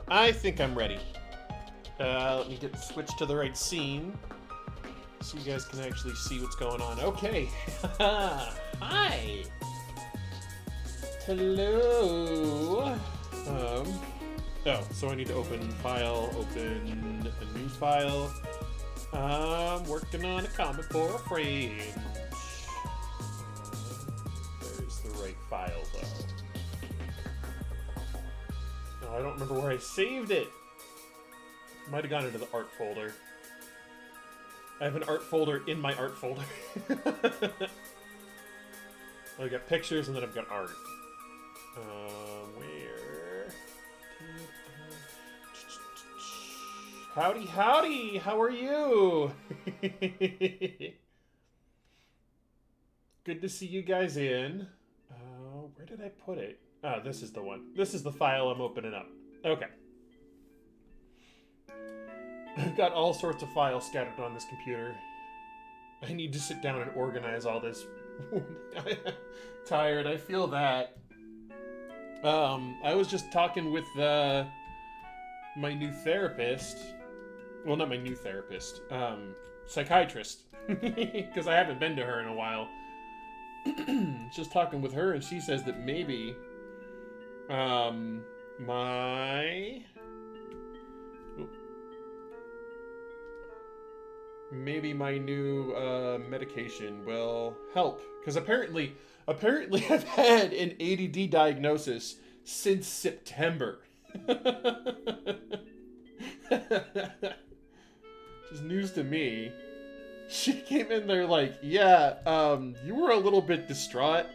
I think I'm ready. Let me get switched to the right scene so you guys can actually see what's going on. Okay. Hi. Hello. So I need to open file, open a new file. I'm working on a comic for a friend. There's the right file, though. No, I don't remember where I saved it. Might have gone into the art folder. I have an art folder in my art folder. I've got pictures and then I've got art. Where? Howdy, howdy! How are you? Good to see you guys in. Where did I put it? Ah, this is the one. This is the file I'm opening up. Okay. I've got all sorts of files scattered on this computer. I need to sit down and organize all this. Tired, I feel that. I was just talking with my new therapist. Well, not my new therapist. Psychiatrist. Because I haven't been to her in a while. Just talking with her, and she says that maybe maybe my new medication will help, because apparently I've had an ADD diagnosis since September. Just news to me. She came in there like, yeah, you were a little bit distraught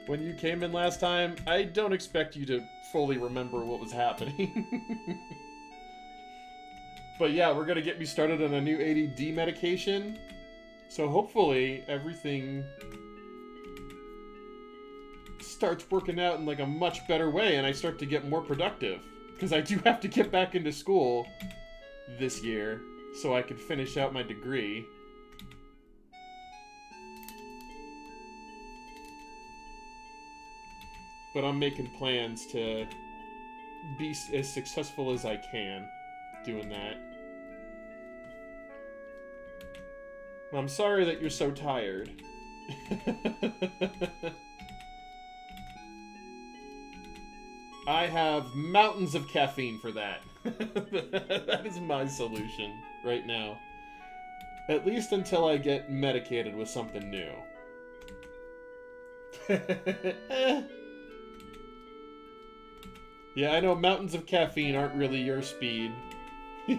when you came in last time. I don't expect you to fully remember what was happening. But yeah, we're gonna get me started on a new ADD medication. So hopefully everything starts working out in like a much better way and I start to get more productive. Because I do have to get back into school this year so I can finish out my degree. But I'm making plans to be as successful as I can doing that. I'm sorry that you're so tired. I have mountains of caffeine for that. That is my solution right now. At least until I get medicated with something new. Yeah, I know mountains of caffeine aren't really your speed. Oh,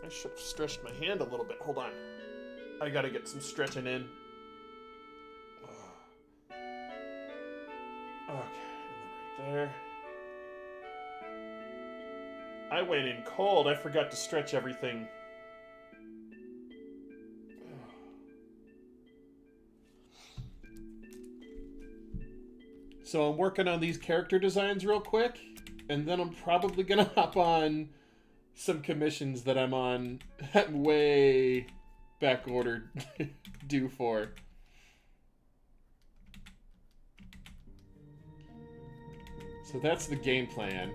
I should have stretched my hand a little bit. Hold on. I gotta get some stretching in. Okay, and then right there. I went in cold. I forgot to stretch everything. So I'm working on these character designs real quick, and then I'm probably gonna hop on some commissions that I'm on way back ordered due for. So that's the game plan.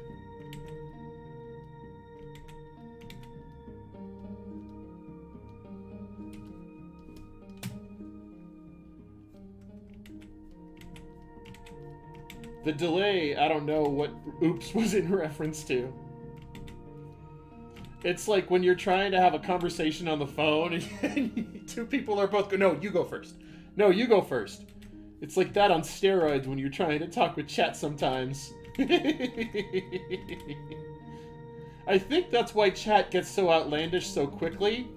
The delay, I don't know what oops was in reference to. It's like when you're trying to have a conversation on the phone and two people are both no, you go first. No, you go first. It's like that on steroids when you're trying to talk with chat sometimes. I think that's why chat gets so outlandish so quickly.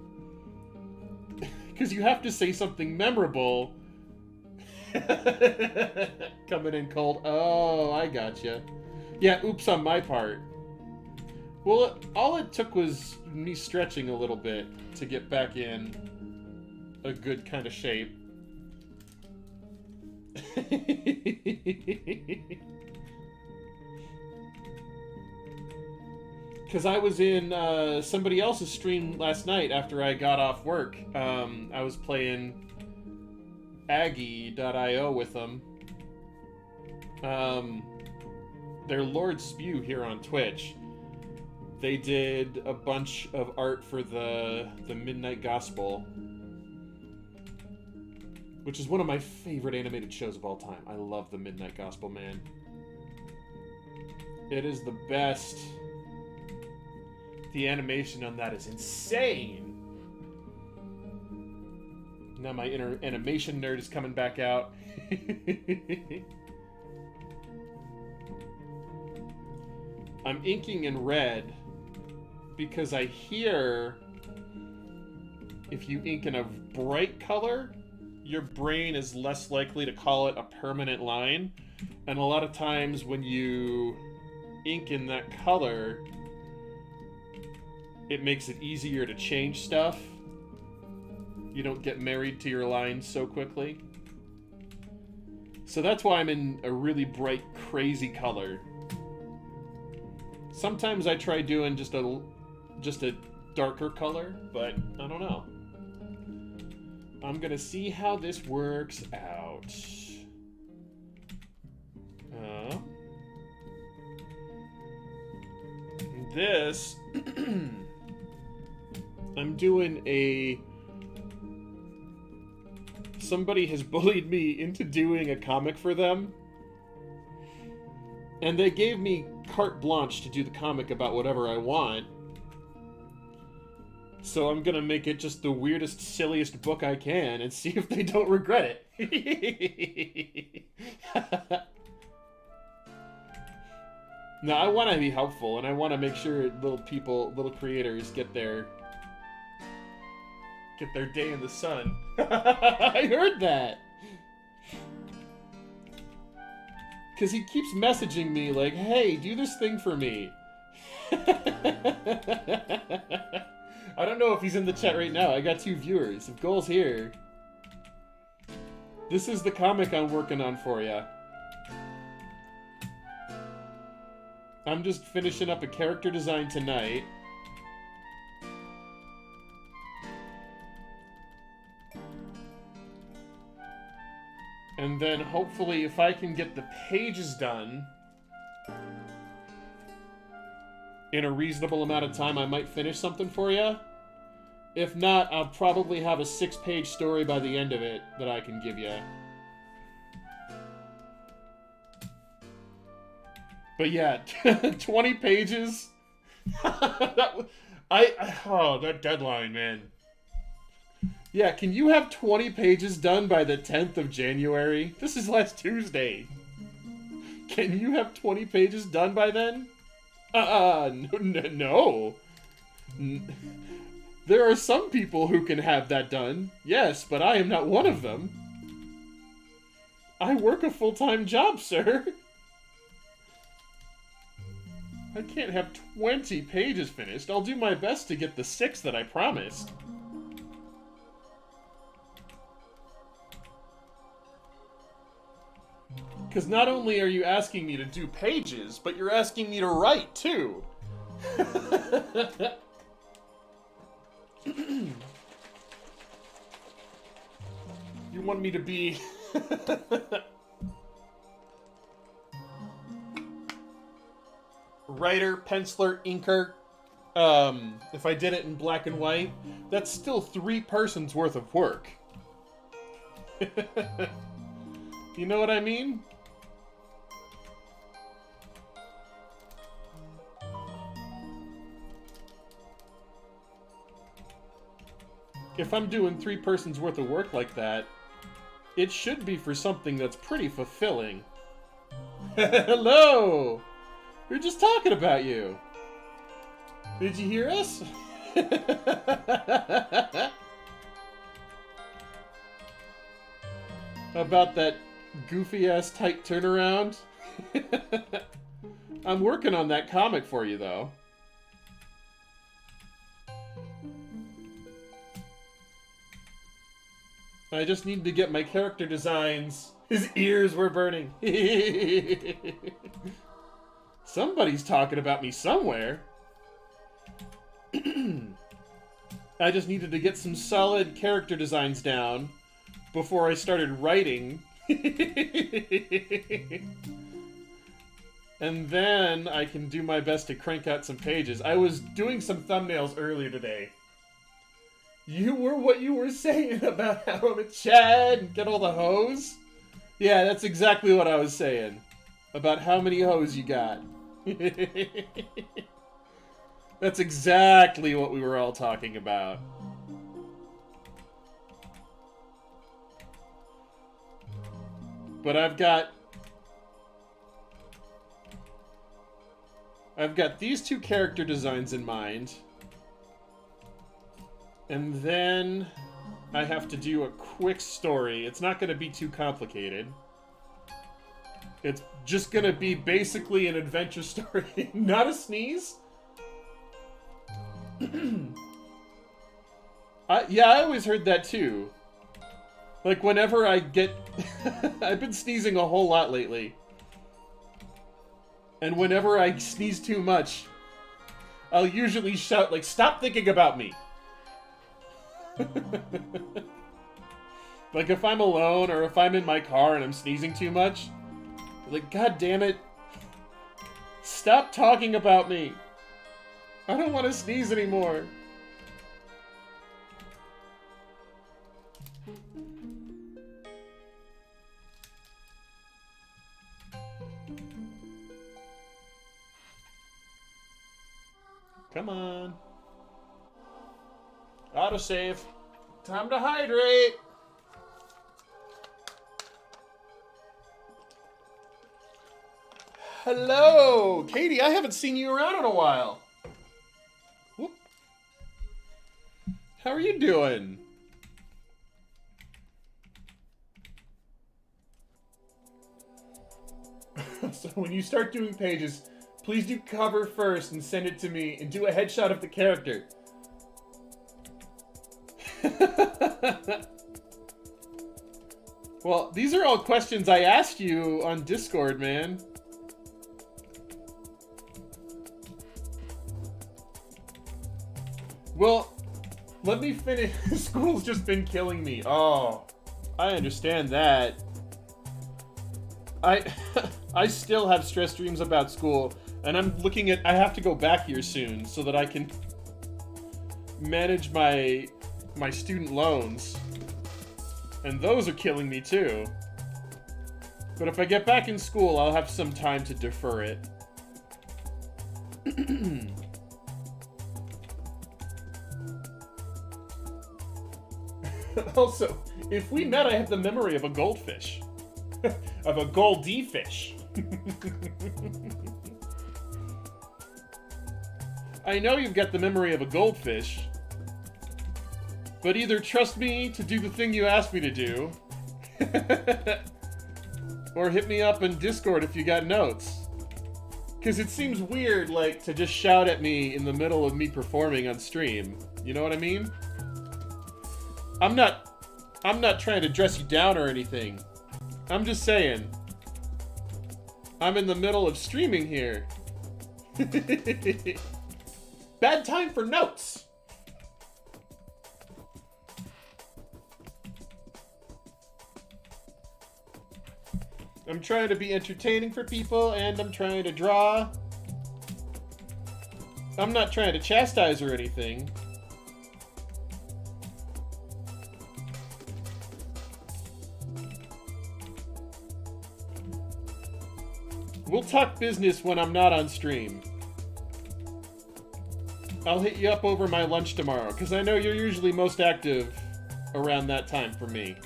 Because you have to say something memorable. Coming in cold. Oh, I gotcha. Yeah, oops on my part. Well, all it took was me stretching a little bit to get back in a good kind of shape. Because I was in somebody else's stream last night after I got off work. I was playing Aggie.io with them. They're Lord Spew here on Twitch. They did a bunch of art for the Midnight Gospel, which is one of my favorite animated shows of all time. I love the Midnight Gospel, man. It is the best. The animation on that is insane. Now my inner animation nerd is coming back out. I'm inking in red because I hear if you ink in a bright color, your brain is less likely to call it a permanent line. And a lot of times when you ink in that color, it makes it easier to change stuff. You don't get married to your lines so quickly. So that's why I'm in a really bright, crazy color. Sometimes I try doing just a darker color, but I don't know. I'm gonna see how this works out. This I'm doing a... Somebody has bullied me into doing a comic for them. And they gave me carte blanche to do the comic about whatever I want. So I'm gonna make it just the weirdest, silliest book I can and see if they don't regret it. No, I want to be helpful, and I want to make sure little creators get their day in the sun. I heard that. Because he keeps messaging me like, hey, do this thing for me. I don't know if he's in the chat right now. I got 2 viewers. If Goal's here. This is the comic I'm working on for ya. I'm just finishing up a character design tonight. And then hopefully if I can get the pages done in a reasonable amount of time, I might finish something for you. If not, I'll probably have a 6-page story by the end of it that I can give you. But yeah, 20 pages. Oh, that deadline, man. Yeah, can you have 20 pages done by the 10th of January? This is last Tuesday. Can you have 20 pages done by then? No. There are some people who can have that done. Yes, but I am not one of them. I work a full-time job, sir. I can't have 20 pages finished. I'll do my best to get the 6 that I promised. Because not only are you asking me to do pages, but you're asking me to write, too. You want me to be... writer, penciler, inker. If I did it in black and white, that's still 3 persons worth of work. You know what I mean? If I'm doing 3 persons worth of work like that, it should be for something that's pretty fulfilling. Hello! We were just talking about you. Did you hear us? About that goofy-ass tight turnaround? I'm working on that comic for you, though. I just need to get my character designs. His ears were burning. Somebody's talking about me somewhere. I just needed to get some solid character designs down before I started writing. And then I can do my best to crank out some pages. I was doing some thumbnails earlier today. What you were saying about how I'm a Chad and get all the hoes? Yeah, that's exactly what I was saying. About how many hoes you got. That's exactly what we were all talking about. But I've got these two character designs in mind. And then I have to do a quick story. It's not going to be too complicated. It's just going to be basically an adventure story. Not a sneeze? Yeah, I always heard that too. Like, whenever I get... I've been sneezing a whole lot lately. And whenever I sneeze too much, I'll usually shout, like, stop thinking about me. Like, if I'm alone or if I'm in my car and I'm sneezing too much, like, God damn it. Stop talking about me. I don't want to sneeze anymore. Come on. Autosave. Time to hydrate. Hello, Katie. I haven't seen you around in a while. Whoop. How are you doing? So when you start doing pages, please do cover first and send it to me and do a headshot of the character. Well, these are all questions I asked you on Discord, man. Well, let me finish. School's just been killing me. Oh, I understand that. I still have stress dreams about school, and I'm looking at... I have to go back here soon so that I can manage my student loans. And those are killing me too. But if I get back in school, I'll have some time to defer it. Also, if we met, I have the memory of a goldfish. Of a goldie fish. I know you've got the memory of a goldfish, but either trust me to do the thing you asked me to do, or hit me up in Discord if you got notes. Because it seems weird, like, to just shout at me in the middle of me performing on stream. You know what I mean? I'm not trying to dress you down or anything. I'm just saying. I'm in the middle of streaming here. Bad time for notes. I'm trying to be entertaining for people, and I'm trying to draw. I'm not trying to chastise or anything. We'll talk business when I'm not on stream. I'll hit you up over my lunch tomorrow, because I know you're usually most active around that time for me.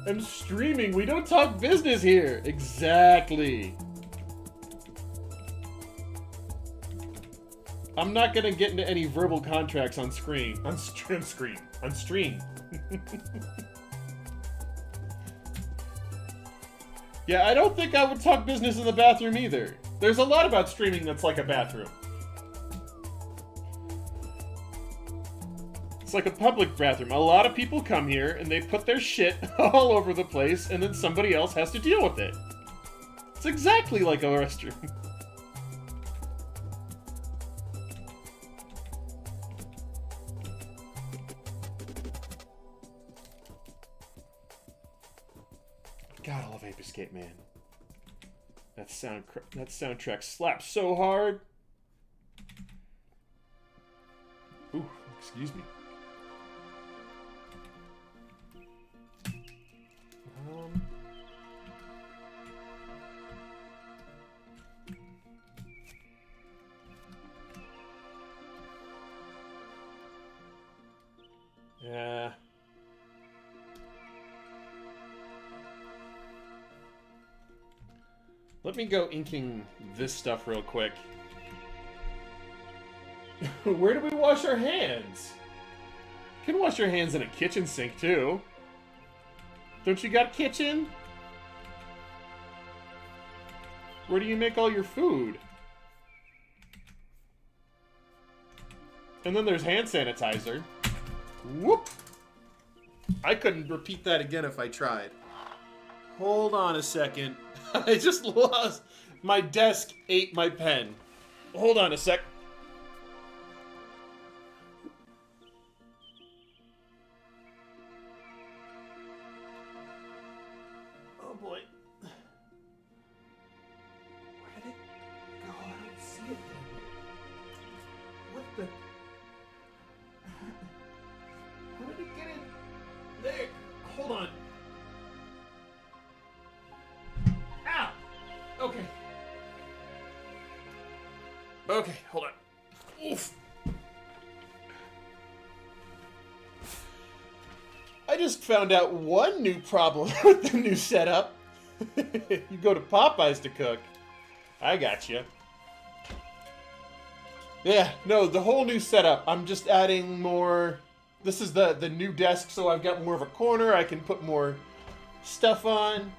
I'm streaming. We don't talk business here. Exactly. I'm not gonna get into any verbal contracts on screen. On stream. Yeah, I don't think I would talk business in the bathroom either. There's a lot about streaming that's like a bathroom. It's like a public bathroom. A lot of people come here and they put their shit all over the place and then somebody else has to deal with it. It's exactly like a restroom. God, I love Ape Escape, man. That soundtrack slaps so hard. Ooh, excuse me. Yeah. Let me go inking this stuff real quick. Where do we wash our hands? You can wash your hands in a kitchen sink too. Don't you got a kitchen? Where do you make all your food? And then there's hand sanitizer. Whoop! I couldn't repeat that again if I tried. Hold on a second. I just lost. My desk ate my pen. Hold on a sec. Oh boy. Where did it go? I don't see it. What the? How did it get in? There. Hold on. Ow! Okay. Okay, hold on. Oof. I just found out one new problem with the new setup. You go to Popeyes to cook. I got you. Yeah, no, the whole new setup. I'm just adding more. This is the new desk, so I've got more of a corner. I can put more stuff on.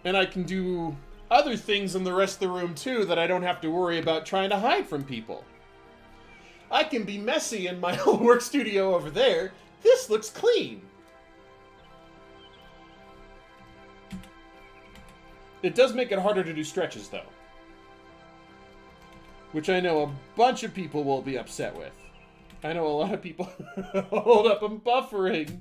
And I can do other things in the rest of the room too that I don't have to worry about trying to hide from people. I can be messy in my old work studio over there. This looks clean. It does make it harder to do stretches though. Which I know a bunch of people will be upset with. I know a lot of people... Hold up, I'm buffering.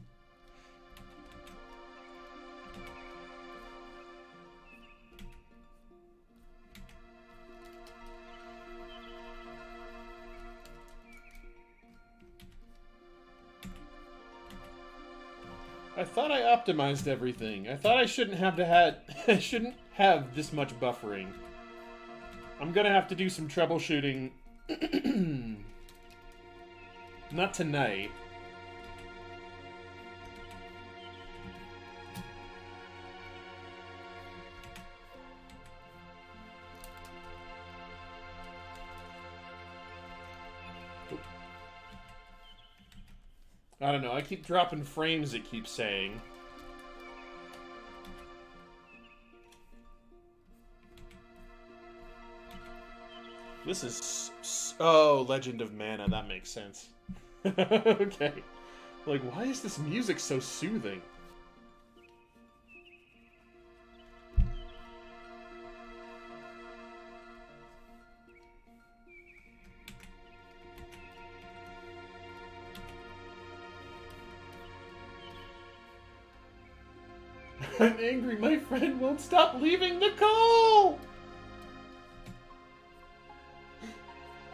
I thought I optimized everything. I thought I shouldn't have I shouldn't have this much buffering. I'm gonna have to do some troubleshooting. Not tonight. I don't know, I keep dropping frames, it keeps saying. This is... Oh, Legend of Mana, that makes sense. Okay. Like, why is this music so soothing? I'm angry my friend won't stop leaving the call!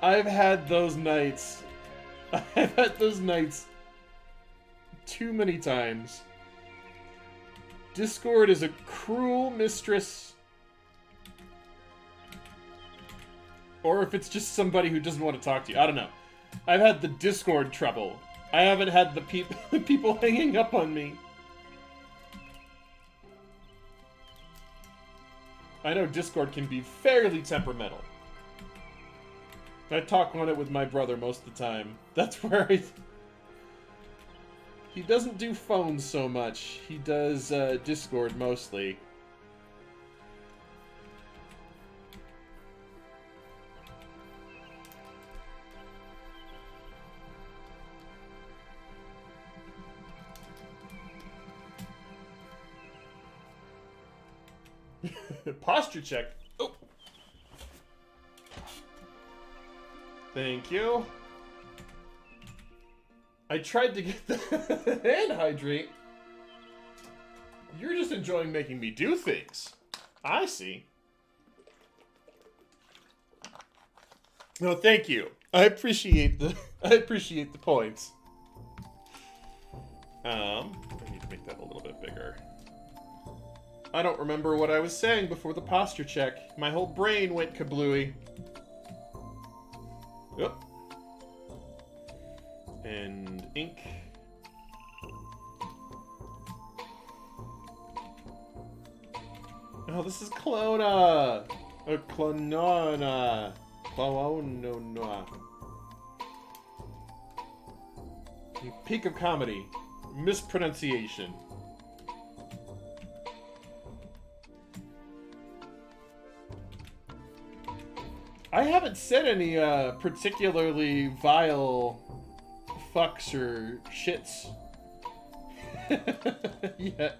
I've had those nights. I've had those nights too many times. Discord is a cruel mistress. Or if it's just somebody who doesn't want to talk to you. I don't know. I've had the Discord trouble. I haven't had the people hanging up on me. I know Discord can be fairly temperamental. I talk on it with my brother most of the time. That's where he doesn't do phones so much. He does Discord mostly. Posture check. Oh. Thank you. I tried to get the hand hydrate. You're just enjoying making me do things. I see. No, thank you. I appreciate the points. I need to make that a little bit bigger. I don't remember what I was saying before the posture check. My whole brain went kablooey. Oop. And ink. Oh, this is Clona! Or Clonona. Clonona. Peak of comedy. Mispronunciation. I haven't said any particularly vile fucks or shits yet.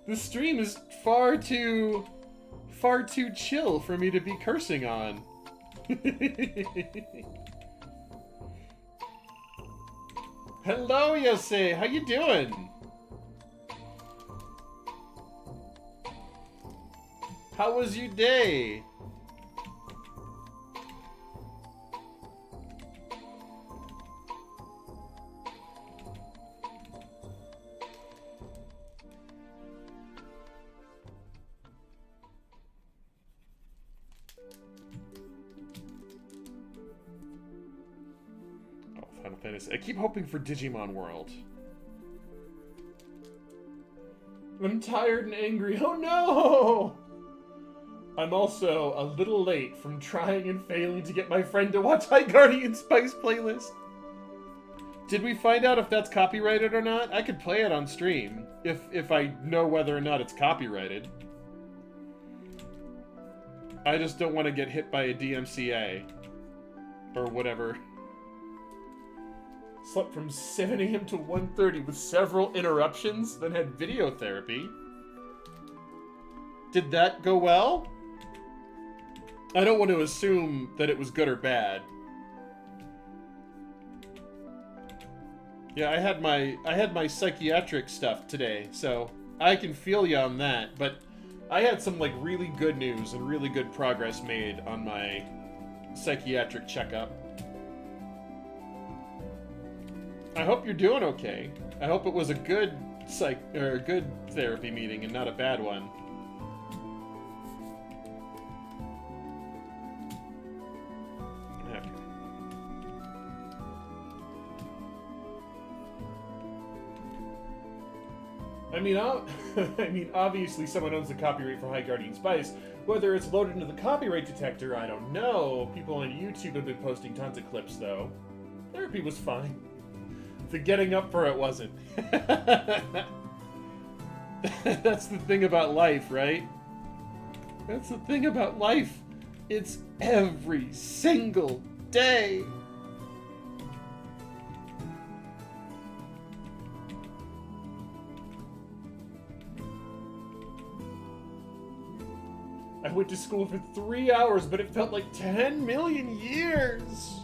The stream is far too chill for me to be cursing on. Hello, Yosei. How you doing? How was your day? Final Fantasy. I keep hoping for Digimon World. I'm tired and angry. Oh no! I'm also a little late from trying and failing to get my friend to watch High Guardian Spice playlist. Did we find out if that's copyrighted or not? I could play it on stream if I know whether or not it's copyrighted. I just don't want to get hit by a DMCA or whatever. Slept from 7 a.m. to 1:30 with several interruptions, then had video therapy. Did that go well? I don't want to assume that it was good or bad. Yeah, I had my psychiatric stuff today, so I can feel you on that, but I had some like really good news and really good progress made on my psychiatric checkup. I hope you're doing okay. I hope it was a good good therapy meeting and not a bad one. I mean, obviously someone owns the copyright for High Guardian Spice. Whether it's loaded into the copyright detector, I don't know. People on YouTube have been posting tons of clips, though. Therapy was fine. The getting up for it wasn't. That's the thing about life, right? That's the thing about life. It's every single day. I went to school for 3 hours, but it felt like 10 million years.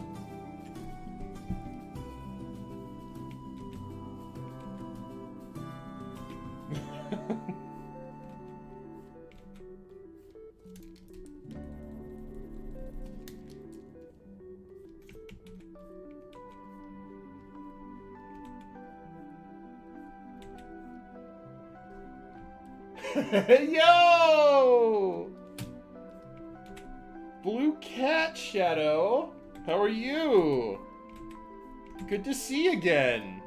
Yo! Blue Cat Shadow, how are you? Good to see you again.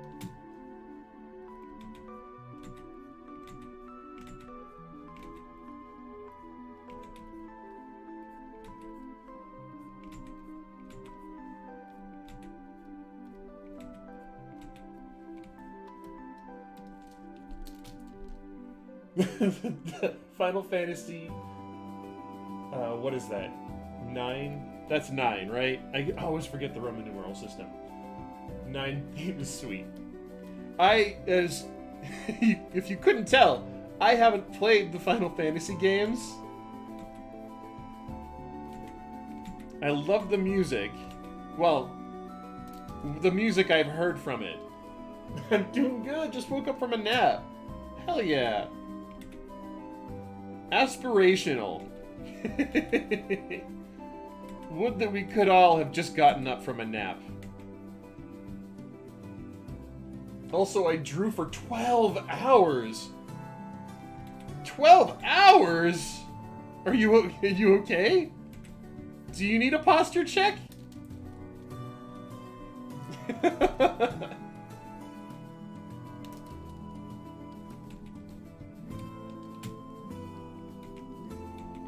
Final Fantasy, what is that? 9? That's 9, right? I always forget the Roman numeral system. 9 theme is sweet. If you couldn't tell, I haven't played the Final Fantasy games. I love the music. Well, the music I've heard from it. I'm doing good, just woke up from a nap. Hell yeah. Aspirational. Would that we could all have just gotten up from a nap. Also, I drew for 12 hours. 12 hours? Are you okay? Do you need a posture check?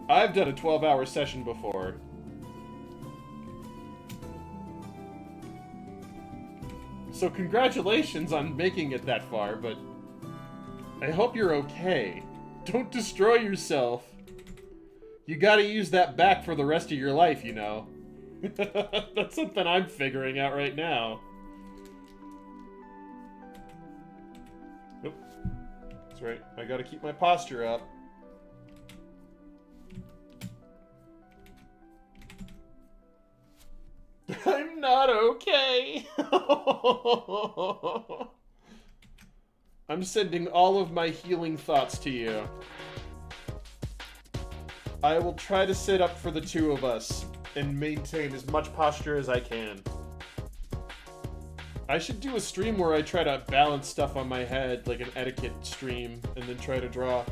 I've done a 12-hour session before. So congratulations on making it that far, but I hope you're okay. Don't destroy yourself. You gotta use that back for the rest of your life, you know. That's something I'm figuring out right now. Nope. That's right. I gotta keep my posture up. I'm not okay. I'm sending all of my healing thoughts to you. I will try to sit up for the two of us and maintain as much posture as I can. I should do a stream where I try to balance stuff on my head, like an etiquette stream, and then try to draw.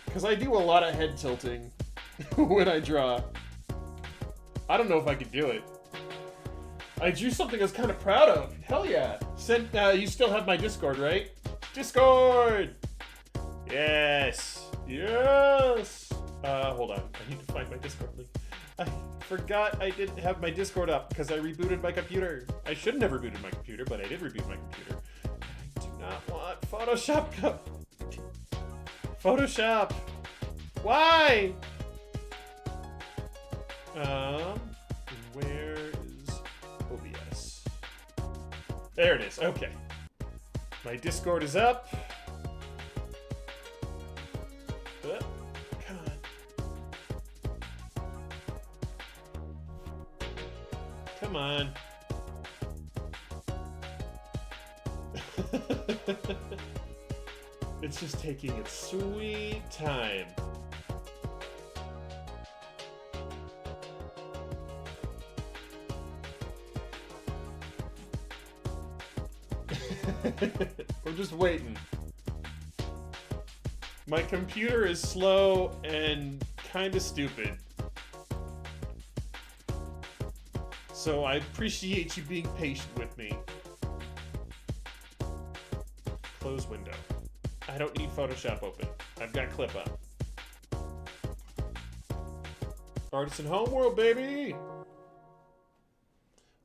Because I do a lot of head tilting when I draw. I don't know if I could do it. I drew something I was kind of proud of. Hell yeah. You still have my Discord, right? Discord! Yes. Yes. Hold on. I need to find my Discord link. I forgot I didn't have my Discord up because I rebooted my computer. I shouldn't have rebooted my computer, but I did reboot my computer. I do not want Photoshop. Photoshop. Why? Where is OBS? There it is. Okay. My Discord is up. Come on. Come on. It's just taking its sweet time. We're just waiting. My computer is slow and kind of stupid. So I appreciate you being patient with me. Close window. I don't need Photoshop open. I've got clip up. Artisan Homeworld, baby!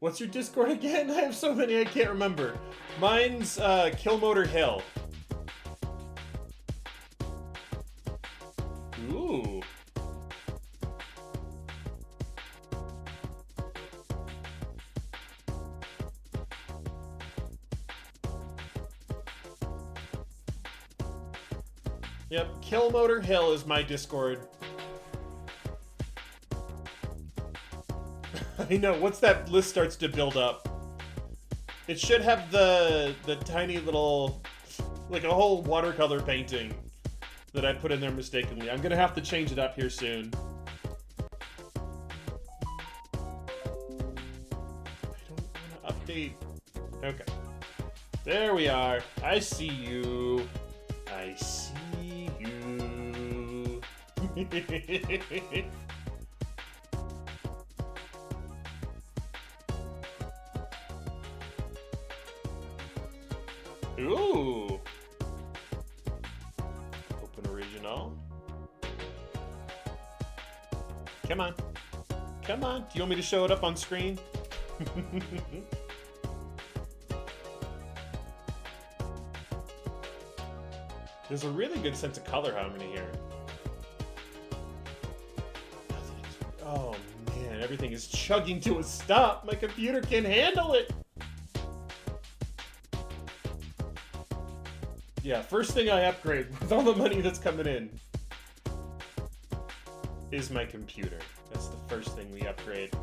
What's your Discord again? I have so many I can't remember. Mine's Killmotor Hill. Ooh. Yep, Killmotor Hill is my Discord. I know, once that list starts to build up, it should have the tiny little, like a whole watercolor painting that I put in there mistakenly. I'm gonna have to change it up here soon. I don't want to update. Okay. There we are. I see you. I see you. Ooh. Open original. Come on. Come on. Do you want me to show it up on screen? There's a really good sense of color happening here. Oh man, everything is chugging to a stop. My computer can't handle it. Yeah, first thing I upgrade with all the money that's coming in is my computer. That's the first thing we upgrade.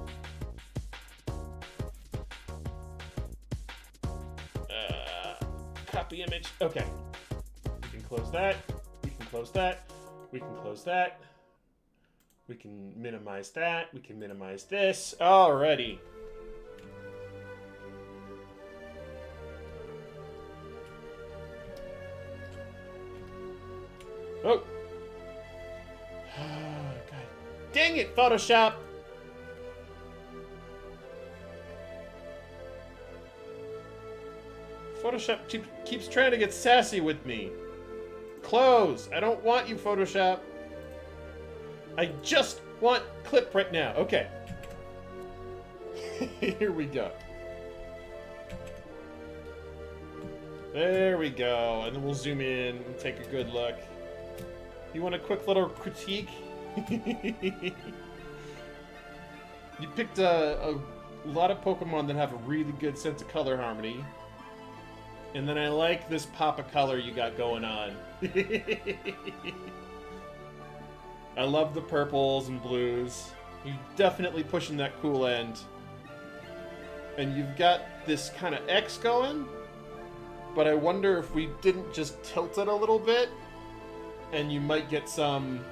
Copy image. Okay. We can close that. We can close that. We can close that. We can minimize that. We can minimize this. Alrighty. Oh. God. Dang it, Photoshop. Photoshop keeps trying to get sassy with me. Close. I don't want you, Photoshop. I just want clip right now. Okay. Here we go. There we go. And then we'll zoom in and take a good look. You want a quick little critique? You picked a lot of Pokemon that have a really good sense of color harmony. And then I like this pop of color you got going on. I love the purples and blues. You're definitely pushing that cool end. And you've got this kind of X going. But I wonder if we didn't just tilt it a little bit. And you might get some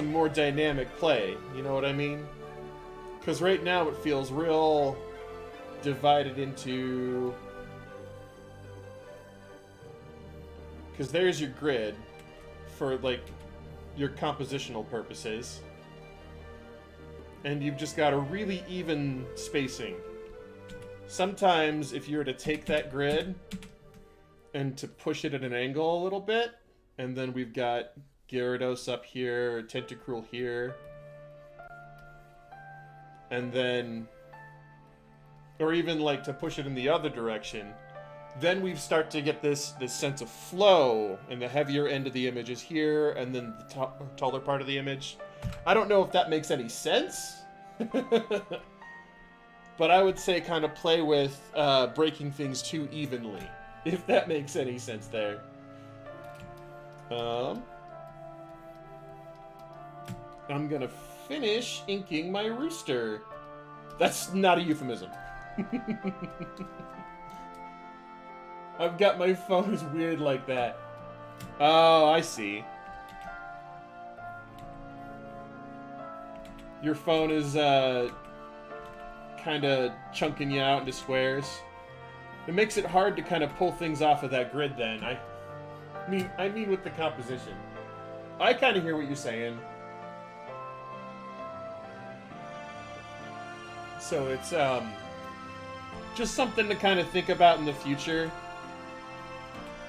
more dynamic play. You know what I mean? Because right now it feels real divided into... Because there's your grid for, like, your compositional purposes. And you've just got a really even spacing. Sometimes, if you were to take that grid and to push it at an angle a little bit, and then we've got Gyarados up here, Tentacruel here, and then... Or even, like, to push it in the other direction... Then we start to get this sense of flow, and the heavier end of the image is here, and then the taller part of the image. I don't know if that makes any sense, but I would say kind of play with breaking things too evenly, if that makes any sense there. I'm gonna finish inking my rooster. That's not a euphemism. I've got my phone is weird like that. Oh, I see. Your phone is kind of chunking you out into squares. It makes it hard to kind of pull things off of that grid then. I mean with the composition. I kind of hear what you're saying. So it's just something to kind of think about in the future.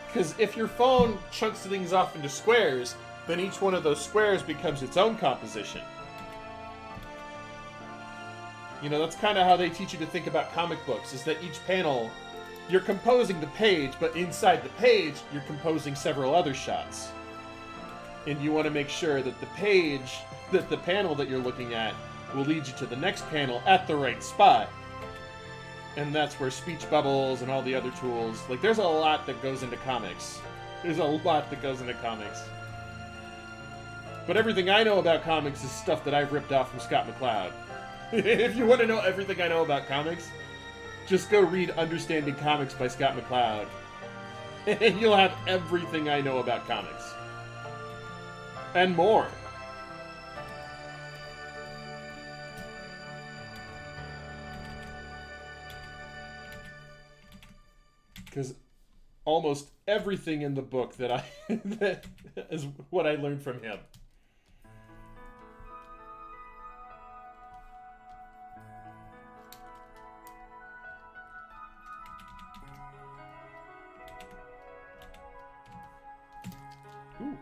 Because if your phone chunks things off into squares, then each one of those squares becomes its own composition. You know, that's kind of how they teach you to think about comic books, is that each panel, you're composing the page, but inside the page, you're composing several other shots. And you want to make sure that the page, that the panel that you're looking at, will lead you to the next panel at the right spot. And that's where speech bubbles and all the other tools... Like, there's a lot that goes into comics. There's a lot that goes into comics. But everything I know about comics is stuff that I've ripped off from Scott McCloud. If you want to know everything I know about comics, just go read Understanding Comics by Scott McCloud. And you'll have everything I know about comics. And more. Because almost everything in the book that is what I learned from him. Ooh.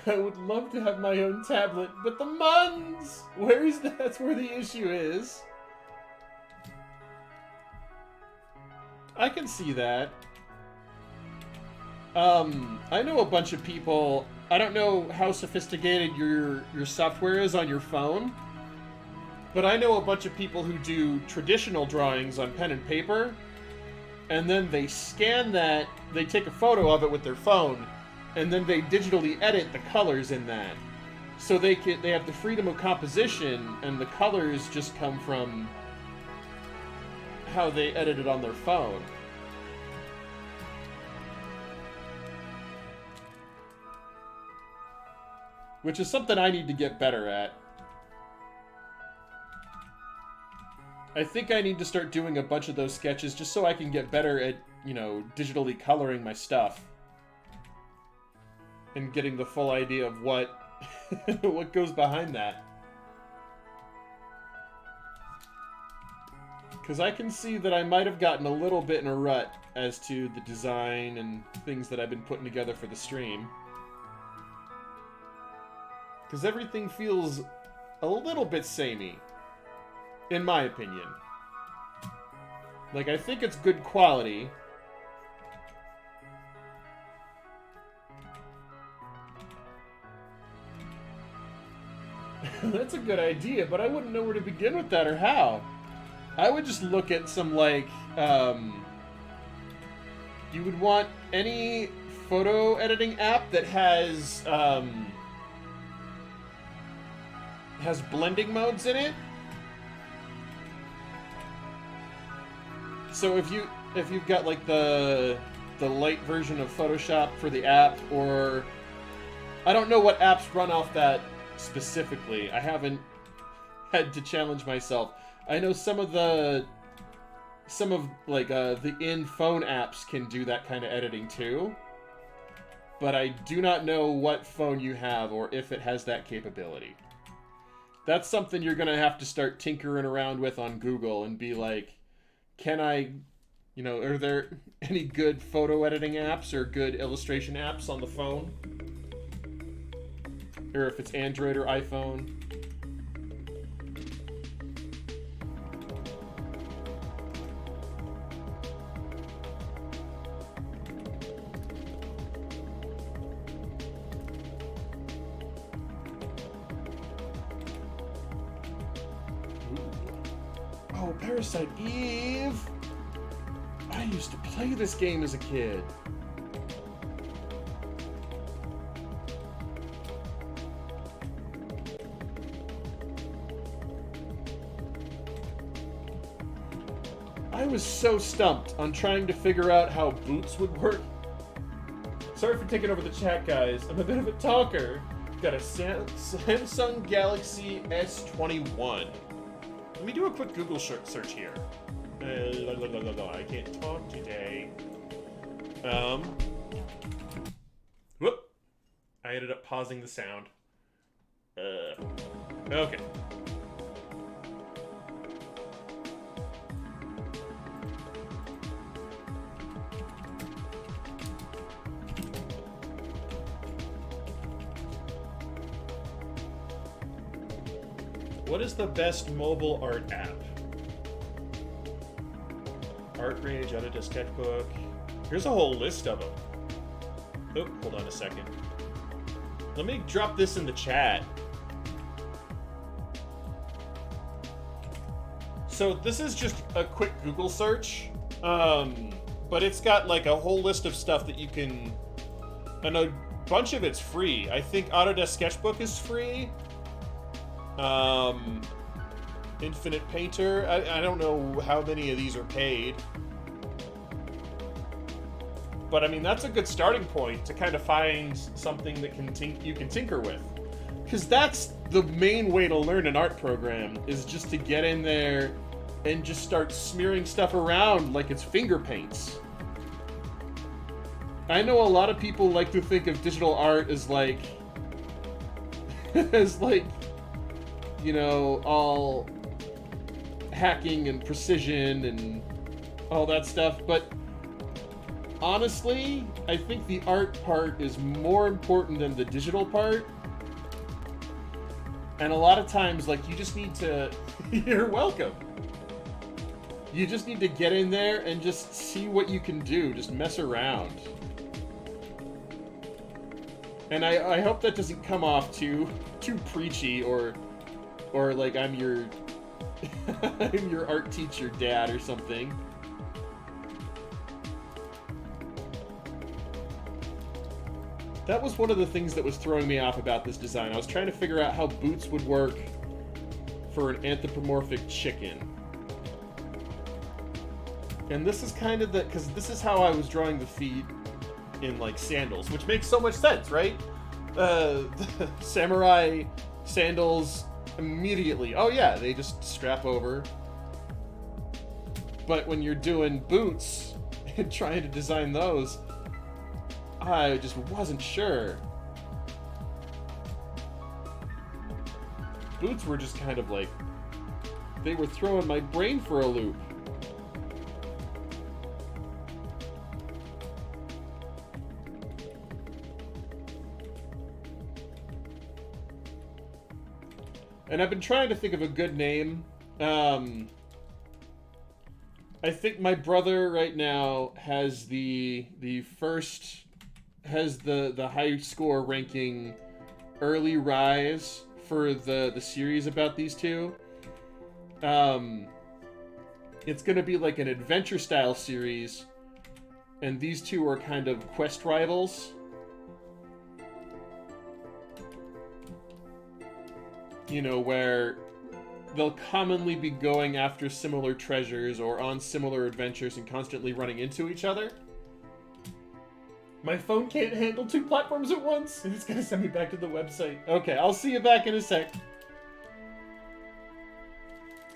I would love to have my own tablet, but the Muns! That's where the issue is. I can see that. I know a bunch of people... I don't know how sophisticated your software is on your phone, But I know a bunch of people who do traditional drawings on pen and paper, and then they scan that, they take a photo of it with their phone, and then they digitally edit the colors in that. So they have the freedom of composition, and the colors just come from how they edit it on their phone. Which is something I need to get better at. I think I need to start doing a bunch of those sketches just so I can get better at, you know, digitally coloring my stuff. And getting the full idea of what what goes behind that. Because I can see that I might have gotten a little bit in a rut as to the design and things that I've been putting together for the stream. Because everything feels a little bit samey. In my opinion. Like, I think it's good quality. That's a good idea, but I wouldn't know where to begin with that or how. I would just look at some, like, you would want any photo editing app that has blending modes in it. So if you've got like the light version of Photoshop for the app, or I don't know what apps run off that specifically. I haven't had to challenge myself. I know some of the in-phone apps can do that kind of editing too, but I do not know what phone you have or if it has that capability. That's something you're gonna have to start tinkering around with on Google and be like, can I, you know, are there any good photo editing apps or good illustration apps on the phone? Or if it's Android or iPhone. Oh, Parasite Eve! I used to play this game as a kid. I was so stumped on trying to figure out how boots would work. Sorry for taking over the chat, guys. I'm a bit of a talker. Got a Samsung Galaxy S21. Let me do a quick Google search here. I can't talk today. Whoop. I ended up pausing the sound. Okay. What is the best mobile art app? Art Rage, Autodesk Sketchbook. Here's a whole list of them. Oh, hold on a second. Let me drop this in the chat. So this is just a quick Google search, but it's got like a whole list of stuff that you can, and a bunch of it's free. I think Autodesk Sketchbook is free. Infinite Painter. I don't know how many of these are paid. But I mean, that's a good starting point to kind of find something that you can tinker with. Because that's the main way to learn an art program, is just to get in there and just start smearing stuff around like it's finger paints. I know a lot of people like to think of digital art as like, you know, all hacking and precision and all that stuff, but honestly, I think the art part is more important than the digital part. And a lot of times, like, you just need to... You're welcome. You just need to get in there and just see what you can do. Just mess around. And I hope that doesn't come off too preachy or like I'm your I'm your art teacher dad or something. That was one of the things that was throwing me off about this design. I was trying to figure out how boots would work for an anthropomorphic chicken. And this is kind of because this is how I was drawing the feet in, like, sandals, which makes so much sense, right? Samurai sandals immediately. Oh yeah, they just strap over. But when you're doing boots and trying to design those, I just wasn't sure. Boots were just kind of like, they were throwing my brain for a loop. And I've been trying to think of a good name. I think my brother right now has the high score ranking early rise for the series about these two. It's gonna be like an adventure style series, and these two are kind of quest rivals. You know, where they'll commonly be going after similar treasures or on similar adventures and constantly running into each other. My phone can't handle 2 platforms at once, and it's gonna send me back to the website. Okay, I'll see you back in a sec.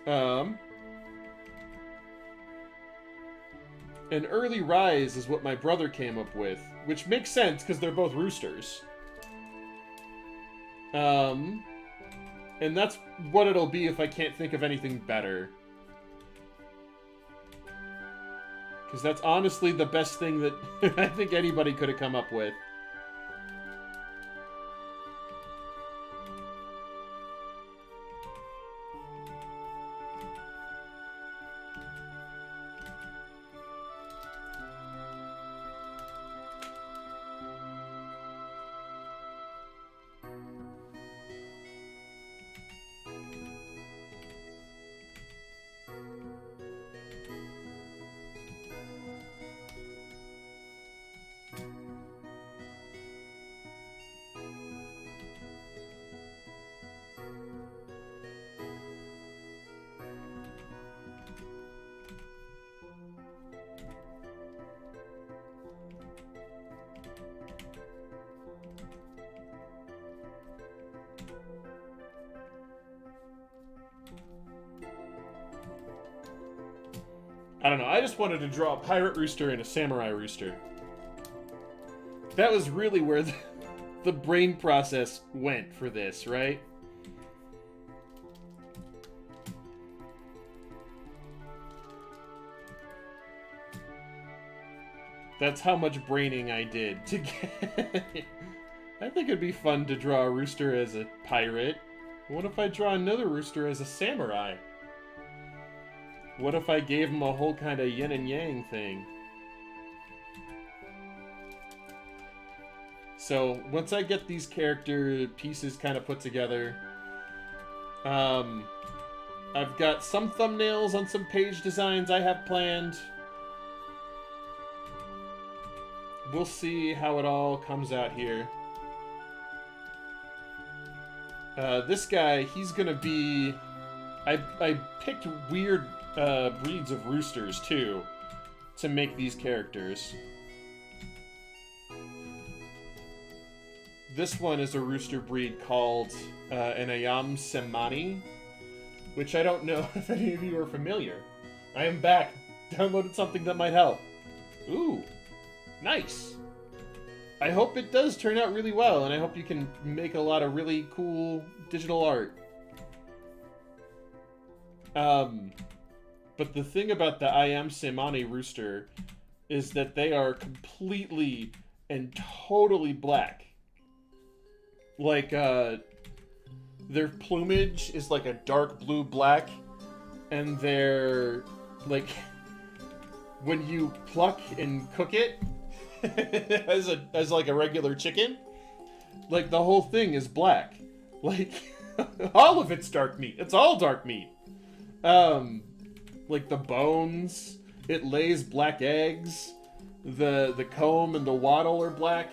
An early rise is what my brother came up with, which makes sense because they're both roosters. And that's what it'll be if I can't think of anything better. Because that's honestly the best thing that I think anybody could have come up with. I don't know, I just wanted to draw a pirate rooster and a samurai rooster. That was really where the brain process went for this, right? That's how much braining I did to get... I think it'd be fun to draw a rooster as a pirate. What if I draw another rooster as a samurai? What if I gave him a whole kind of yin and yang thing? So, once I get these character pieces kind of put together, I've got some thumbnails on some page designs I have planned. We'll see how it all comes out here. This guy, he's gonna be... I picked weird breeds of roosters, too, to make these characters. This one is a rooster breed called an Emote-tional, which I don't know if any of you are familiar. I am back. Downloaded something that might help. Ooh, nice. I hope it does turn out really well, and I hope you can make a lot of really cool digital art. But the thing about the Emote-tional rooster is that they are completely and totally black. Like, their plumage is like a dark blue-black, and they're, like, when you pluck and cook it as like a regular chicken, like, the whole thing is black. Like, all of it's dark meat. It's all dark meat. Like the bones. It lays black eggs. The comb and the wattle are black.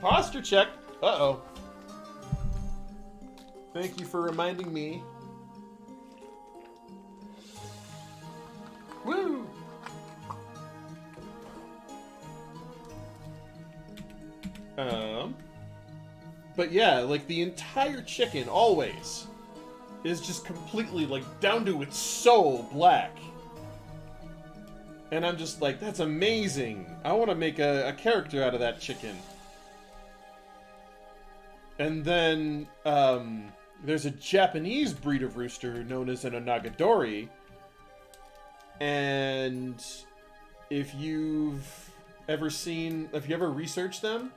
Posture check. Uh-oh. Thank you for reminding me. Woo! But yeah, like the entire chicken always is just completely like down to it's so black. And I'm just like, that's amazing. I want to make a character out of that chicken. And then there's a Japanese breed of rooster known as an Onagadori. And if you've ever researched them,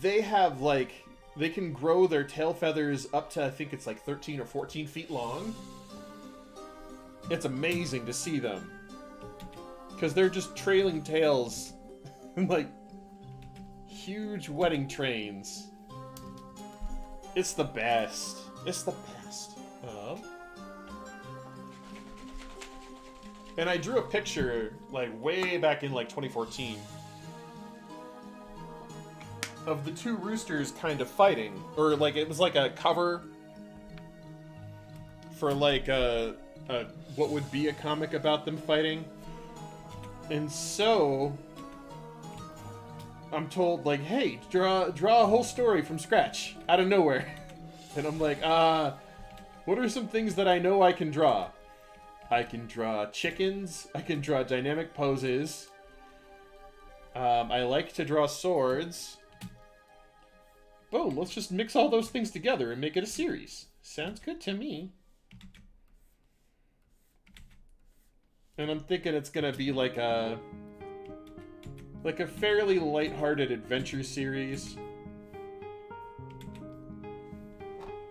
they have like, they can grow their tail feathers up to, I think it's like 13 or 14 feet long. It's amazing to see them. Because they're just trailing tails. Like, huge wedding trains. It's the best. It's the best. And I drew a picture, like, way back in, like, 2014. Of the two roosters kind of fighting. Or, like, it was like a cover for, like, what would be a comic about them fighting. And so, I'm told, like, hey, draw a whole story from scratch, out of nowhere. And I'm like, what are some things that I know I can draw? I can draw chickens, I can draw dynamic poses, I like to draw swords. Boom, let's just mix all those things together and make it a series. Sounds good to me. And I'm thinking it's gonna be like a fairly lighthearted adventure series.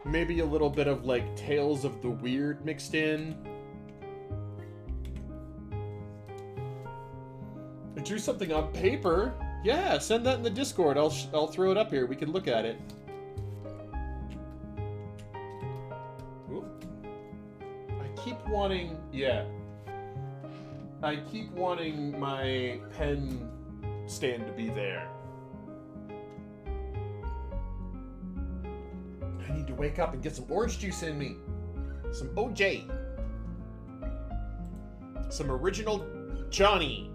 Maybe a little bit of like Tales of the Weird mixed in. I drew something on paper. Yeah, send that in the Discord. I'll throw it up here. We can look at it. Ooh. I keep wanting, yeah. I keep wanting my pen stand to be there. I need to wake up and get some orange juice in me. Some OJ. Some original Johnny.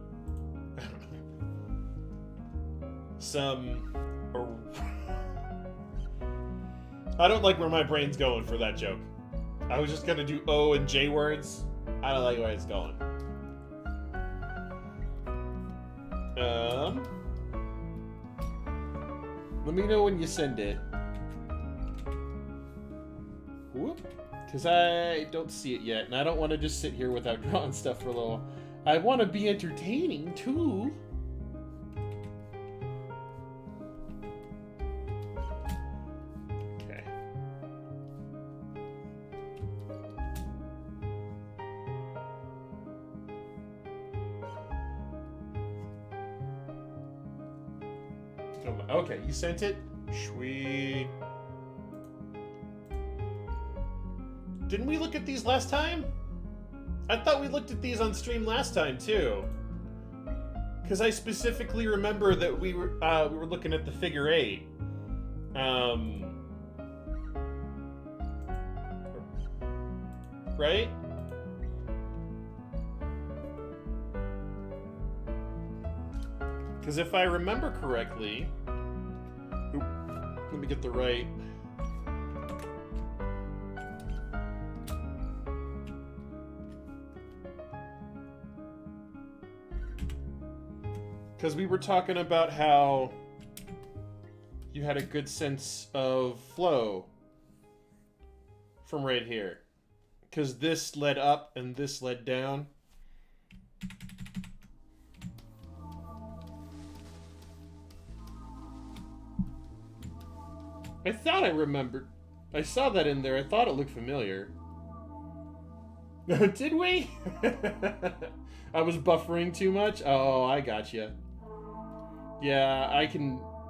Some... I don't like where my brain's going for that joke. I was just gonna do O and J words. I don't like where it's going. Let me know when you send it. Whoop. Because I don't see it yet, and I don't want to just sit here without drawing stuff for a little. I want to be entertaining, too. Okay. Okay, you sent it? Sweet. Didn't we look at these last time? I thought we looked at these on stream last time, too. Because I specifically remember that we were looking at the figure 8. Right? Because if I remember correctly... Oop, let me get the right... Because we were talking about how you had a good sense of flow from right here. Because this led up and this led down. I thought I remembered. I saw that in there. I thought it looked familiar. Did we? I was buffering too much? Oh, I gotcha. Yeah,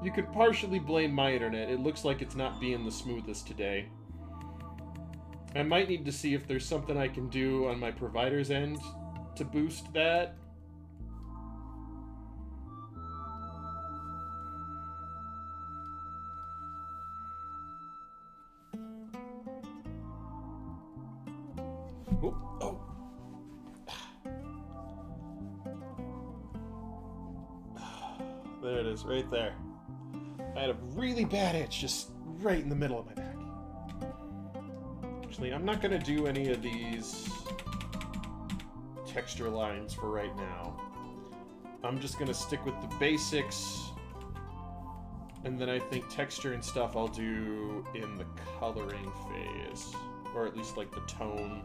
you could partially blame my internet. It looks like it's not being the smoothest today. I might need to see if there's something I can do on my provider's end to boost that. Oh. There it is, right there. I had a really bad itch just right in the middle of my back. Actually, I'm not going to do any of these texture lines for right now. I'm just going to stick with the basics. And then I think texture and stuff I'll do in the coloring phase. Or at least like the tone.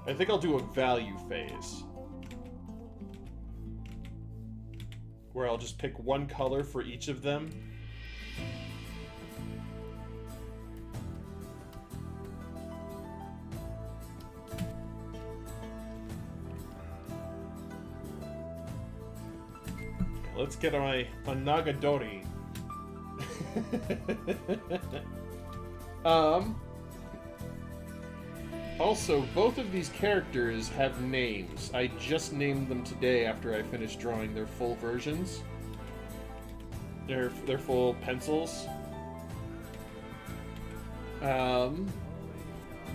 I think I'll do a value phase. Where I'll just pick one color for each of them. Let's get my Nagadori. Also, both of these characters have names. I just named them today after I finished drawing their full versions. Their full pencils.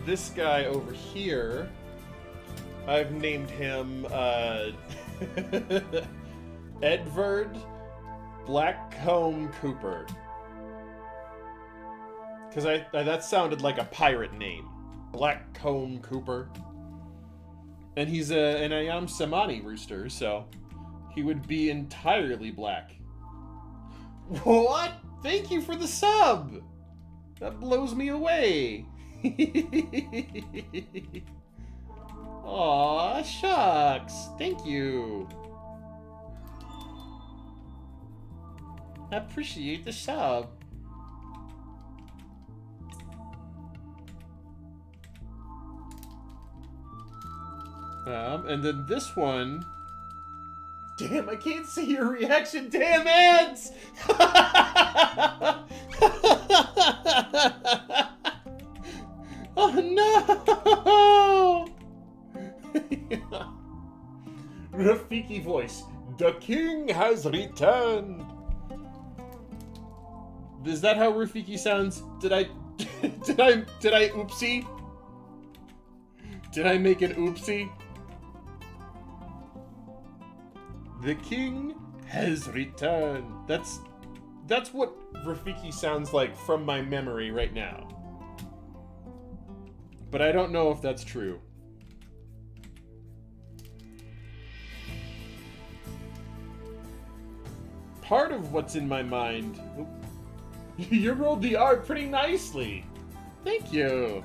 This guy over here, I've named him Edvard Blackcomb Cooper. Because that sounded like a pirate name. Blackcomb Cooper. And he's an Ayam Samani rooster, so he would be entirely black. What? Thank you for the sub! That blows me away. Aw, shucks. Thank you. I appreciate the sub. And then this one... Damn, I can't see your reaction. Damn ads! Oh no! Rafiki voice. The king has returned. Is that how Rafiki sounds? Did I oopsie? Did I make an oopsie? The king has returned. That's what Rafiki sounds like from my memory right now. But I don't know if that's true. Part of what's in my mind... You rolled the art pretty nicely. Thank you.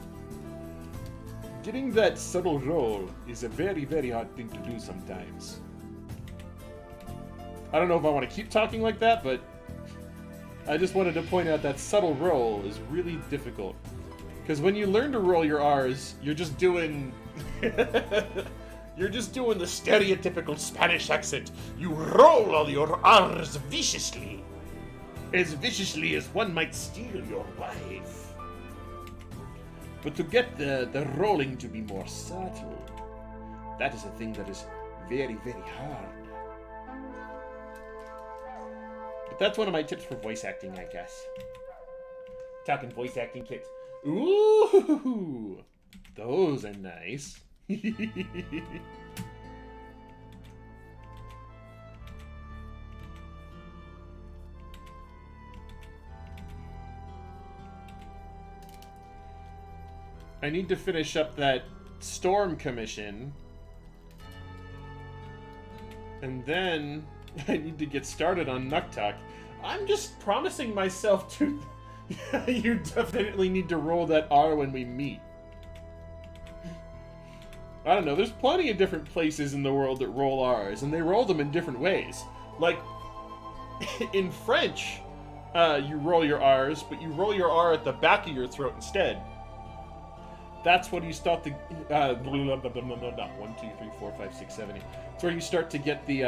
Getting that subtle roll is a very, very hard thing to do sometimes. I don't know if I want to keep talking like that, but I just wanted to point out that subtle roll is really difficult. Because when you learn to roll your R's, you're just doing... You're just doing the stereotypical Spanish accent. You roll all your R's viciously. As viciously as one might steal your wife. But to get the rolling to be more subtle, that is a thing that is very, very hard. But that's one of my tips for voice acting, I guess. Talking voice acting kits. Ooh! Those are nice. I need to finish up that Storm commission. And then I need to get started on Nuktuk. I'm just promising myself to... You definitely need to roll that R when we meet. I don't know, there's plenty of different places in the world that roll R's, and they roll them in different ways. Like, in French, you roll your R's, but you roll your R at the back of your throat instead. That's when you start to... 1, 2, 3, 4, 5, 6, 7, 8. It's where you start to get the...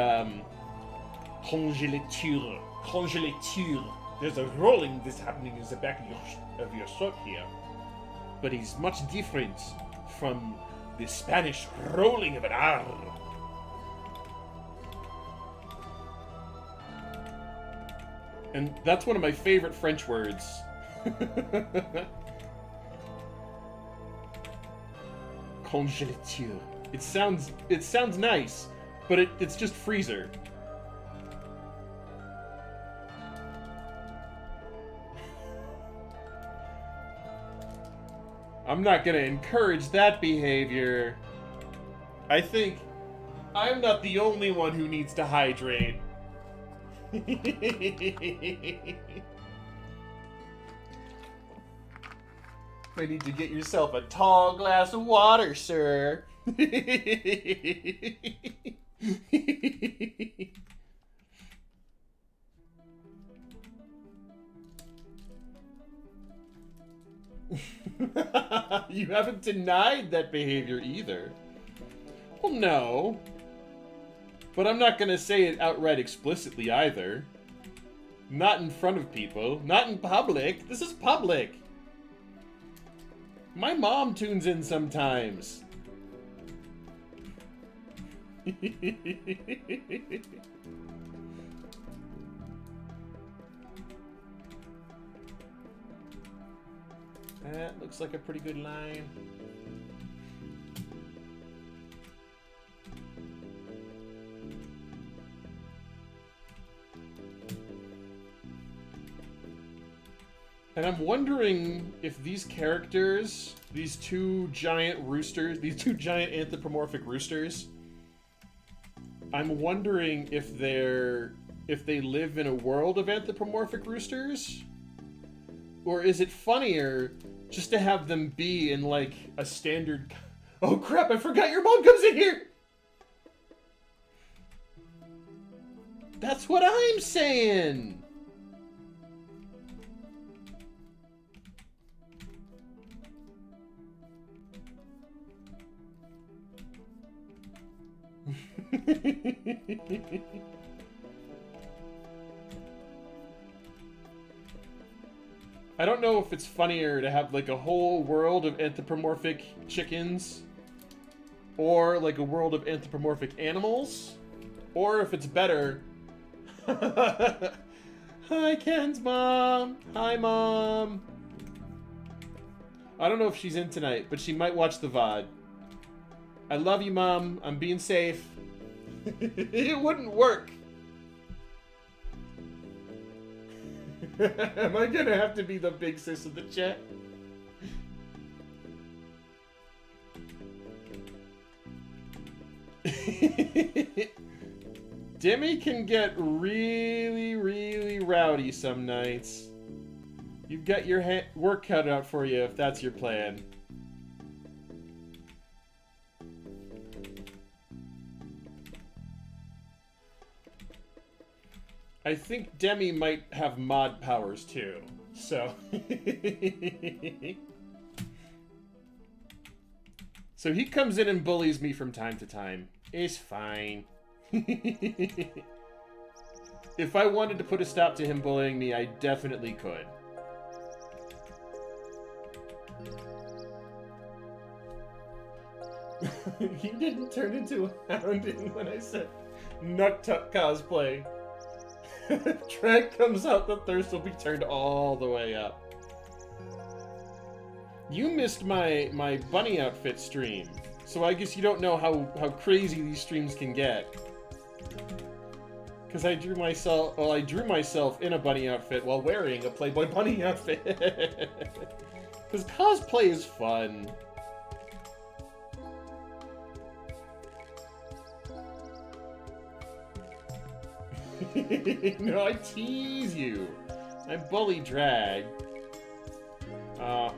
Congélature. Congélature. There's a rolling that's happening in the back of your throat here. but he's much different from the Spanish rolling of an R. And that's one of my favorite French words. Congélature. It sounds nice, but it's just freezer. I'm not gonna encourage that behavior. I think I'm not the only one who needs to hydrate. I need to get yourself a tall glass of water, sir. You haven't denied that behavior either. Well, no. But I'm not gonna say it outright explicitly either. Not in front of people. Not in public. This is public. My mom tunes in sometimes. That looks like a pretty good line. And I'm wondering if these characters, these two giant roosters, these two giant anthropomorphic roosters, I'm wondering if they live in a world of anthropomorphic roosters? Or is it funnier just to have them be in, like, a standard... Oh crap, I forgot your mom comes in here! That's what I'm saying! I don't know if it's funnier to have like a whole world of anthropomorphic chickens, or like a world of anthropomorphic animals, or if it's better. Hi, Ken's mom. Hi, Mom. I don't know if she's in tonight, but she might watch the VOD. I love you, Mom. I'm being safe. It wouldn't work. Am I gonna have to be the big sis of the chat? Demi can get really, really rowdy some nights. You've got your work cut out for you if that's your plan. I think Demi might have mod powers too, so... So he comes in and bullies me from time to time. It's fine. If I wanted to put a stop to him bullying me, I definitely could. He didn't turn into a hounding when I said Nuktuck cosplay. Drag comes out, the thirst will be turned all the way up. You missed my bunny outfit stream, so I guess you don't know how crazy these streams can get. Because I drew myself in a bunny outfit while wearing a Playboy bunny outfit. Because cosplay is fun. No, I tease you. I bully drag. I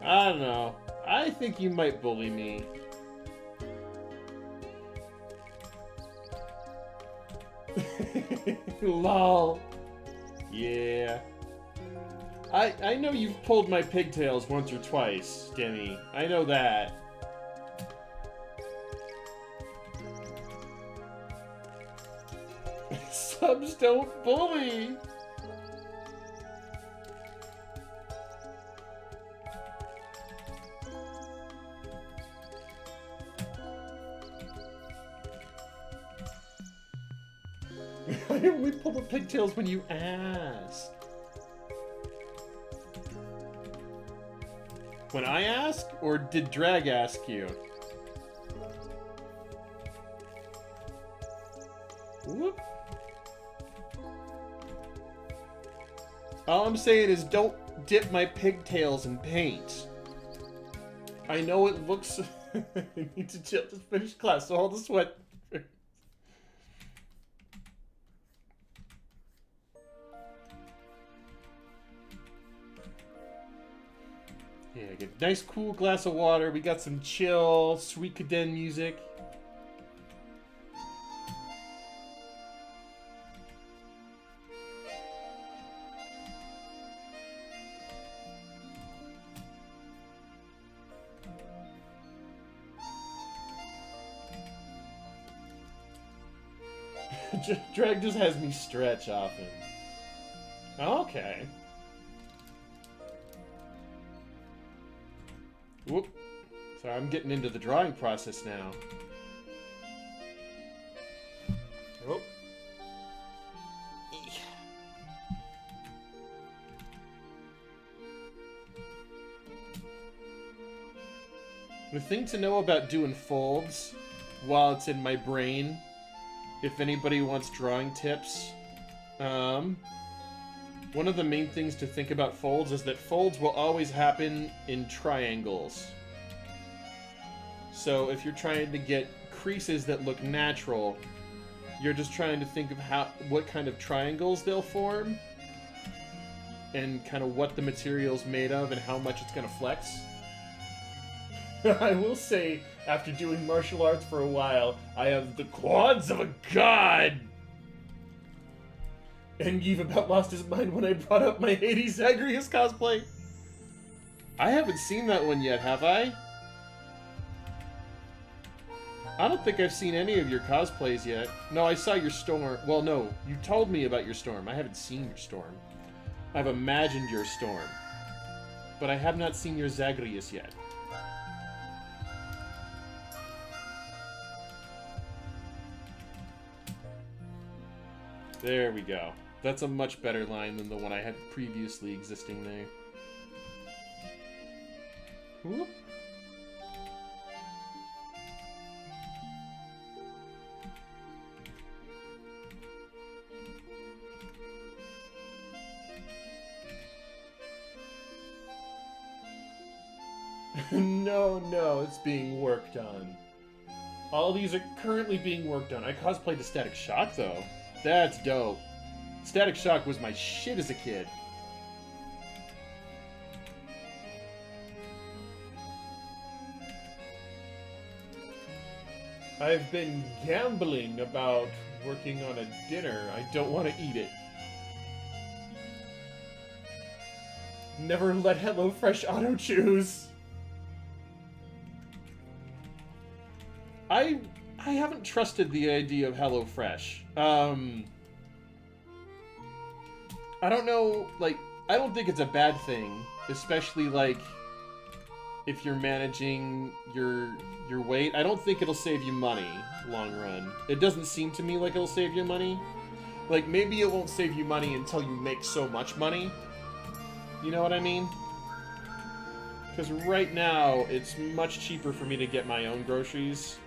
don't know. I think you might bully me. Lol. Yeah. I know you've pulled my pigtails once or twice, Demi. I know that. Subs don't bully. I only pull the pigtails when you ask. When I ask, or did Drag ask you? Whoop. All I'm saying is don't dip my pigtails in paint. I know it looks... I need to chill to finish class, so hold the sweat. Yeah, get a nice cool glass of water. We got some chill, sweet Caden music. Drag just has me stretch often. Okay. Whoop. Sorry, I'm getting into the drawing process now. Whoop. The thing to know about doing folds while it's in my brain, if anybody wants drawing tips, one of the main things to think about folds is that folds will always happen in triangles. So if you're trying to get creases that look natural, you're just trying to think of what kind of triangles they'll form and kind of what the material's made of and how much it's going to flex. I will say, after doing martial arts for a while, I have the quads of a god! And Yves about lost his mind when I brought up my Hades Zagreus cosplay. I haven't seen that one yet, have I? I don't think I've seen any of your cosplays yet. No, I saw your storm. Well, no, you told me about your storm. I haven't seen your storm. I've imagined your storm. But I have not seen your Zagreus yet. There we go. That's a much better line than the one I had previously existing there. Whoop. No, it's being worked on. All these are currently being worked on. I cosplayed a Static Shock, though. That's dope. Static Shock was my shit as a kid. I've been gambling about working on a dinner. I don't want to eat it. Never let HelloFresh auto-choose. I haven't trusted the idea of HelloFresh. I don't know, like, I don't think it's a bad thing, especially, like, if you're managing your weight. I don't think it'll save you money, long run. It doesn't seem to me like it'll save you money. Like, maybe it won't save you money until you make so much money. You know what I mean? Because right now, it's much cheaper for me to get my own groceries.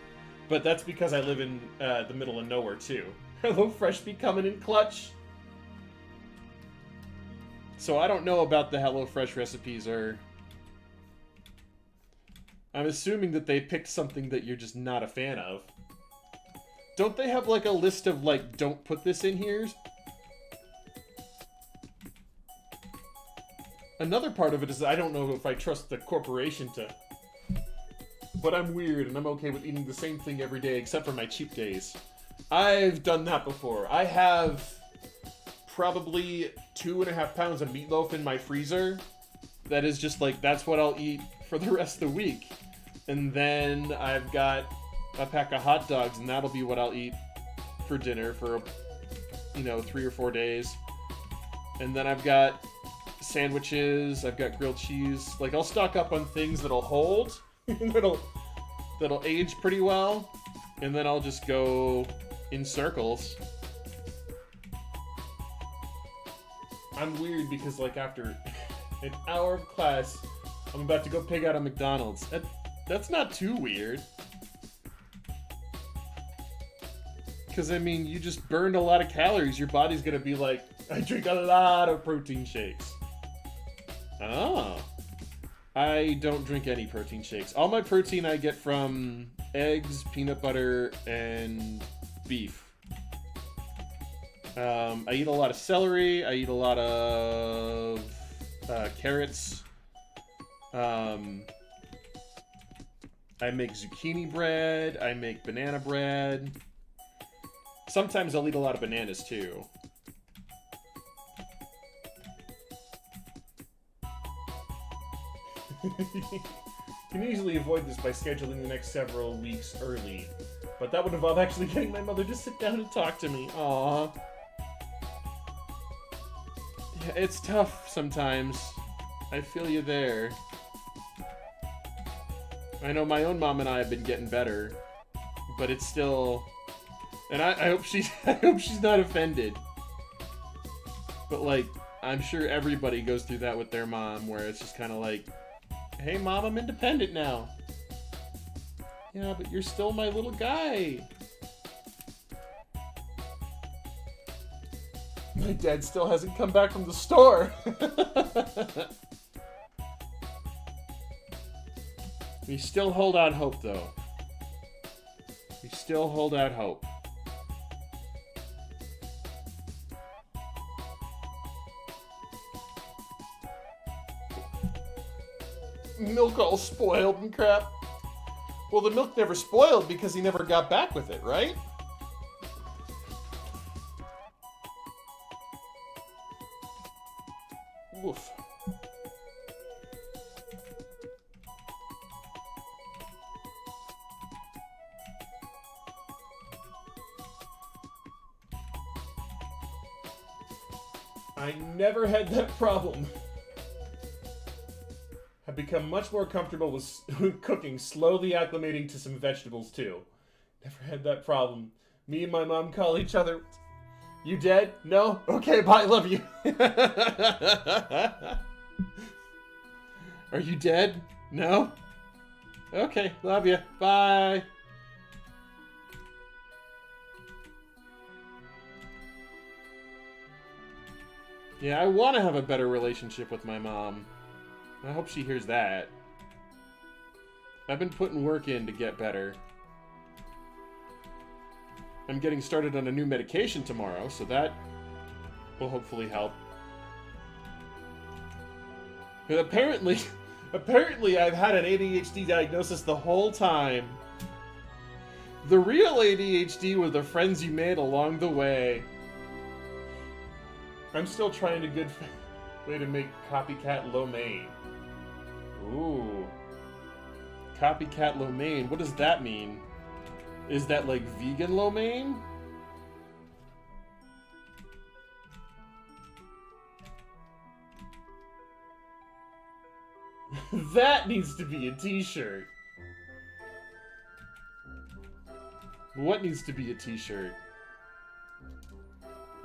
But that's because I live in the middle of nowhere, too. HelloFresh be coming in clutch. So I don't know about the HelloFresh recipes, or... I'm assuming that they picked something that you're just not a fan of. Don't they have, like, a list of, like, don't put this in here? Another part of it is I don't know if I trust the corporation to... But I'm weird, and I'm okay with eating the same thing every day, except for my cheat days. I've done that before. I have probably 2.5 pounds of meatloaf in my freezer. That is just like, that's what I'll eat for the rest of the week. And then I've got a pack of hot dogs, and that'll be what I'll eat for dinner for, 3 or 4 days. And then I've got sandwiches, I've got grilled cheese. Like, I'll stock up on things that'll hold, that'll age pretty well, and then I'll just go in circles. I'm weird because, like, after an hour of class, I'm about to go pig out on McDonald's. That's not too weird. Because, I mean, you just burned a lot of calories. Your body's going to be like, I drink a lot of protein shakes. Oh. I don't drink any protein shakes. All my protein I get from eggs, peanut butter, and beef. I eat a lot of celery. I eat a lot of carrots. I make zucchini bread. I make banana bread. Sometimes I'll eat a lot of bananas too. You can easily avoid this by scheduling the next several weeks early, but that would involve actually getting my mother to sit down and talk to me. Aww. Yeah, it's tough sometimes. I feel you there. I know my own mom and I have been getting better, but it's still... And I hope she's not offended. But, like, I'm sure everybody goes through that with their mom, where it's just kind of like, hey, Mom, I'm independent now. Yeah, but you're still my little guy. My dad still hasn't come back from the store. We still hold out hope, though. We still hold out hope. Milk all spoiled and crap. Well, the milk never spoiled because he never got back with it, right? Oof. I never had that problem. I've become much more comfortable with cooking, slowly acclimating to some vegetables too. Never had that problem. Me and my mom call each other, you dead? No? Okay, bye, love you. Are you dead? No? Okay, love you. Bye. Yeah, I want to have a better relationship with my mom. I hope she hears that. I've been putting work in to get better. I'm getting started on a new medication tomorrow, so that will hopefully help. But apparently I've had an ADHD diagnosis the whole time. The real ADHD were the friends you made along the way. I'm still trying a good way to make copycat lo mein. Ooh. Copycat lo mein. What does that mean? Is that like vegan lo mein? That needs to be a t-shirt. What needs to be a t-shirt?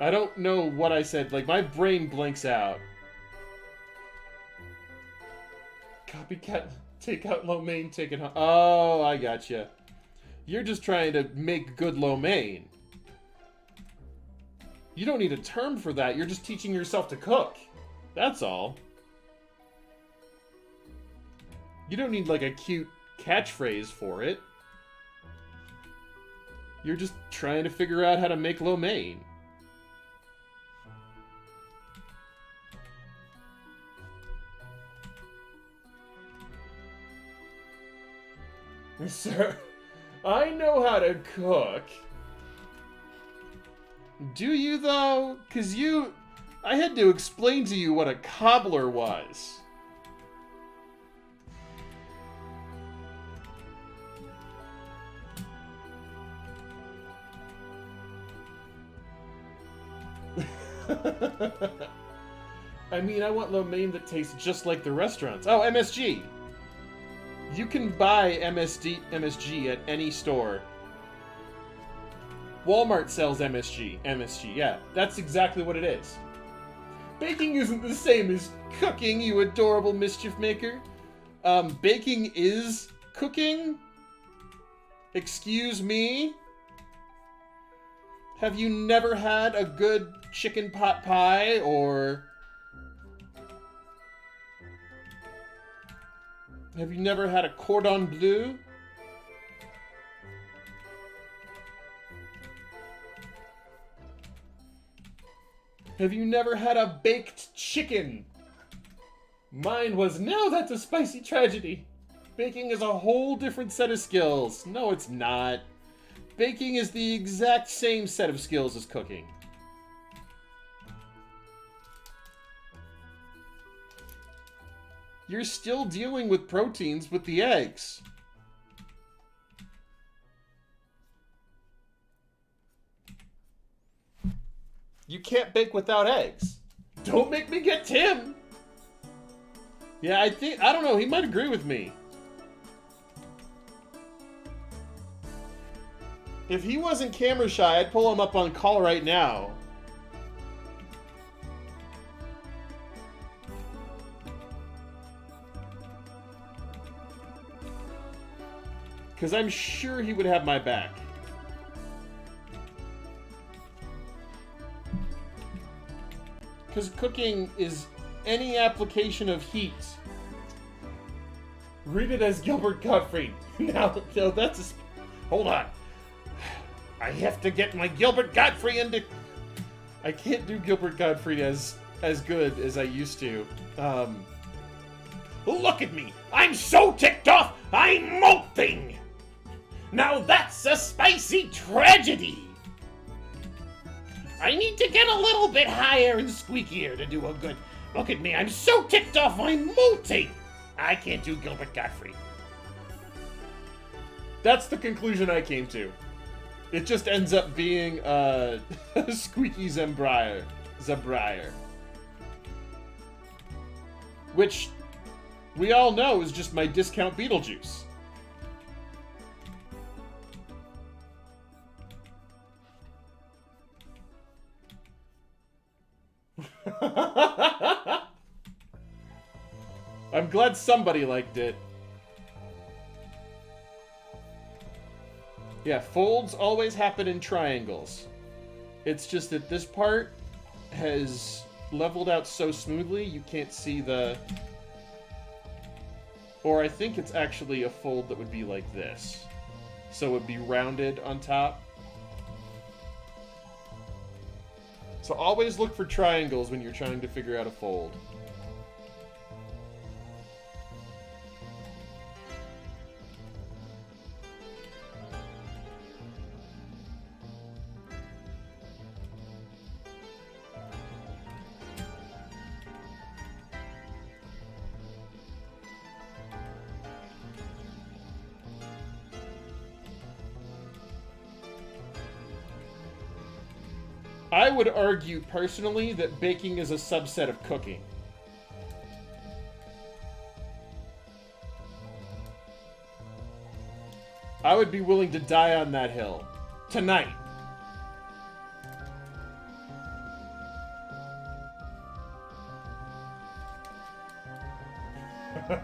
I don't know what I said. Like, my brain blanks out. Copycat, take out lo mein, take it home. Oh, I gotcha. You're just trying to make good lo mein. You don't need a term for that. You're just teaching yourself to cook. That's all. You don't need, like, a cute catchphrase for it. You're just trying to figure out how to make lo mein. Sir, I know how to cook. Do you, though? 'Cause I had to explain to you what a cobbler was. I mean, I want lo mein that tastes just like the restaurants. Oh, MSG. You can buy MSG at any store. Walmart sells MSG. MSG, yeah. That's exactly what it is. Baking isn't the same as cooking, you adorable mischief maker. Baking is cooking? Excuse me? Have you never had a good chicken pot pie, or... Have you never had a cordon bleu? Have you never had a baked chicken? Mine was, no, that's a spicy tragedy. Baking is a whole different set of skills. No, it's not. Baking is the exact same set of skills as cooking. You're still dealing with proteins with the eggs. You can't bake without eggs. Don't make me get Tim. Yeah, I don't know, he might agree with me. If he wasn't camera shy, I'd pull him up on call right now. Because I'm sure he would have my back. Because cooking is any application of heat. Read it as Gilbert Gottfried. No, that's a... Hold on. I have to get my Gilbert Gottfried into... I can't do Gilbert Gottfried as good as I used to. Look at me! I'm so ticked off, I'm molting! Now that's a spicy tragedy! I need to get a little bit higher and squeakier to do a good... Look at me, I'm so ticked off, I'm molting! I can't do Gilbert Gottfried. That's the conclusion I came to. It just ends up being, Squeaky Zebrier. Which, we all know is just my discount Beetlejuice. I'm glad somebody liked it. Yeah, folds always happen in triangles. It's just that this part has leveled out so smoothly you can't see the... Or I think it's actually a fold that would be like this. So it would be rounded on top. So always look for triangles when you're trying to figure out a fold. I would argue, personally, that baking is a subset of cooking. I would be willing to die on that hill. Tonight.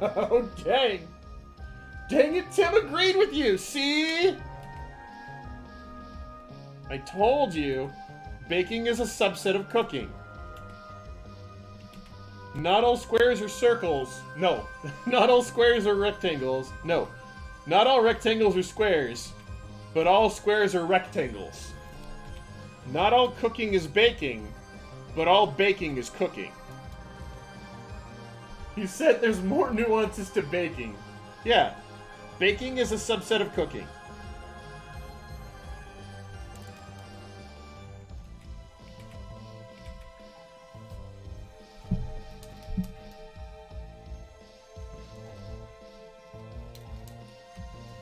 Oh, dang. Dang it, Tim agreed with you, see? I told you. Baking is a subset of cooking. Not all squares are circles. No. Not all squares are rectangles. No. Not all rectangles are squares. But all squares are rectangles. Not all cooking is baking. But all baking is cooking. He said there's more nuances to baking. Yeah. Baking is a subset of cooking.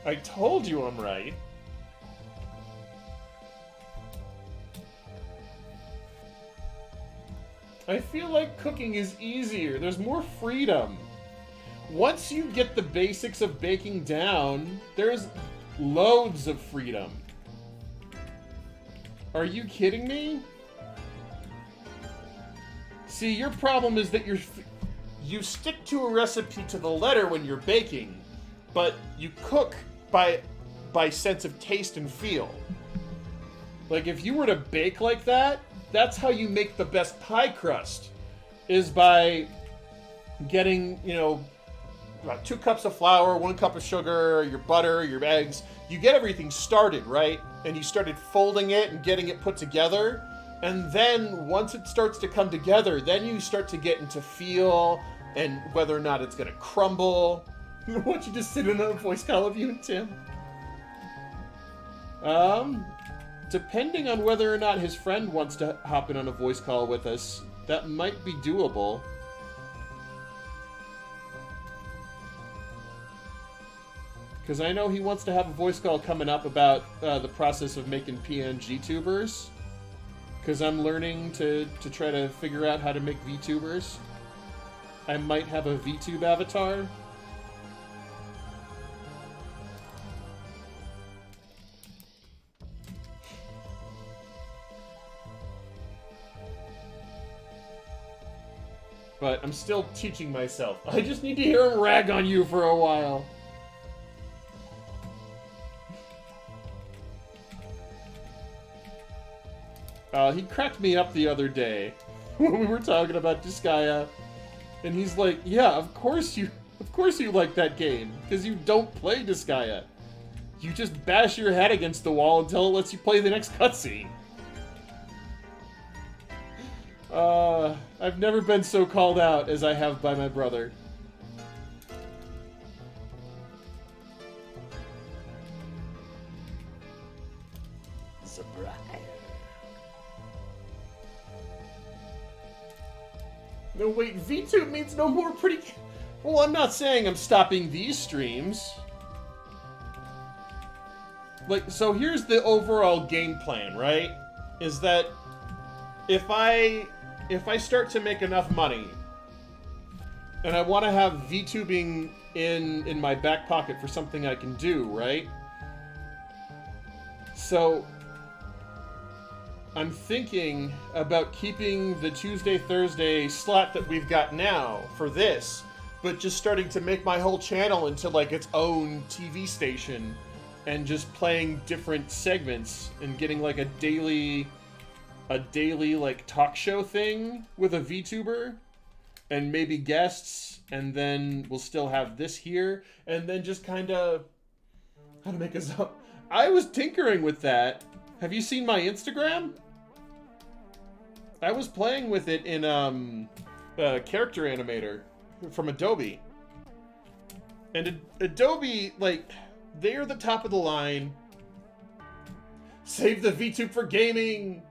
I told you I'm right. I feel like cooking is easier. There's more freedom. Once you get the basics of baking down, there's loads of freedom. Are you kidding me? See, your problem is that you stick to a recipe to the letter when you're baking, but you cook by sense of taste and feel. Like, if you were to bake like that, that's how you make the best pie crust, is by getting, you know, about 2 cups of flour, 1 cup of sugar, your butter, your eggs. You get everything started, right? And you started folding it and getting it put together. And then once it starts to come together, then you start to get into feel and whether or not it's going to crumble. Why don't you just sit in a voice call of you and Tim? Depending on whether or not his friend wants to hop in on a voice call with us, that might be doable. Because I know he wants to have a voice call coming up about the process of making PNG tubers. Because I'm learning to try to figure out how to make VTubers. I might have a VTube avatar. But I'm still teaching myself. I just need to hear him rag on you for a while. He cracked me up the other day when we were talking about Disgaea, and he's like, "Yeah, of course you like that game because you don't play Disgaea. You just bash your head against the wall until it lets you play the next cutscene." I've never been so called out as I have by my brother. No, wait, VTube means no more pretty... Well, I'm not saying I'm stopping these streams. Like, so here's the overall game plan, right? Is that if I start to make enough money and I want to have VTubing in my back pocket for something I can do, right? So I'm thinking about keeping the Tuesday, Thursday slot that we've got now for this, but just starting to make my whole channel into like its own TV station and just playing different segments and getting like a daily like talk show thing with a VTuber and maybe guests, and then we'll still have this here, and then just kind of how to make us up. I was tinkering with that. Have you seen my Instagram? I was playing with it in character animator from Adobe. And Adobe, like, they're the top of the line. Save the VTube for gaming!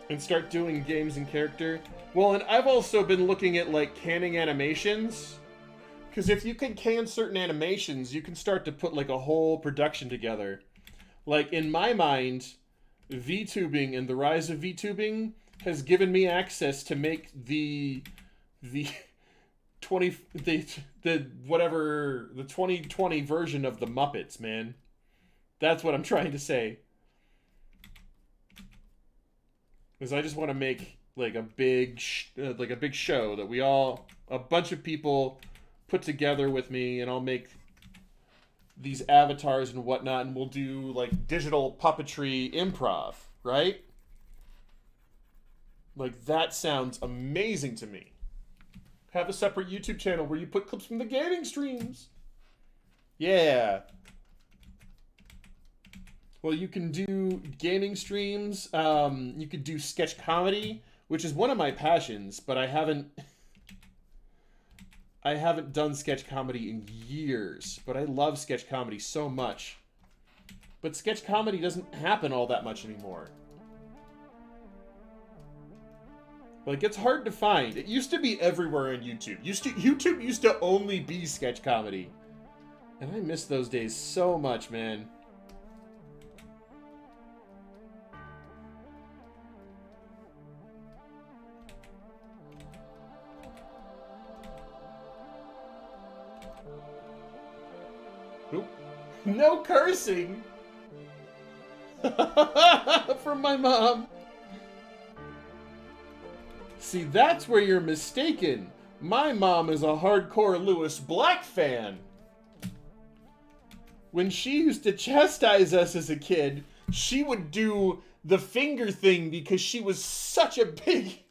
And start doing games in character. Well, and I've also been looking at, like, canning animations. Because if you can can certain animations, you can start to put, like, a whole production together. Like, in my mind, VTubing and the rise of VTubing has given me access to make the 2020 version of the Muppets, man. That's what I'm trying to say. Because I just want to make like a big show that a bunch of people put together with me, and I'll make these avatars and whatnot, and we'll do like digital puppetry improv, right? Like, that sounds amazing to me. Have a separate YouTube channel where you put clips from the gaming streams. Yeah. Well, you can do gaming streams. You could do sketch comedy, which is one of my passions, but I haven't done sketch comedy in years. But I love sketch comedy so much. But sketch comedy doesn't happen all that much anymore. Like, it's hard to find. It used to be everywhere on YouTube. YouTube used to only be sketch comedy. And I miss those days so much, man. Nope. No cursing! From my mom. See, that's where you're mistaken. My mom is a hardcore Lewis Black fan. When she used to chastise us as a kid, she would do the finger thing because she was such a big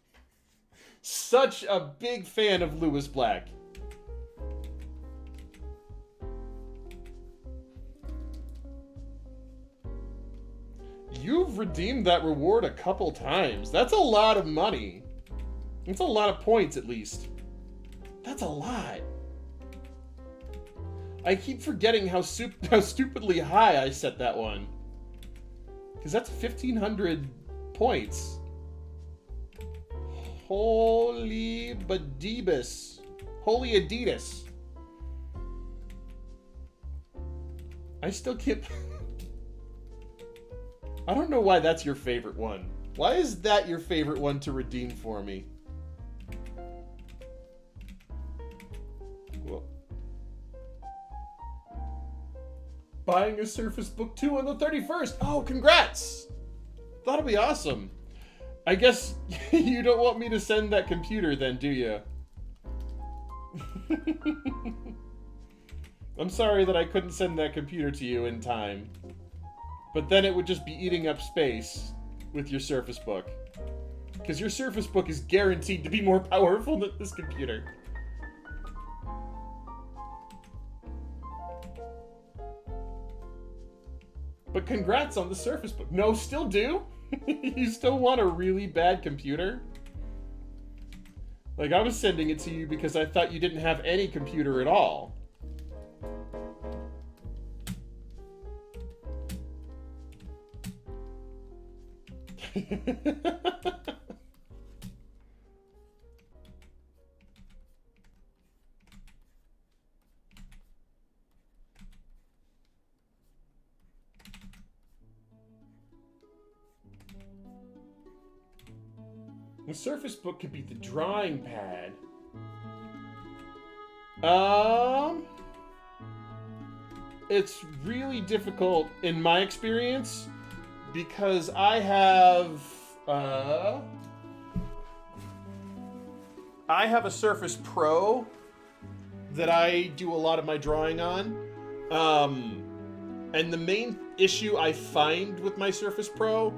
fan of Lewis Black. You've redeemed that reward a couple times. That's a lot of money. It's a lot of points, at least. That's a lot. I keep forgetting how stupidly high I set that one. Because that's 1,500 points. Holy Badibus. Holy Adidas. I still can't... I don't know why that's your favorite one. Why is that your favorite one to redeem for me? Well, buying a Surface Book 2 on the 31st. Oh, congrats! That'll be awesome. I guess you don't want me to send that computer then, do you? I'm sorry that I couldn't send that computer to you in time. But then it would just be eating up space with your Surface Book. Because your Surface Book is guaranteed to be more powerful than this computer. But congrats on the Surface Book. No, still do? You still want a really bad computer? Like, I was sending it to you because I thought you didn't have any computer at all. The Surface Book could be the drawing pad. It's really difficult in my experience because I have a Surface Pro that I do a lot of my drawing on. And the main issue I find with my Surface Pro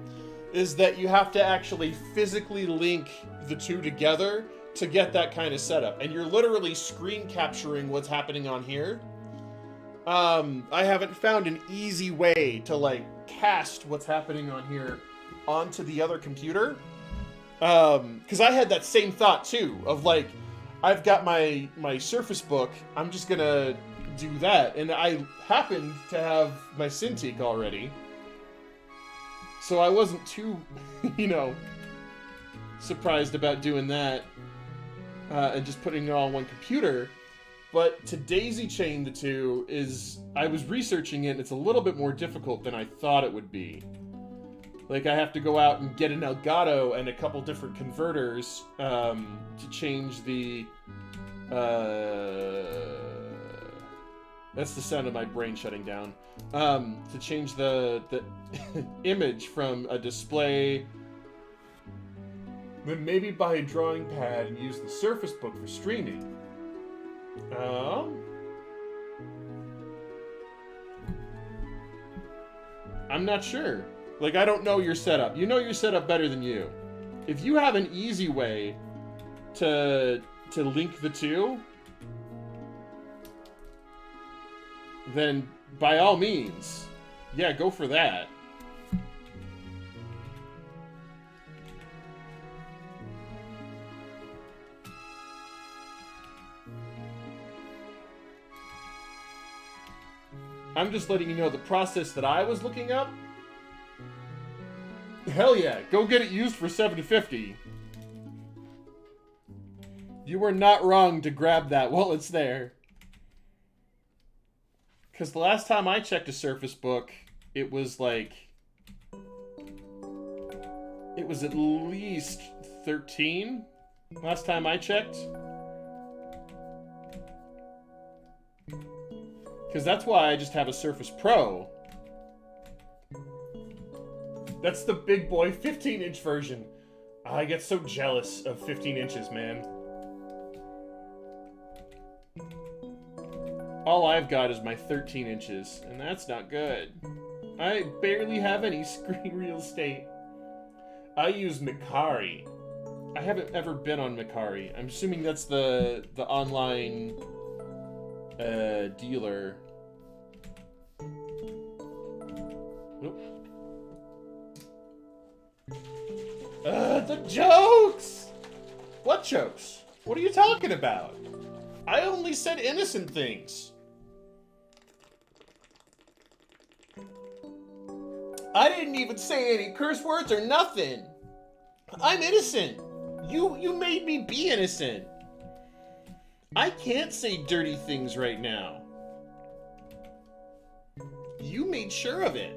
is that you have to actually physically link the two together to get that kind of setup. And you're literally screen capturing what's happening on here. I haven't found an easy way to, like, cast what's happening on here onto the other computer. Because I had that same thought, too, of, like, I've got my Surface Book, I'm just gonna do that. And I happened to have my Cintiq already. So I wasn't too, surprised about doing that and just putting it all on one computer. But to daisy chain the two I was researching it, and it's a little bit more difficult than I thought it would be. Like, I have to go out and get an Elgato and a couple different converters to change the... That's the sound of my brain shutting down. To change the image from a display. Then maybe buy a drawing pad and use the Surface Book for streaming. I'm not sure. Like, I don't know your setup. You know your setup better than you. If you have an easy way to link the two, then by all means, yeah, go for that. I'm just letting you know the process that I was looking up. Hell yeah, go get it used for $7.50. You were not wrong to grab that while it's there. Because the last time I checked a Surface Book, it was like... It was at least 13 last time I checked. Because that's why I just have a Surface Pro. That's the big boy 15-inch version. I get so jealous of 15 inches, man. All I've got is my 13 inches, and that's not good. I barely have any screen real estate. I use Mikari. I haven't ever been on Mikari. I'm assuming that's the online dealer. Nope. The jokes! What jokes? What are you talking about? I only said innocent things. I didn't even say any curse words or nothing. I'm innocent. You made me be innocent. I can't say dirty things right now. You made sure of it.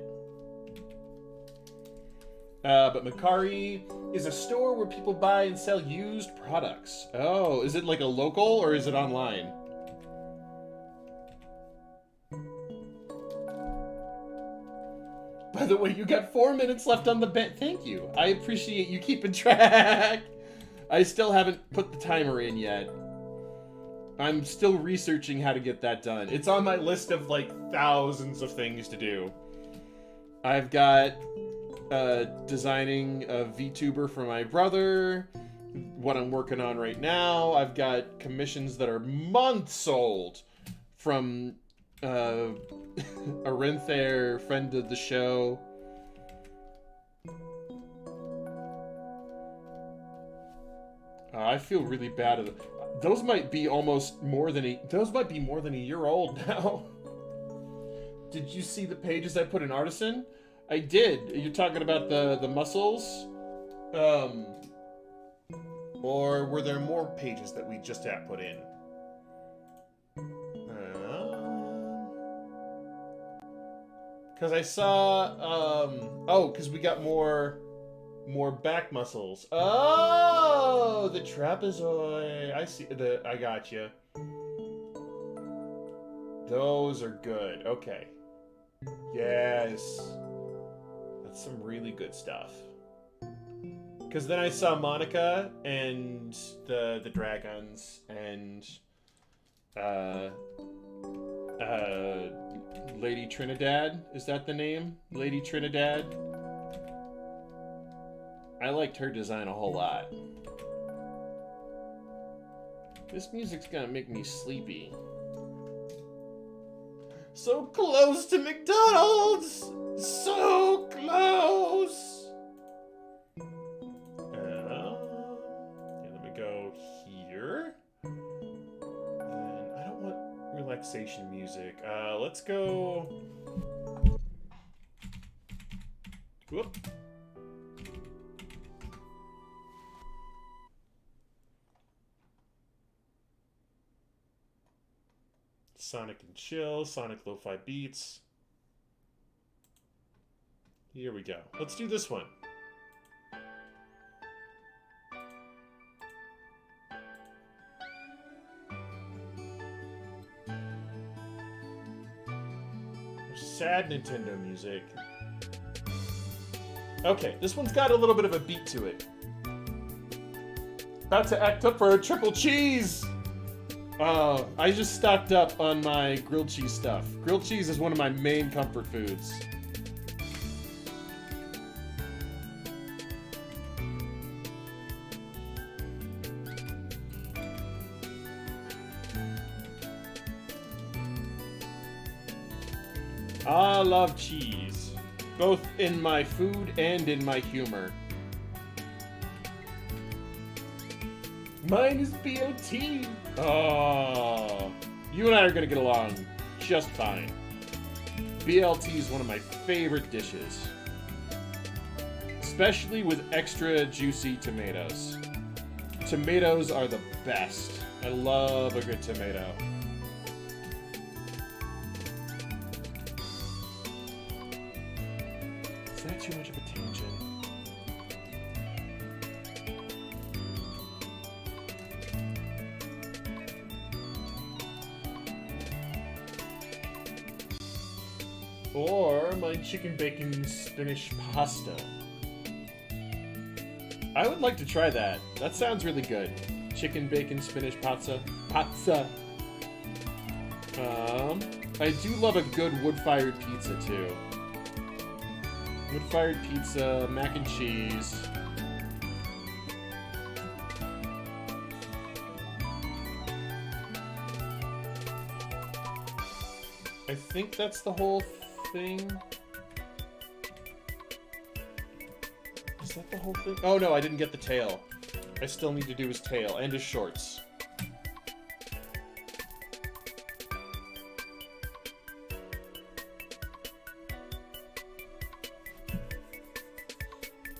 But Mikari is a store where people buy and sell used products. Oh, is it like a local or is it online? By the way, you got 4 minutes left on the bet. Thank you. I appreciate you keeping track. I still haven't put the timer in yet. I'm still researching how to get that done. It's on my list of like thousands of things to do. I've got designing a VTuber for my brother, what I'm working on right now. I've got commissions that are months old from Arinthair, friend of the show. I feel really bad. Those might be almost more than those might be more than a year old now. Did you see the pages I put in Artisan? I did. You're talking about the muscles? Or were there more pages that we just put in? Because I saw, oh, because we got more back muscles. Oh, the trapezoid. I see, I got you. Those are good. Okay. Yes. That's some really good stuff. Because then I saw Monica and the dragons and Lady Trinidad. Is that the name? Lady Trinidad? I liked her design a whole lot. This music's gonna make me sleepy. So close to McDonald's! So close! Let me go here. And I don't want relaxation music. Let's go... Whoop. Sonic and Chill, Sonic Lo-Fi Beats. Here we go. Let's do this one. Sad Nintendo music. Okay, this one's got a little bit of a beat to it. About to act up for a triple cheese! I just stocked up on my grilled cheese stuff. Grilled cheese is one of my main comfort foods. I love cheese, both in my food and in my humor. Mine is BLT. Oh, you and I are gonna get along just fine. BLT is one of my favorite dishes, especially with extra juicy tomatoes. Tomatoes are the best. I love a good tomato. Is that too much of a tangent? Or my chicken bacon spinach pasta. I would like to try that. That sounds really good. Chicken bacon spinach pizza. I do love a good wood-fired pizza too. Wood-fired pizza, mac and cheese. I think that's the whole thing. Is that the whole thing? Oh no, I didn't get the tail. I still need to do his tail and his shorts.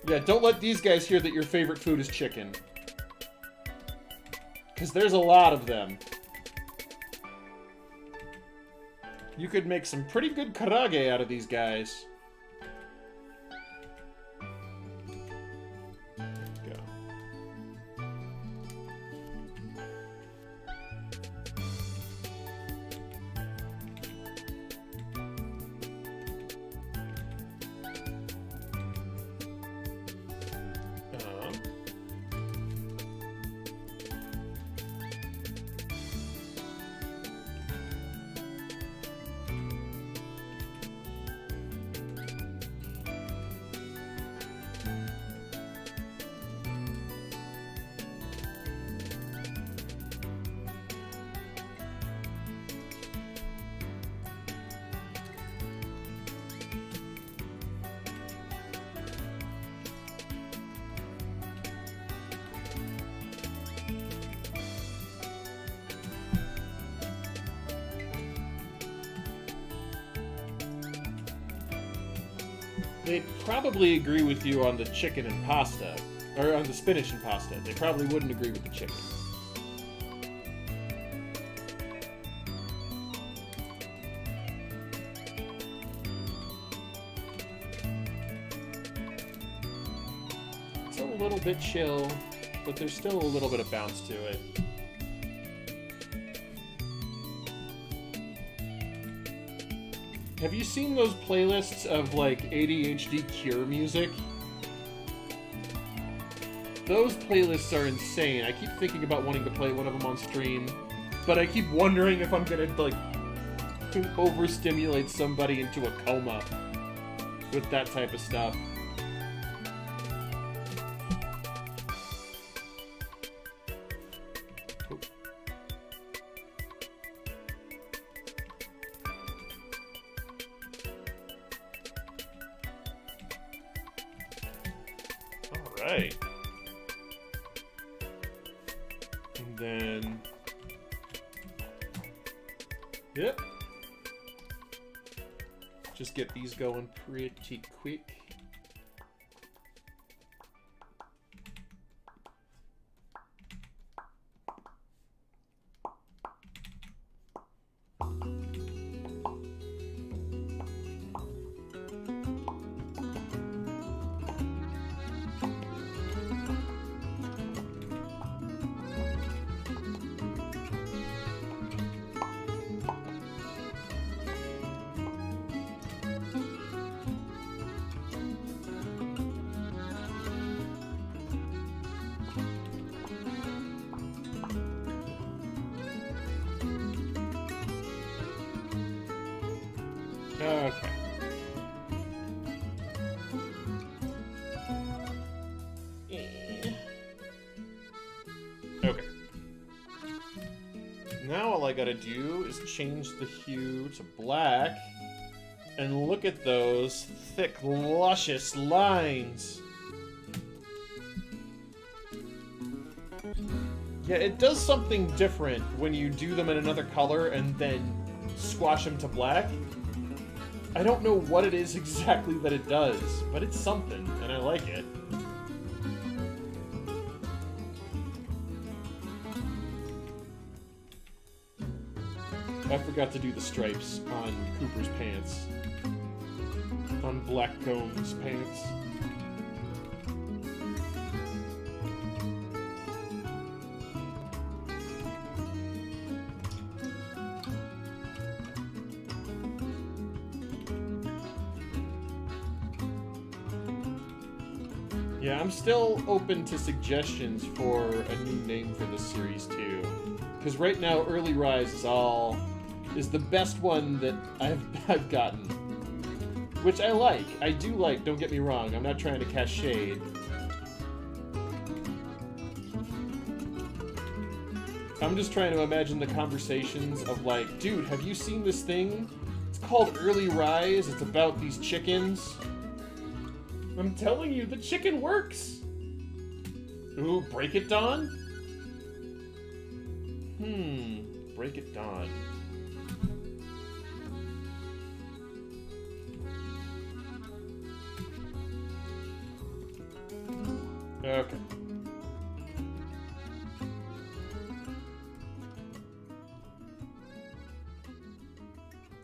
Yeah, don't let these guys hear that your favorite food is chicken. Because there's a lot of them. You could make some pretty good karage out of these guys. Go. They'd probably agree with you on the chicken and pasta. Or on the spinach and pasta. They probably wouldn't agree with the chicken. It's a little bit chill, but there's still a little bit of bounce to it. Have you seen those playlists of, like, ADHD cure music? Those playlists are insane. I keep thinking about wanting to play one of them on stream, but I keep wondering if I'm gonna, like, overstimulate somebody into a coma with that type of stuff. Alright. And then... Yep. Just get these going pretty quick. Okay. Okay. Now all I gotta do is change the hue to black, and look at those thick, luscious lines. Yeah, it does something different when you do them in another color and then squash them to black. I don't know what it is exactly that it does, but it's something, and I like it. I forgot to do the stripes on Cooper's pants. On Blackcomb's pants. Yeah, I'm still open to suggestions for a new name for this series too. Because right now, Early Rise is the best one that I've gotten. Which I like. I do like, don't get me wrong. I'm not trying to cast shade. I'm just trying to imagine the conversations of like, dude, have you seen this thing? It's called Early Rise. It's about these chickens. I'm telling you, the chicken works. Ooh, Break It Dawn? Break It Dawn. Okay.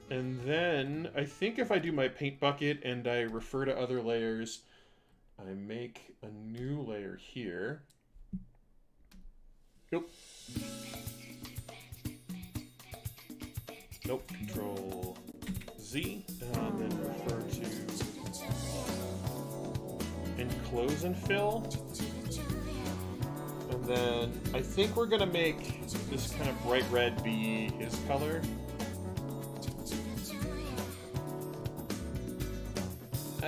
And then, I think if I do my paint bucket and I refer to other layers, I make a new layer here. Nope. Nope. Control Z, and then refer to enclose and fill. And then I think we're gonna make this kind of bright red be his color.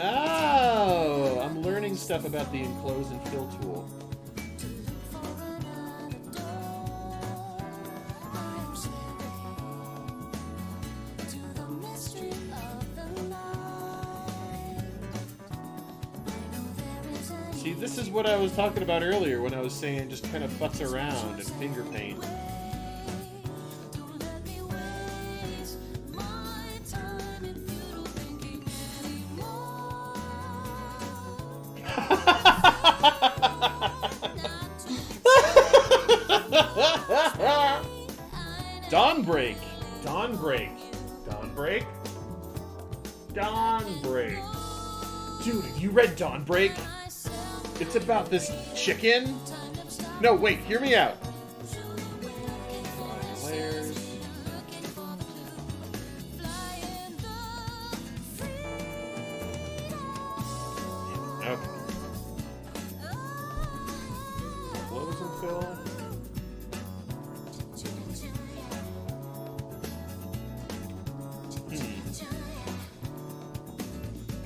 Oh, I'm learning stuff about the enclose and fill tool. See, this is what I was talking about earlier when I was saying just kind of futz around and finger paint. Dawnbreak. Dawnbreak. Dawnbreak. Dawnbreak. Dude, have you read Dawnbreak? It's about this chicken. No, wait, hear me out. Layers. Okay. Close and fill.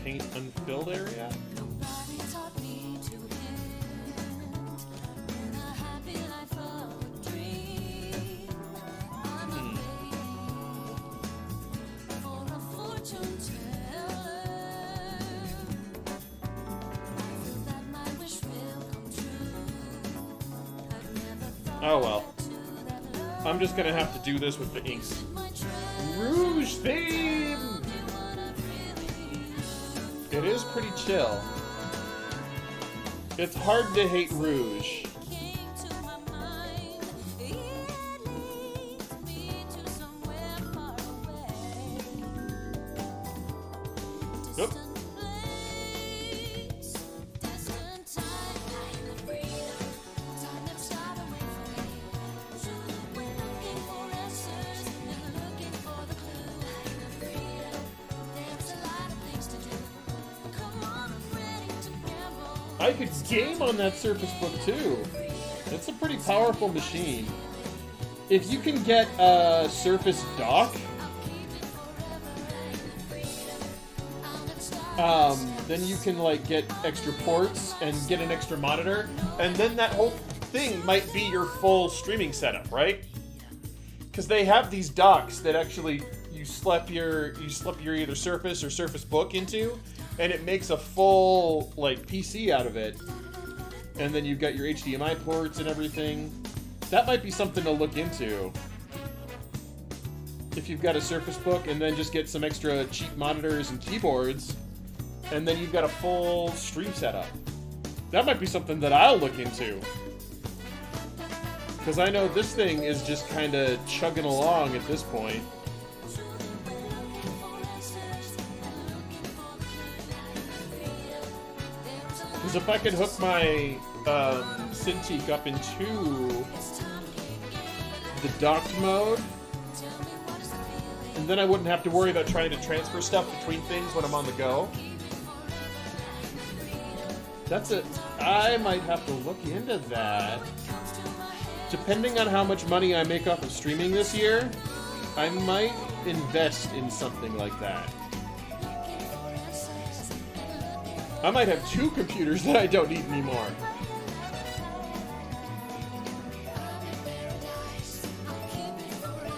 Paint unfilled area. Oh well. I'm just gonna have to do this with the inks. Rouge theme! It is pretty chill. It's hard to hate Rouge. Yep. I could game on that Surface Book too. It's a pretty powerful machine. If you can get a Surface dock, then you can like get extra ports and get an extra monitor, and then that whole thing might be your full streaming setup, right? Because they have these docks that actually you slap your either Surface or Surface Book into, and it makes a full like PC out of it. And then you've got your HDMI ports and everything. That might be something to look into. If you've got a Surface Book and then just get some extra cheap monitors and keyboards, and then you've got a full stream setup. That might be something that I'll look into. Because I know this thing is just kind of chugging along at this point. Because if I could hook my Cintiq up into the docked mode, and then I wouldn't have to worry about trying to transfer stuff between things when I'm on the go. I might have to look into that. Depending on how much money I make off of streaming this year, I might invest in something like that. I might have 2 computers that I don't need anymore.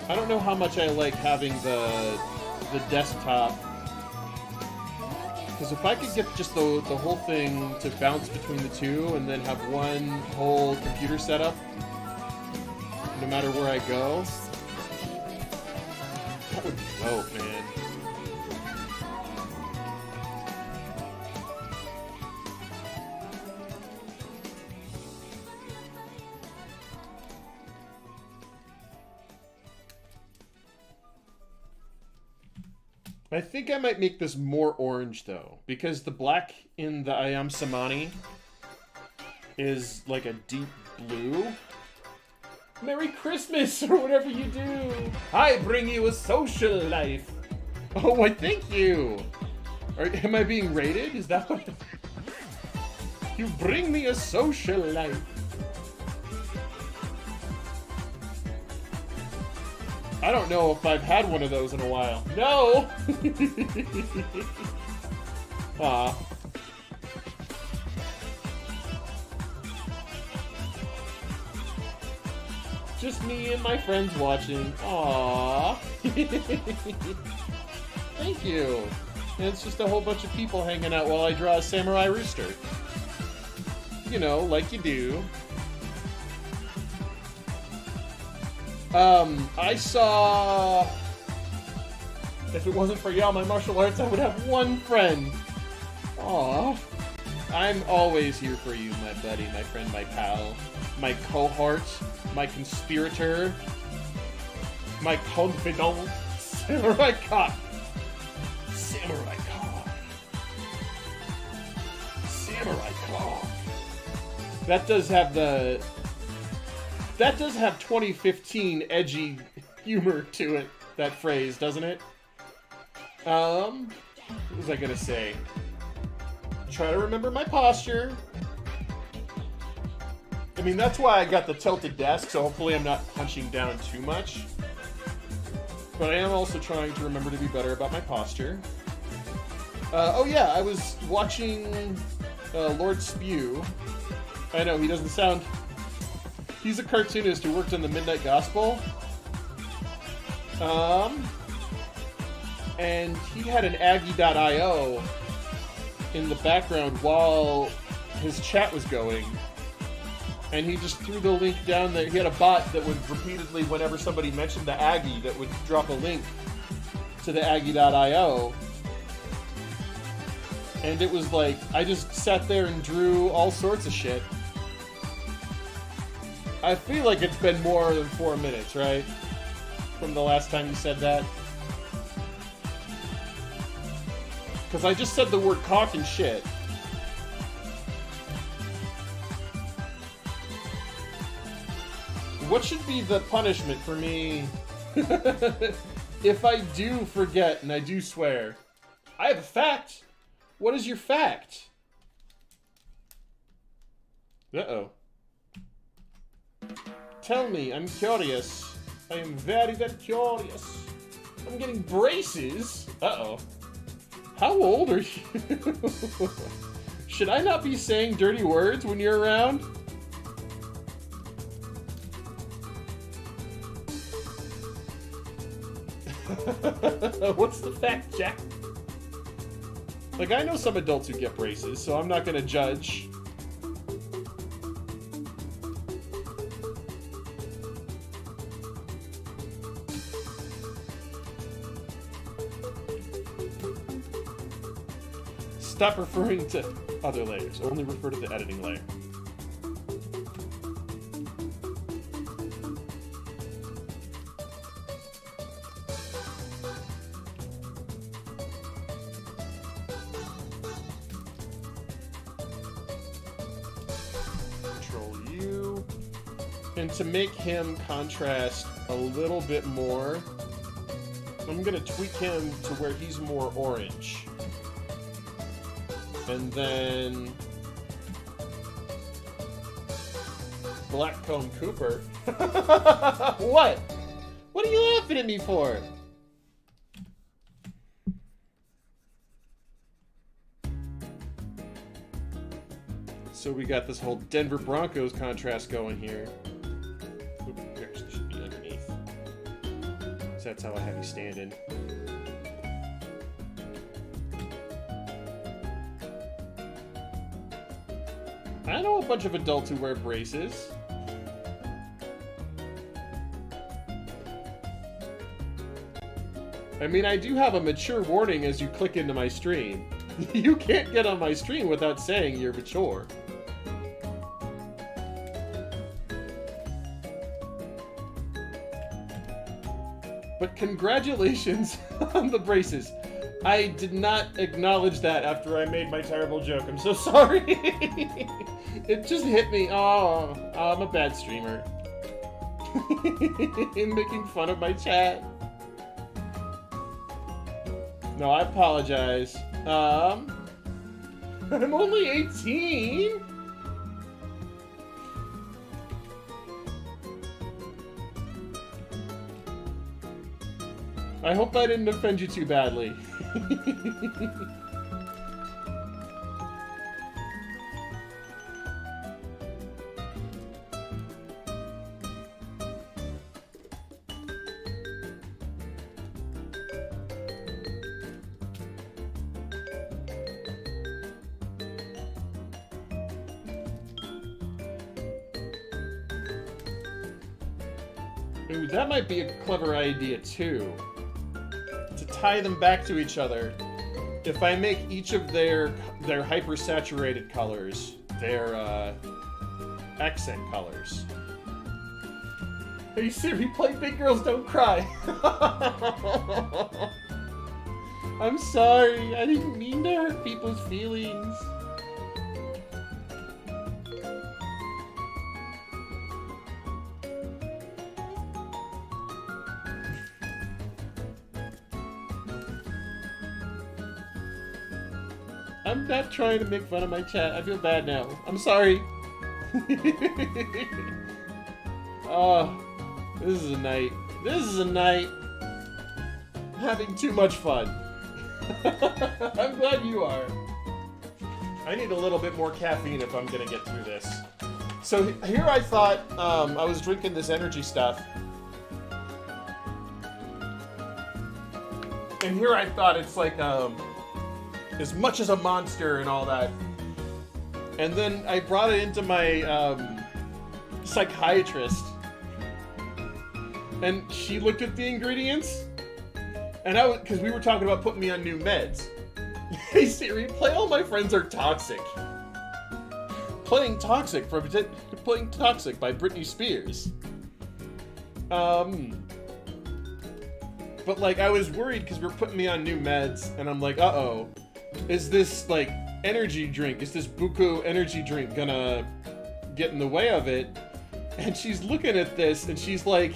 I don't know how much I like having the desktop. Because if I could get just the whole thing to bounce between the 2 and then have one whole computer setup, no matter where I go, that would be dope, man. I think I might make this more orange, though, because the black in the Ayam Samani is like a deep blue. Merry Christmas, or whatever you do. I bring you a social life. Oh, why, thank you. Am I being rated? Is that what... You bring me a social life. I don't know if I've had one of those in a while. No! Aw. Just me and my friends watching. Aww. Thank you. And it's just a whole bunch of people hanging out while I draw a samurai rooster. You know, like you do. I saw... If it wasn't for y'all, my martial arts, I would have one friend. Aww. I'm always here for you, my buddy, my friend, my pal, my cohort, my conspirator, my confidant, Samurai Cop. Samurai Cop. Samurai Cop. That does have the... That does have 2015 edgy humor to it, that phrase, doesn't it? What was I gonna say? Try to remember my posture. I mean, that's why I got the tilted desk, so hopefully I'm not punching down too much. But I am also trying to remember to be better about my posture. Oh yeah, I was watching Lord Spew. I know, he doesn't sound... He's a cartoonist who worked on the Midnight Gospel. And he had an Aggie.io in the background while his chat was going. And he just threw the link down there. He had a bot that would repeatedly, whenever somebody mentioned the Aggie, that would drop a link to the Aggie.io. And it was like, I just sat there and drew all sorts of shit. I feel like it's been more than 4 minutes, right? From the last time you said that. Because I just said the word cock and shit. What should be the punishment for me if I do forget and I do swear? I have a fact. What is your fact? Uh-oh. Tell me, I'm curious. I am very, very curious. I'm getting braces? Uh-oh. How old are you? Should I not be saying dirty words when you're around? What's the fact, Jack? Like, I know some adults who get braces, so I'm not gonna judge. Stop referring to other layers. Only refer to the editing layer. Control U. And to make him contrast a little bit more, I'm going to tweak him to where he's more orange. And then Blackcomb Cooper. What? What are you laughing at me for? So we got this whole Denver Broncos contrast going here. Oop, Harrison should be underneath. So that's how I have you standing. I know a bunch of adults who wear braces. I mean, I do have a mature warning as you click into my stream. You can't get on my stream without saying you're mature. But congratulations on the braces. I did not acknowledge that after I made my terrible joke. I'm so sorry. It just hit me. Oh, I'm a bad streamer. In making fun of my chat. No, I apologize. I'm only 18. I hope I didn't offend you too badly. Ooh, that might be a clever idea too. To tie them back to each other. If I make each of their hyper-saturated colors their accent colors. Hey Siri, play Big Girls Don't Cry. I'm sorry, I didn't mean to hurt people's feelings. I'm not trying to make fun of my chat. I feel bad now. I'm sorry. Oh, this is a night. This is a night. I'm having too much fun. I'm glad you are. I need a little bit more caffeine if I'm gonna get through this. So here I thought I was drinking this energy stuff. And here I thought it's like as much as a monster and all that. And then I brought it into my psychiatrist. And she looked at the ingredients. And because we were talking about putting me on new meds. Hey Siri, play All My Friends Are Toxic. Playing Toxic by Britney Spears. But like I was worried because we're putting me on new meds and I'm like, uh-oh. Is this, like, energy drink, is this Buku energy drink gonna get in the way of it? And she's looking at this, and she's like,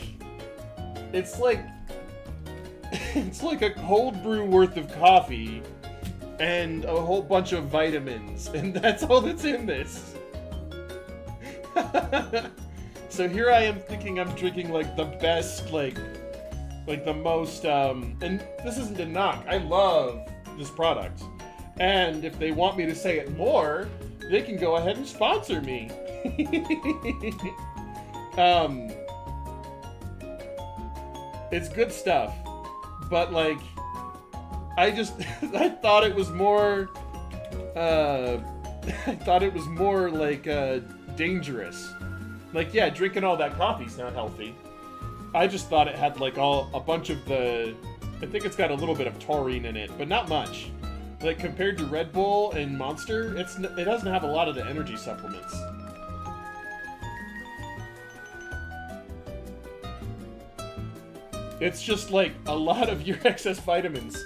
it's like a cold brew worth of coffee, and a whole bunch of vitamins, and that's all that's in this. So here I am thinking I'm drinking, like, the best, like the most, and this isn't a knock, I love this product. And if they want me to say it more, they can go ahead and sponsor me. It's good stuff. But like, I thought it was more, like, dangerous. Like, yeah, drinking all that coffee's not healthy. I just thought it had like a bunch of I think it's got a little bit of taurine in it, but not much. Like, compared to Red Bull and Monster, it doesn't have a lot of the energy supplements. It's just, like, a lot of your excess vitamins.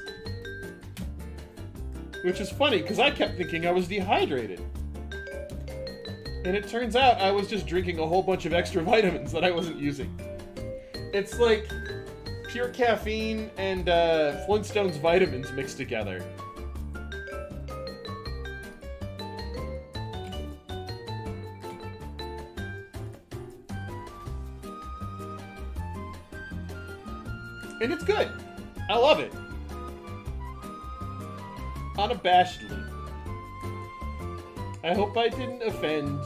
Which is funny, because I kept thinking I was dehydrated. And it turns out I was just drinking a whole bunch of extra vitamins that I wasn't using. It's like pure caffeine and Flintstones vitamins mixed together. And it's good. I love it. Unabashedly. I hope I didn't offend.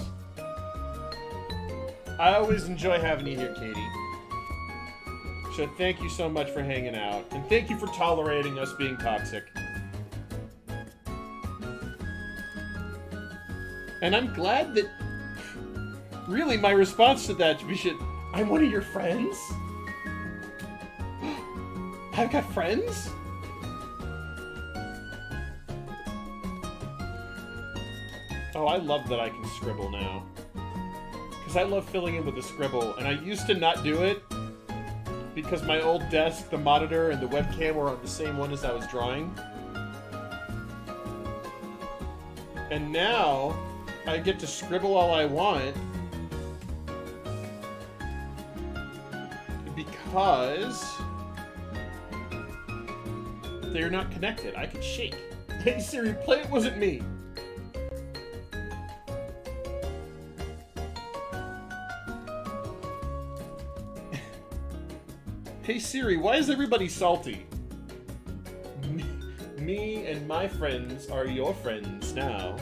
I always enjoy having you here, Katie. So thank you so much for hanging out. And thank you for tolerating us being toxic. And I'm glad that... Really, my response to that I'm one of your friends? I've got friends? Oh, I love that I can scribble now. Because I love filling in with a scribble, and I used to not do it because my old desk, the monitor, and the webcam were on the same one as I was drawing. And now, I get to scribble all I want because they're not connected. I can shake. Hey Siri, play It Wasn't Me. Hey Siri, why is everybody salty? Me and my friends are your friends now.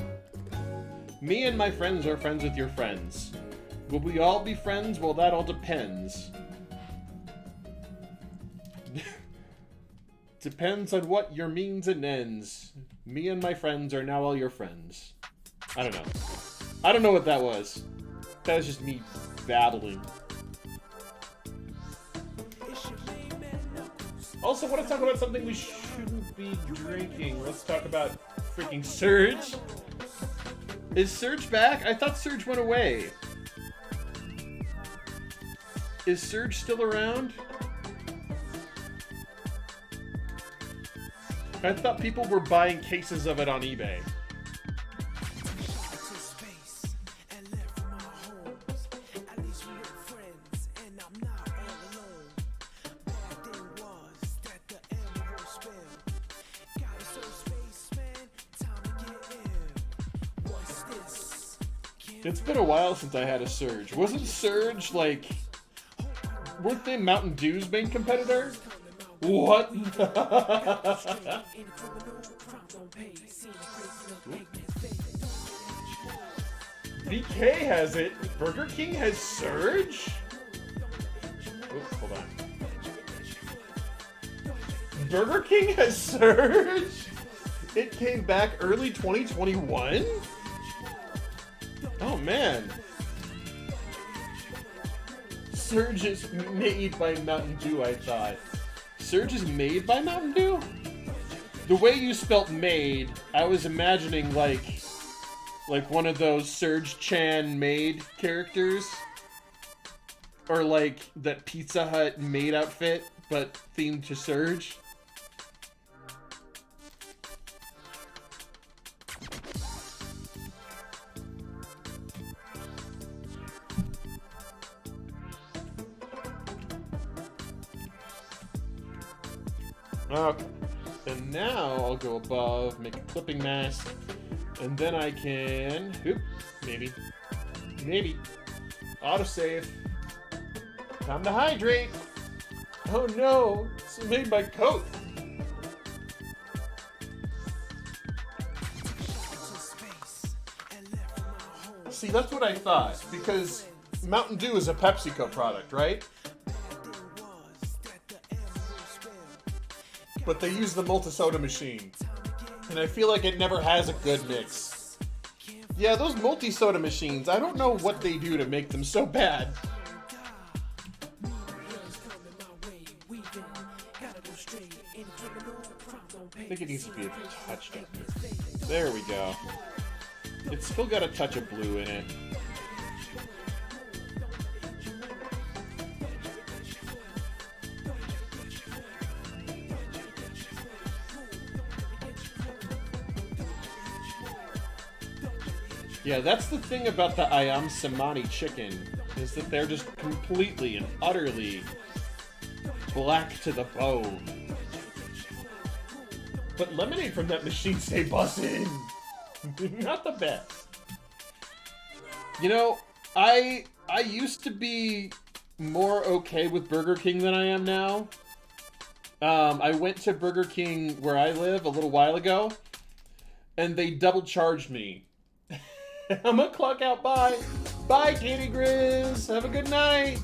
Me and my friends are friends with your friends. Will we all be friends? Well, that all depends. Depends on what your means and ends. Me and my friends are now all your friends. I don't know. I don't know what that was. That was just me babbling. Also, I want to talk about something we shouldn't be drinking. Let's talk about freaking Surge. Is Surge back? I thought Surge went away. Is Surge still around? I thought people were buying cases of it on eBay. It's been a while since I had a Surge. Wasn't Surge, like... Weren't they Mountain Dew's main competitor? What? BK has it. Burger King has Surge? Oops, hold on. Burger King has Surge? It came back early 2021? Oh, man. Surge is made by Mountain Dew, I thought. Surge is made by Mountain Dew? The way you spelt made, I was imagining like one of those Surge Chan made characters. Or like that Pizza Hut maid outfit, but themed to Surge. Okay, and now I'll go above, make a clipping mask, and then I can, maybe, autosave. Time to hydrate. Oh no, it's made my coat. See, that's what I thought, because Mountain Dew is a PepsiCo product, right? But they use the multi-soda machine. And I feel like it never has a good mix. Yeah, those multi-soda machines, I don't know what they do to make them so bad. I think it needs to be a touch up. There we go. It's still got a touch of blue in it. Yeah, that's the thing about the Ayam Samani chicken, is that they're just completely and utterly black to the bone. But lemonade from that machine stay bussin'. Not the best. You know, I used to be more okay with Burger King than I am now. I went to Burger King where I live a little while ago, and they double charged me. I'm gonna clock out. Bye. Bye, Katie Grizz. Have a good night.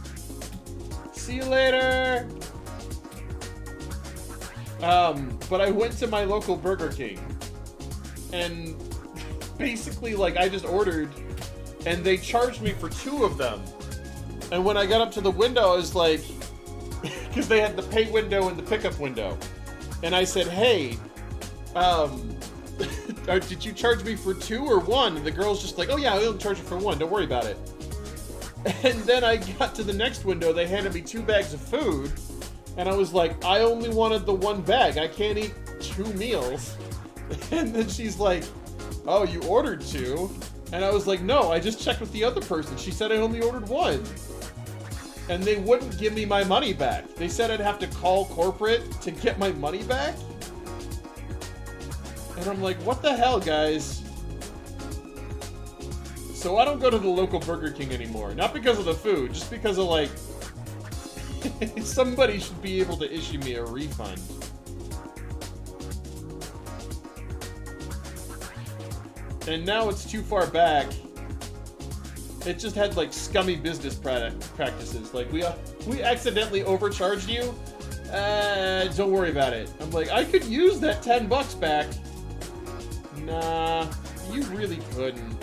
See you later. But I went to my local Burger King, and basically, like, I just ordered, and they charged me for 2 of them. And when I got up to the window, I was like, because they had the pay window and the pickup window, and I said, "Hey, did you charge me for 2 or 1?" And the girl's just like, "Oh yeah, I'll charge you for 1. Don't worry about it." And then I got to the next window. They handed me 2 bags of food, and I was like, "I only wanted the 1 bag. I can't eat 2 meals." And then she's like, "Oh, you ordered 2?" And I was like, "No, I just checked with the other person. She said I only ordered 1." And they wouldn't give me my money back. They said I'd have to call corporate to get my money back. And I'm like, what the hell, guys? So I don't go to the local Burger King anymore. Not because of the food, just because of, like, somebody should be able to issue me a refund. And now it's too far back. It just had, like, scummy business practices. Like, we accidentally overcharged you. Don't worry about it. I'm like, I could use that $10 back. Nah, you really couldn't.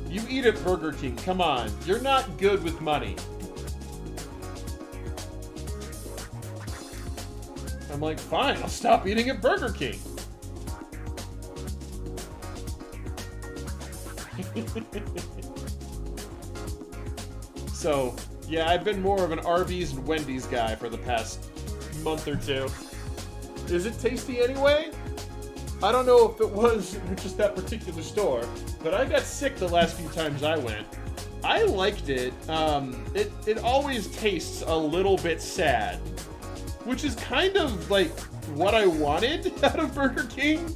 You eat at Burger King. Come on. You're not good with money. I'm like, fine, I'll stop eating at Burger King. So, yeah, I've been more of an Arby's and Wendy's guy for the past month or 2. Is it tasty anyway? I don't know if it was just that particular store, but I got sick the last few times I went. I liked it. It always tastes a little bit sad, which is kind of like what I wanted out of Burger King.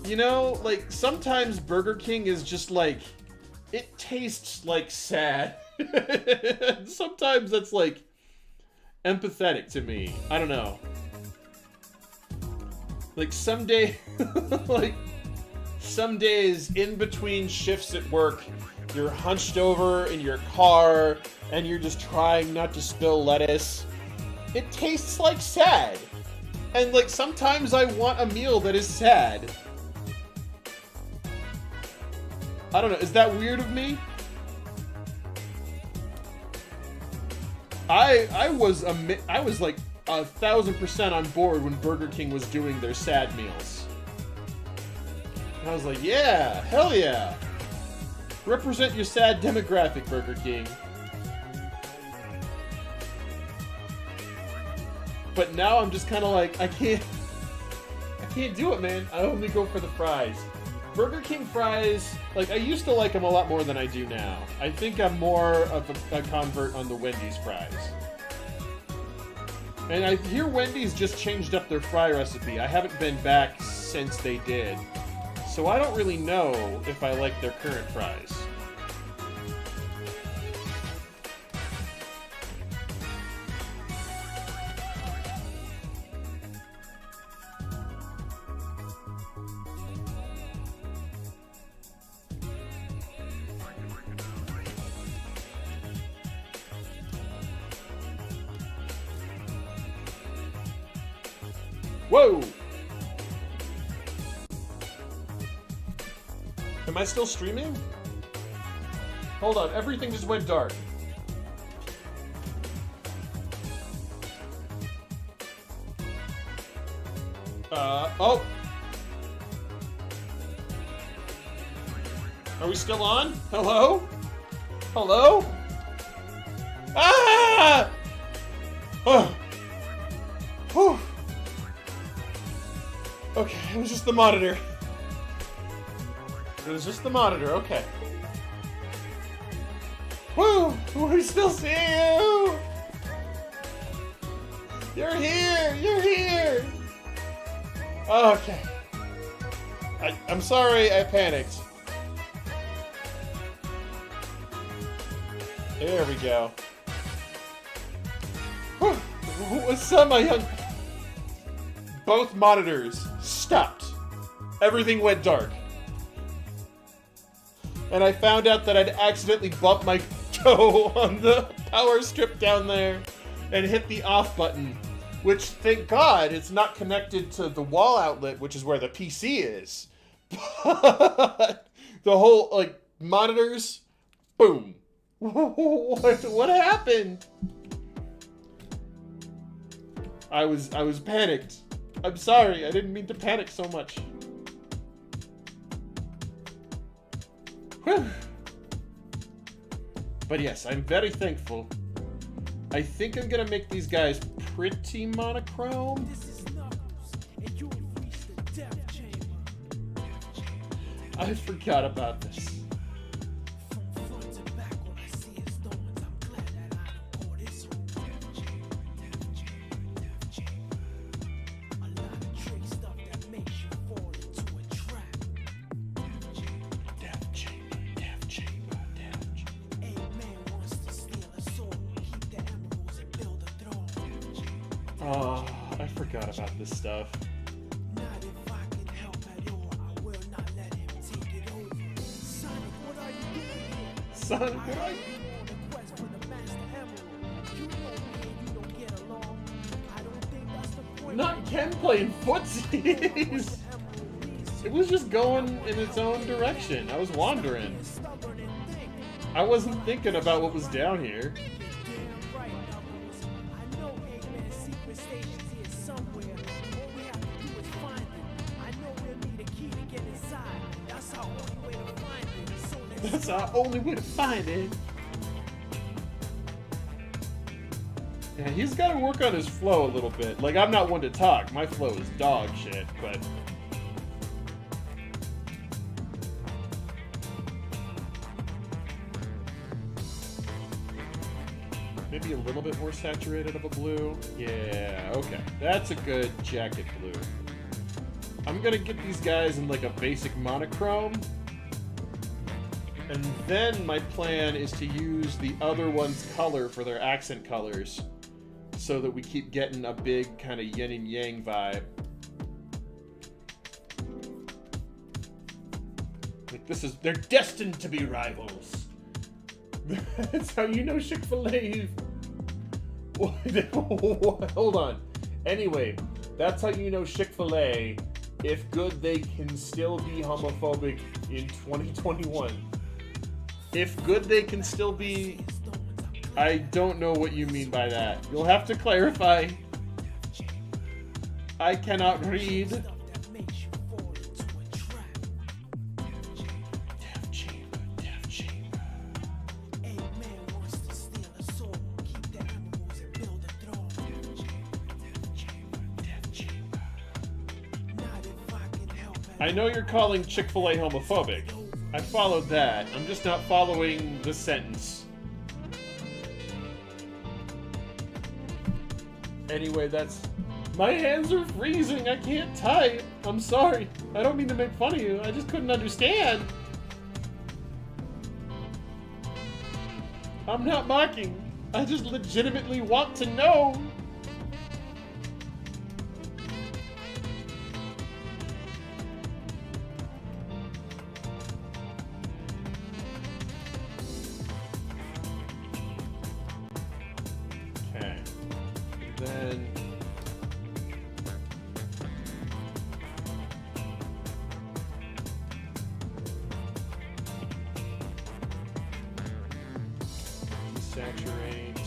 You know, like, sometimes Burger King is just like, it tastes like sad. Sometimes that's like empathetic to me. I don't know. Like someday, like some days in between shifts at work, you're hunched over in your car and you're just trying not to spill lettuce. It tastes like sad. And like sometimes I want a meal that is sad. I don't know, is that weird of me? I was like 1,000% on board when Burger King was doing their sad meals. And I was like, yeah, hell yeah. Represent your sad demographic, Burger King. But now I'm just kind of like, I can't do it, man. I only go for the fries. Burger King fries, like, I used to like them a lot more than I do now. I think I'm more of a convert on the Wendy's fries. And I hear Wendy's just changed up their fry recipe. I haven't been back since they did. So I don't really know if I like their current fries. Whoa! Am I still streaming? Hold on, everything just went dark. Oh! Are we still on? Hello? Hello? Ah! Oh! Whew! Okay, it was just the monitor. It was just the monitor, okay. Woo! We still see you! You're here! You're here! Okay. I'm sorry, I panicked. There we go. Whew. What's up, my young... Both monitors stopped. Everything went dark. And I found out that I'd accidentally bumped my toe on the power strip down there and hit the off button, which, thank God, it's not connected to the wall outlet, which is where the PC is. But the whole, like, monitors, boom. What happened? I was panicked. I'm sorry, I didn't mean to panic so much. Whew. But yes, I'm very thankful. I think I'm gonna make these guys pretty monochrome. I forgot about this. Oh, I forgot about this stuff. Son, what are you? Not Ken playing footsies. It was just going in its own direction. I was wandering. I wasn't thinking about what was down here. That's our only way to find it. Yeah, he's got to work on his flow a little bit. Like, I'm not one to talk. My flow is dog shit, but... maybe a little bit more saturated of a blue. Yeah, okay. That's a good jacket blue. I'm gonna get these guys in, like, a basic monochrome. And then my plan is to use the other one's color for their accent colors, so that we keep getting a big kind of yin and yang vibe. Like, they're destined to be rivals. That's how you know Chick-fil-A. Hold on. Anyway, that's how you know Chick-fil-A, if good, they can still be homophobic in 2021. If good, they can still be... I don't know what you mean by that. You'll have to clarify. I cannot read. Death chamber, death chamber. I know you're calling Chick-fil-A homophobic. I followed that. I'm just not following the sentence. Anyway, that's... my hands are freezing. I can't type. I'm sorry. I don't mean to make fun of you. I just couldn't understand. I'm not mocking. I just legitimately want to know. Then desaturate.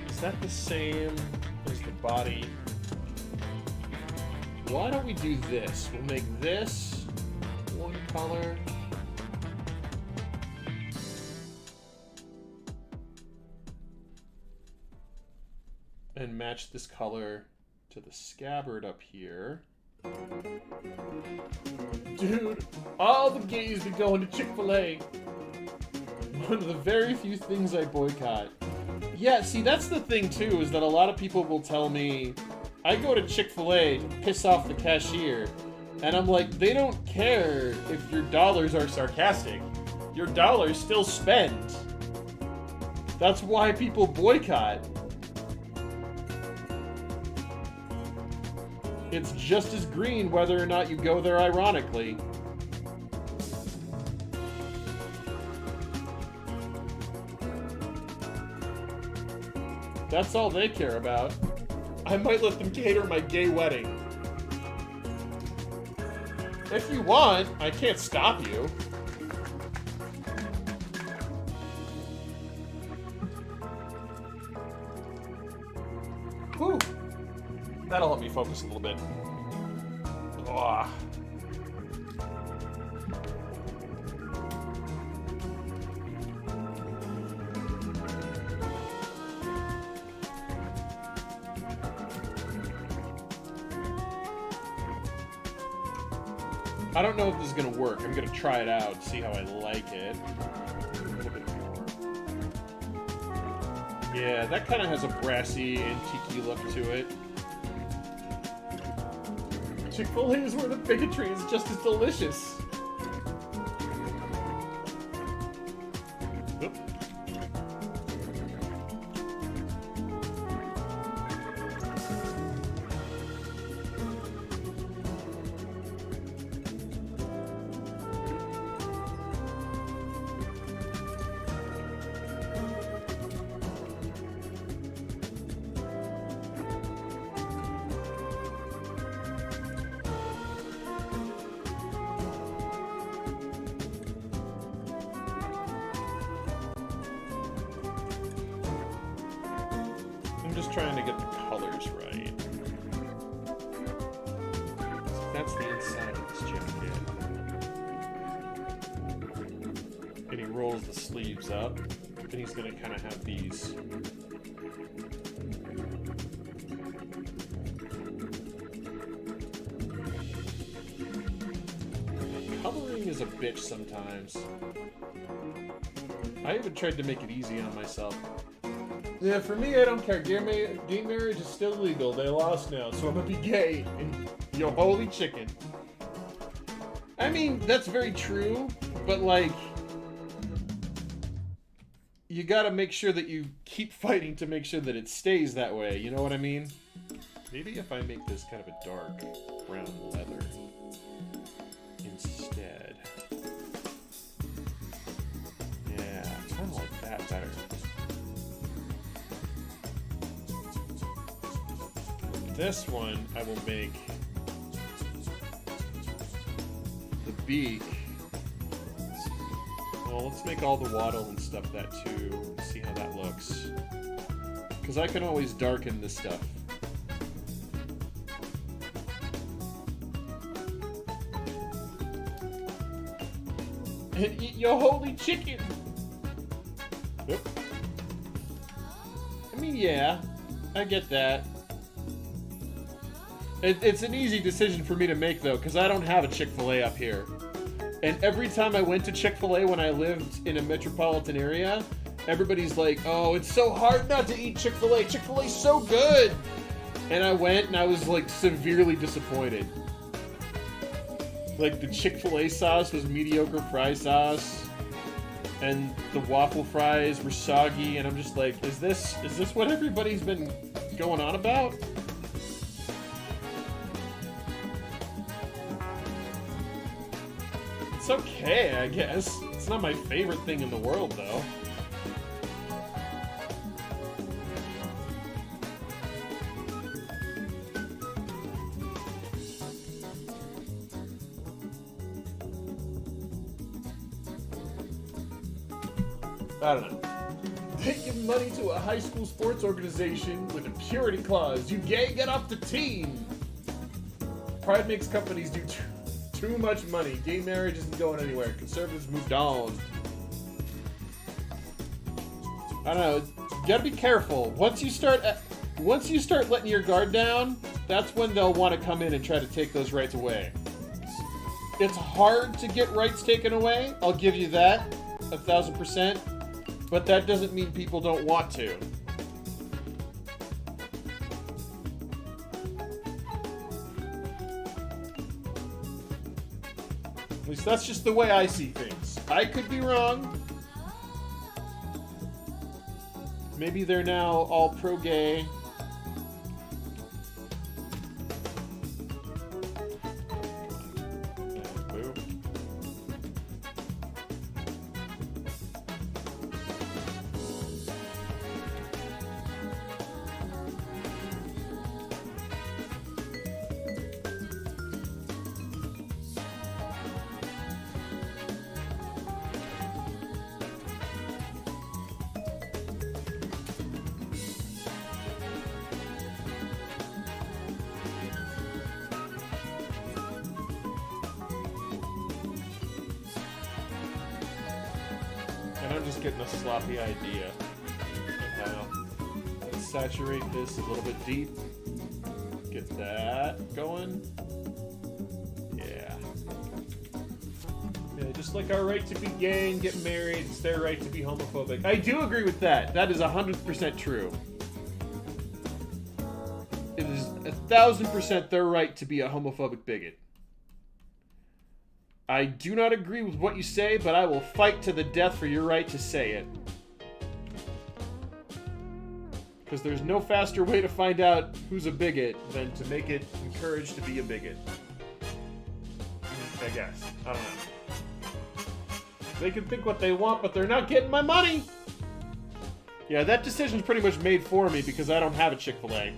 Is that the same as the body? Why don't we do this? We'll make this one color. And match this color to the scabbard up here. Dude, all the gays be going to Chick-fil-A. One of the very few things I boycott. Yeah, see, that's the thing too, is that a lot of people will tell me, I go to Chick-fil-A to piss off the cashier. And I'm like, they don't care if your dollars are sarcastic. Your dollars still spent. That's why people boycott. It's just as green whether or not you go there ironically. That's all they care about. I might let them cater my gay wedding. If you want, I can't stop you. Whew. That'll help me focus a little bit. Oh. I don't know if this is going to work. I'm going to try it out, see how I like it. A little bit more. Yeah, that kind of has a brassy, antique-y look to it. Chick-fil-A is where the bigotry is just as delicious. Oop. Trying to get the colors right. So that's the inside of this jacket. And he rolls the sleeves up. And he's going to kind of have these... Coloring is a bitch sometimes. I even tried to make it easy on myself. Yeah, for me, I don't care. Gay marriage is still legal. They lost now, so I'm gonna be gay. And yo, holy chicken. I mean, that's very true, but like, you gotta make sure that you keep fighting to make sure that it stays that way. You know what I mean? Maybe if I make this kind of a dark brown leather instead. Yeah, I kind of like that better. This one, I will make the beak. Well, let's make all the waddle and stuff that too. See how that looks. Because I can always darken this stuff. And eat your holy chicken! Yep. I mean, yeah, I get that. It's an easy decision for me to make, though, because I don't have a Chick-fil-A up here. And every time I went to Chick-fil-A when I lived in a metropolitan area, everybody's like, oh, it's so hard not to eat Chick-fil-A. Chick-fil-A's so good! And I went, and I was, like, severely disappointed. Like, the Chick-fil-A sauce was mediocre fry sauce, and the waffle fries were soggy, and I'm just like, is this what everybody's been going on about? It's okay, I guess. It's not my favorite thing in the world, though. I don't know. They give money to a high school sports organization with a purity clause. You gay, get off the team! Pride makes companies do too much money. Gay marriage isn't going anywhere. Conservatives moved on. I don't know. You gotta be careful. Once you start letting your guard down, that's when they'll want to come in and try to take those rights away. It's hard to get rights taken away. I'll give you that, 1,000%. But that doesn't mean people don't want to. At least that's just the way I see things. I could be wrong. Maybe they're now all pro-gay. Boo. And I'm just getting a sloppy idea of how to saturate this a little bit deep. Get that going. Yeah. Yeah, just like our right to be gay and get married, it's their right to be homophobic. I do agree with that. That is 100% true. It is 1,000% their right to be a homophobic bigot. I do not agree with what you say, but I will fight to the death for your right to say it. Because there's no faster way to find out who's a bigot than to make it encouraged to be a bigot. I guess. I don't know. They can think what they want, but they're not getting my money! Yeah, that decision's pretty much made for me because I don't have a Chick-fil-A.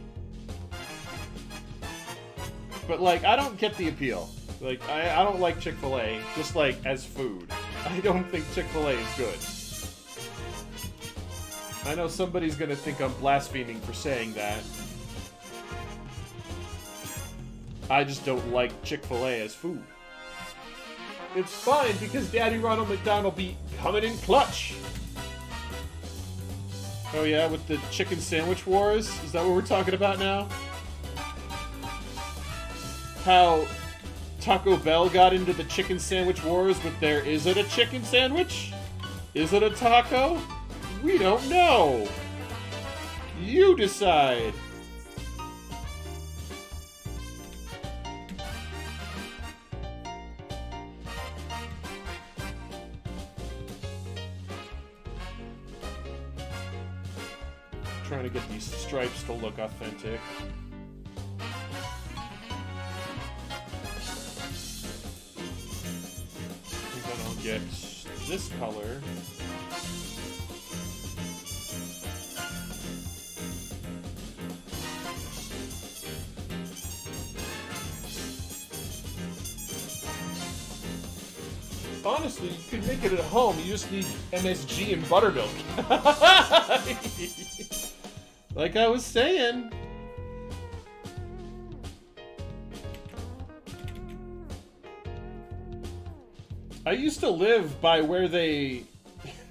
But, like, I don't get the appeal. Like, I don't like Chick-fil-A, just like as food. I don't think Chick-fil-A is good. I know somebody's gonna think I'm blaspheming for saying that. I just don't like Chick-fil-A as food. It's fine because Daddy Ronald McDonald be coming in clutch. Oh yeah, with the chicken sandwich wars? Is that what we're talking about now? How Taco Bell got into the chicken sandwich wars with their is it a chicken sandwich? Is it a taco? We don't know. You decide. Trying to get these stripes to look authentic. Get this color. Honestly, you could make it at home. You just need MSG and buttermilk. Like I was saying. I used to live by where they...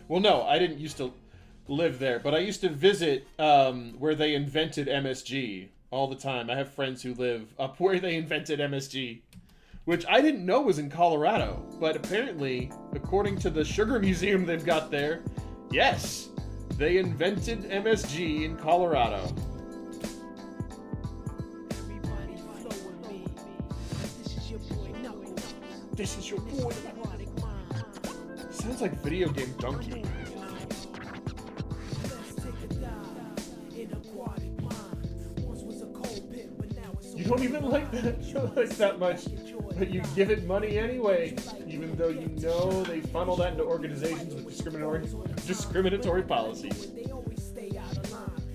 Well, no, I didn't used to live there, but I used to visit where they invented MSG all the time. I have friends who live up where they invented MSG, which I didn't know was in Colorado. But apparently, according to the sugar museum they've got there, yes, they invented MSG in Colorado. This is your boy. Sounds like video game donkey. You don't even like that much, but you give it money anyway, even though you know they funnel that into organizations with discriminatory policies.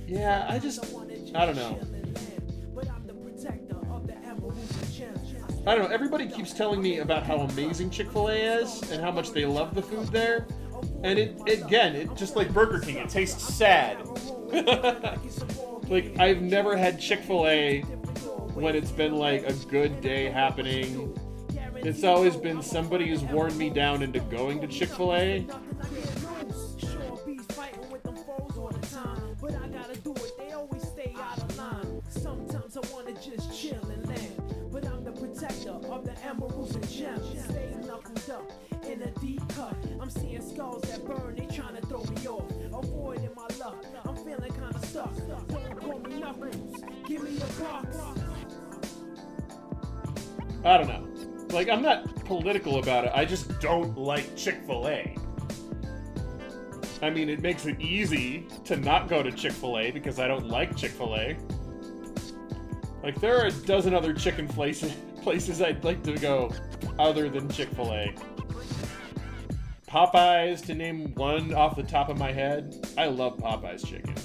Yeah, I don't know. I don't know, everybody keeps telling me about how amazing Chick-fil-A is and how much they love the food there. And it just like Burger King, it tastes sad. Like, I've never had Chick-fil-A when it's been like a good day happening. It's always been somebody who's worn me down into going to Chick-fil-A. Sometimes I wanna just chill and land, but I'm the protector of the emeralds and gems. Stay knuckled up in a deep cut. I'm seeing skulls that burn, they trying to throw me off. Avoiding my luck, I'm feeling kinda stuck. Don't call me Knuckles, give me a box. I don't know. Like, I'm not political about it, I just don't like Chick-fil-A. I mean, it makes it easy to not go to Chick-fil-A because I don't like Chick-fil-A. Like, there are a dozen other chicken places I'd like to go other than Chick-fil-A. Popeyes, to name one off the top of my head. I love Popeyes chicken.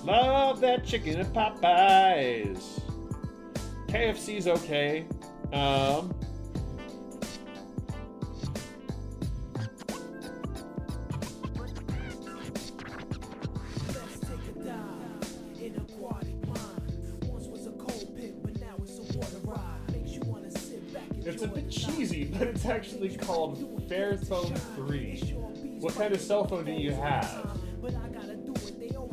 Love that chicken at Popeyes. KFC's okay. It's a bit cheesy, but it's actually called Fairphone 3. What kind of cell phone do you have?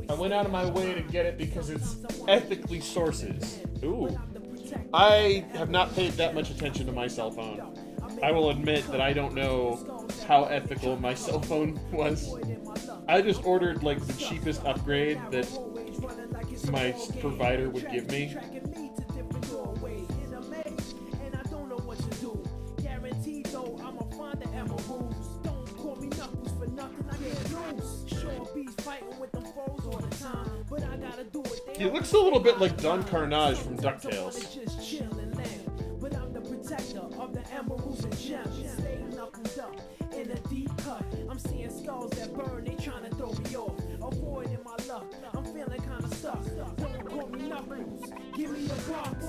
I went out of my way to get it because it's ethically sources. Ooh. I have not paid that much attention to my cell phone. I will admit that I don't know how ethical my cell phone was. I just ordered like the cheapest upgrade that my provider would give me. He looks a little bit like Don Carnage from DuckTales. But I'm the protector of the emeralds and gems. Staying knuckled up in a deep cut. I'm seeing skulls that burn, they trying to throw me off. Avoiding my luck, I'm feeling kind of stuck. Don't call me Knuckles, give me a box.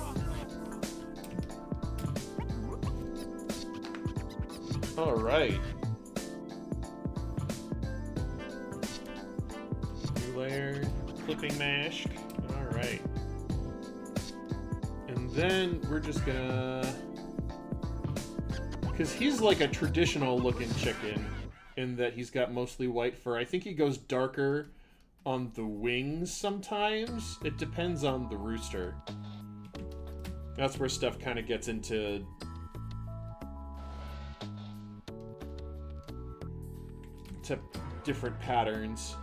Alright. New layer, clipping mask. Alright. And then we're just gonna... Because he's like a traditional looking chicken in that he's got mostly white fur. I think he goes darker on the wings sometimes. It depends on the rooster. That's where stuff kind of gets into... to different patterns.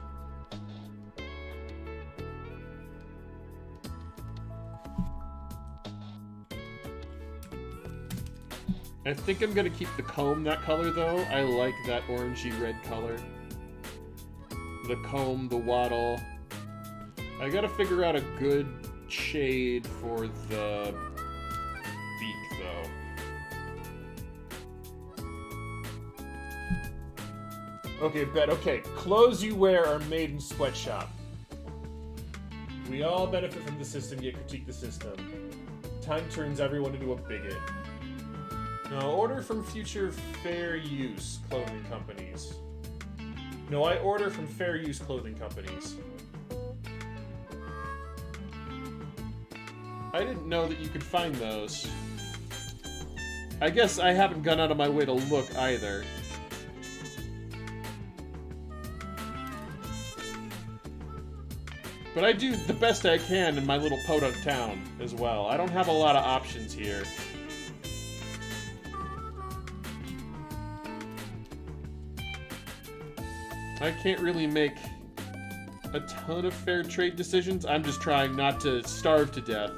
I think I'm gonna keep the comb that color though. I like that orangey red color. The comb, the wattle. I gotta figure out a good shade for the beak though. Okay, bet. Okay, clothes you wear are made in sweatshop. We all benefit from the system, yet critique the system. Time turns everyone into a bigot. No, order from future fair use clothing companies. No, I order from fair use clothing companies. I didn't know that you could find those. I guess I haven't gone out of my way to look either. But I do the best I can in my little podunk town as well. I don't have a lot of options here. I can't really make a ton of fair trade decisions. I'm just trying not to starve to death.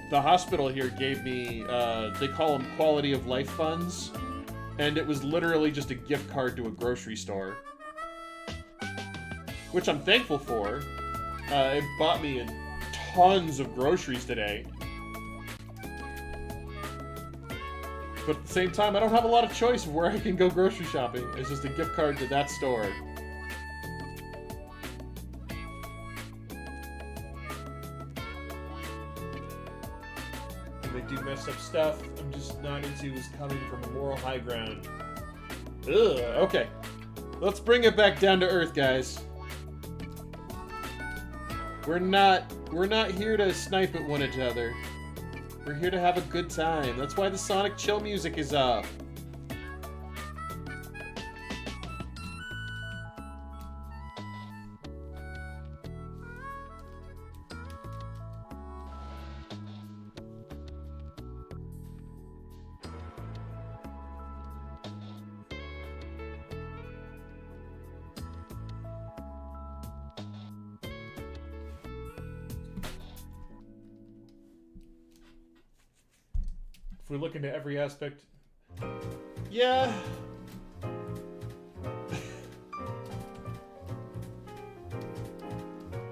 The hospital here gave me, they call them quality of life funds, and it was literally just a gift card to a grocery store. Which I'm thankful for. It bought me tons of groceries today. But at the same time, I don't have a lot of choice of where I can go grocery shopping. It's just a gift card to that store. And they do messed up stuff. I'm just not into is coming from a moral high ground. Ugh, okay. Let's bring it back down to earth, guys. We're not here to snipe at one another. We're here to have a good time. That's why the Sonic Chill music is up. If we look into every aspect... Yeah...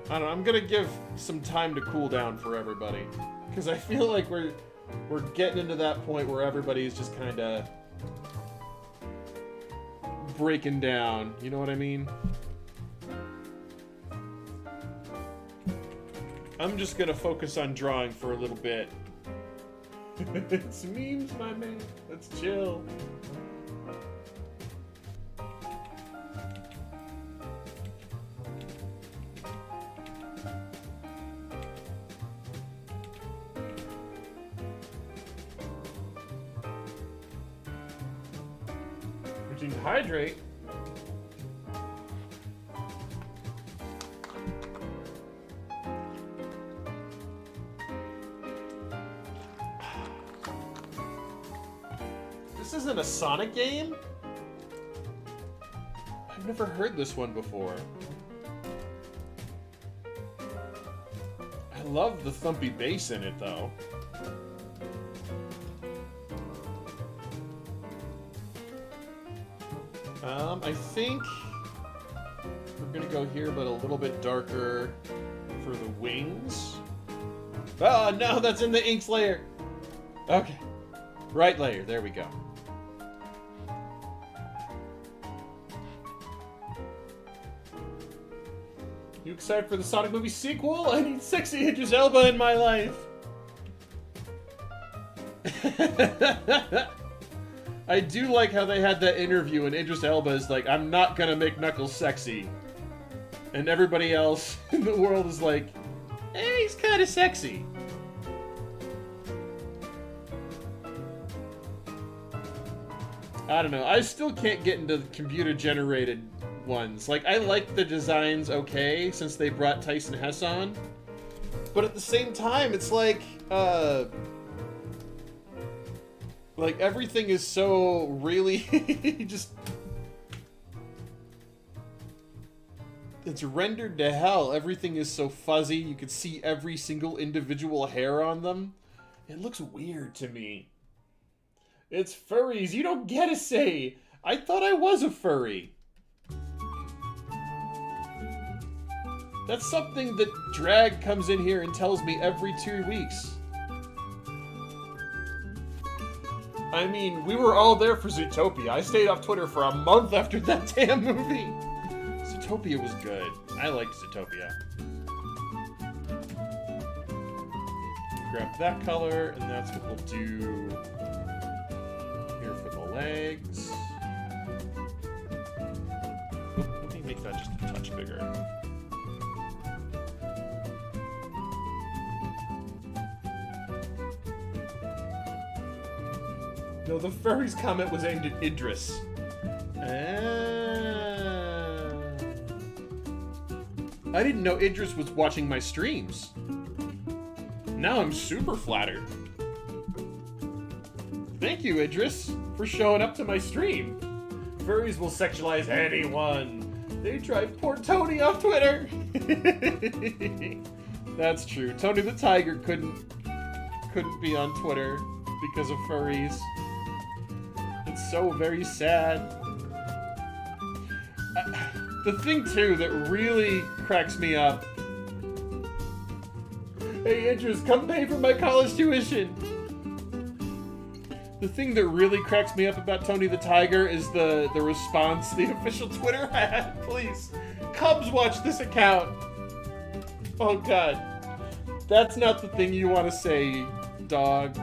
I don't know, I'm gonna give some time to cool down for everybody. Because I feel like we're getting into that point where everybody's just kinda... breaking down, you know what I mean? I'm just gonna focus on drawing for a little bit. It's memes, my man. Let's chill. We need to hydrate. This isn't a Sonic game? I've never heard this one before. I love the thumpy bass in it, though. I think we're gonna go here, but a little bit darker for the wings. Oh, no, that's in the inks layer. Okay. Right layer, there we go. You excited for the Sonic movie sequel? I need sexy Idris Elba in my life. I do like how they had that interview and Idris Elba is like, I'm not gonna make Knuckles sexy. And everybody else in the world is like, eh, he's kinda sexy. I don't know, I still can't get into the computer-generated ones. Like, I like the designs okay, since they brought Tyson Hess on. But at the same time, it's like everything is so really just... It's rendered to hell. Everything is so fuzzy. You can see every single individual hair on them. It looks weird to me. It's furries. You don't get a say. I thought I was a furry. That's something that Drag comes in here and tells me every 2 weeks. I mean, we were all there for Zootopia. I stayed off Twitter for a month after that damn movie. Zootopia was good. I liked Zootopia. Grab that color, and that's what we'll do here for the legs. Oop, let me make that just a touch bigger. No, the furries comment was aimed at Idris. I didn't know Idris was watching my streams. Now I'm super flattered. Thank you, Idris, for showing up to my stream. Furries will sexualize anyone. They drive poor Tony off Twitter. That's true. Tony the Tiger couldn't be on Twitter because of furries. It's so very sad. The thing, too, that really cracks me up... Hey, Idris, come pay for my college tuition! The thing that really cracks me up about Tony the Tiger is the response the official Twitter had. Please, Cubs watch this account! Oh, God. That's not the thing you want to say, dog.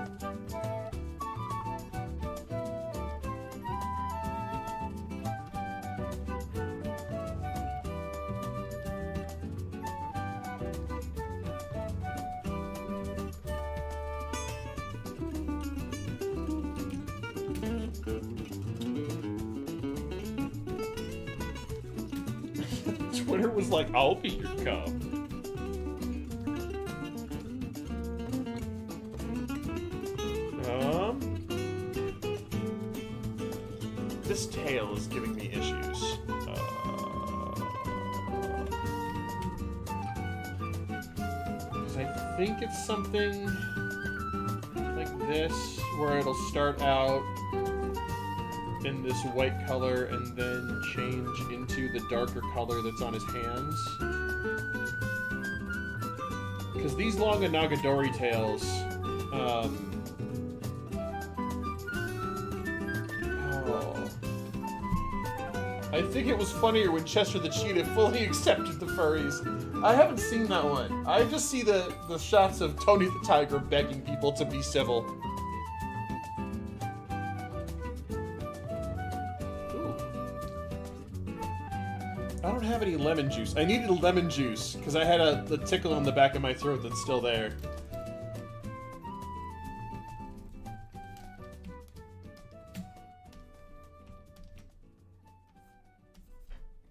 Twitter was like, I'll be your cub. This tail is giving me issues. Because I think it's something like this. where it'll start out in this white color and then change into the darker color that's on his hands. Because these long Nagadori tails, oh. I think it was funnier when Chester the Cheetah fully accepted the furries. I haven't seen that one. I just see the shots of Tony the Tiger begging people to be civil. Ooh. I don't have any lemon juice. I needed lemon juice because I had a tickle in the back of my throat that's still there.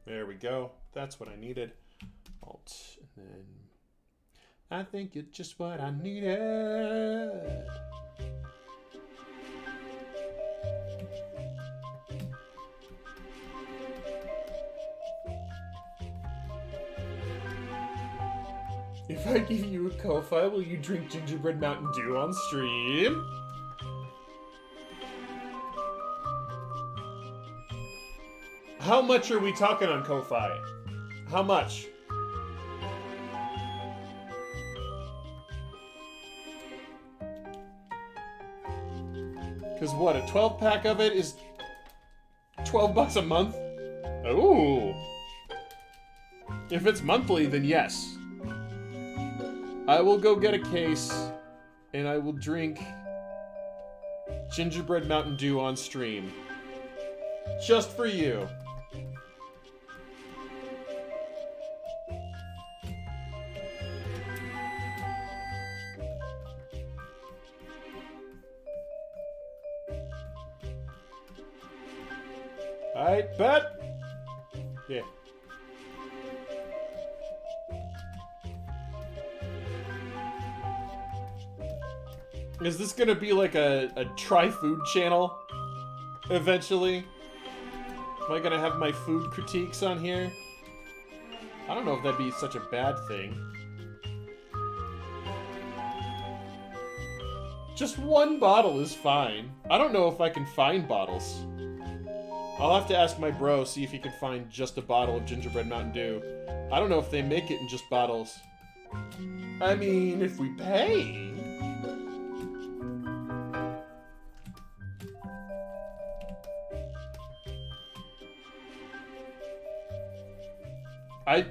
There we go. That's what I needed. Alt, and then I think you're just what I needed. If I give you a Ko-Fi, will you drink Gingerbread Mountain Dew on stream? How much are we talking on Ko-Fi? How much? Because what, a 12-pack of it is $12 a month? Ooh. If it's monthly, then yes. I will go get a case, and I will drink Gingerbread Mountain Dew on stream. Just for you. I bet. Yeah. Is this gonna be like a try-food channel? Eventually? Am I gonna have my food critiques on here? I don't know if that'd be such a bad thing. Just one bottle is fine. I don't know if I can find bottles. I'll have to ask my bro, see if he can find just a bottle of Gingerbread Mountain Dew. I don't know if they make it in just bottles. I mean, if we pay...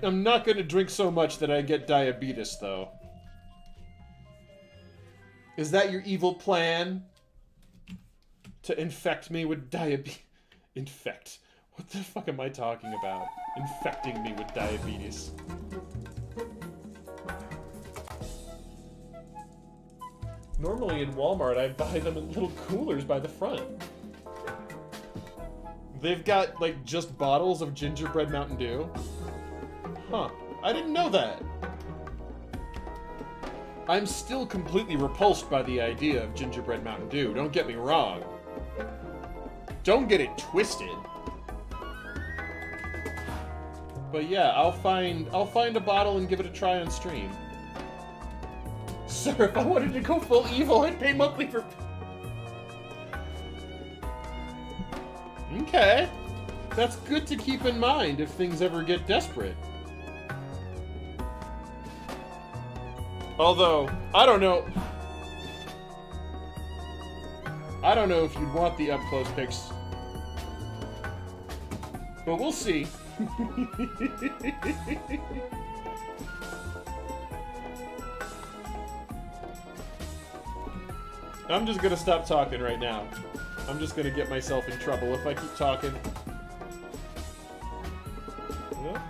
I'm not gonna drink so much that I get diabetes, though. Is that your evil plan? To infect me with diabetes? Infect. What the fuck am I talking about? Infecting me with diabetes. Normally in Walmart, I buy them in little coolers by the front. They've got, like, just bottles of Gingerbread Mountain Dew. Huh. I didn't know that. I'm still completely repulsed by the idea of Gingerbread Mountain Dew. Don't get me wrong. Don't get it twisted. But yeah, I'll find a bottle and give it a try on stream. Sir, if I wanted to go full evil, I'd pay monthly for... Okay. That's good to keep in mind if things ever get desperate. Although, I don't know if you'd want the up-close pics. But we'll see. I'm just gonna stop talking right now. I'm just gonna get myself in trouble if I keep talking. Yep.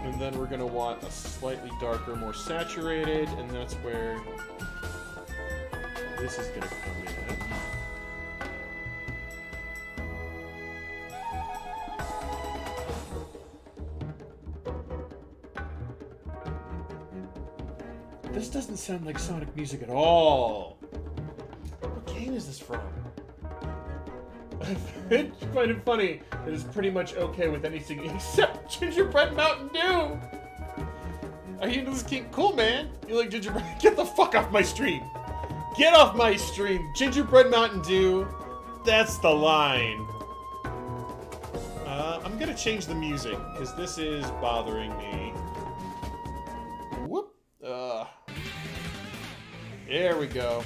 And then we're gonna want a slightly darker, more saturated, and that's where this is gonna come in. This doesn't sound like Sonic music at all. What game is this from? I find it funny that it's pretty much okay with anything except Gingerbread Mountain Dew. Are you into this kink? Cool, man. You like gingerbread? Get the fuck off my stream. Get off my stream. Gingerbread Mountain Dew. That's the line. I'm gonna change the music, because this is bothering me. Whoop. There we go.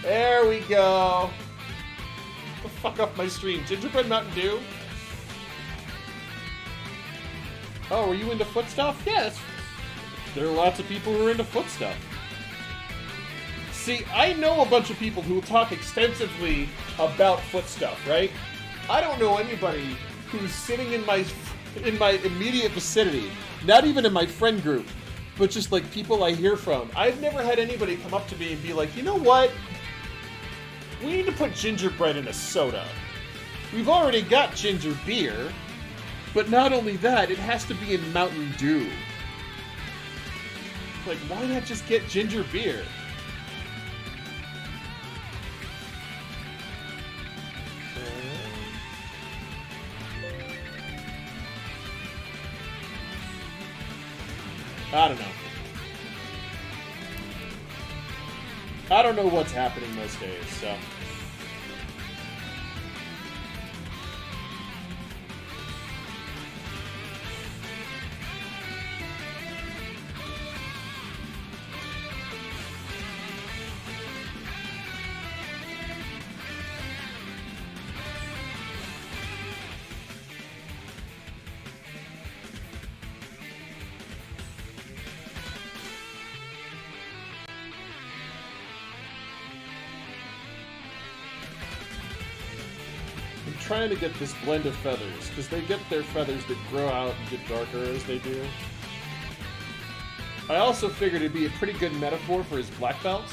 There we go. Get the fuck off my stream. Gingerbread Mountain Dew? Oh, were you into foot stuff? Yes. There are lots of people who are into foot stuff. See, I know a bunch of people who will talk extensively about foot stuff, right? I don't know anybody who's sitting in my immediate vicinity, not even in my friend group, but just like people I hear from. I've never had anybody come up to me and be like, you know what? We need to put gingerbread in a soda. We've already got ginger beer, but not only that, it has to be in Mountain Dew. Like, why not just get ginger beer? I don't know. I don't know what's happening most days, so... trying to get this blend of feathers, because they get their feathers that grow out and get darker as they do. I also figured it'd be a pretty good metaphor for his black belts.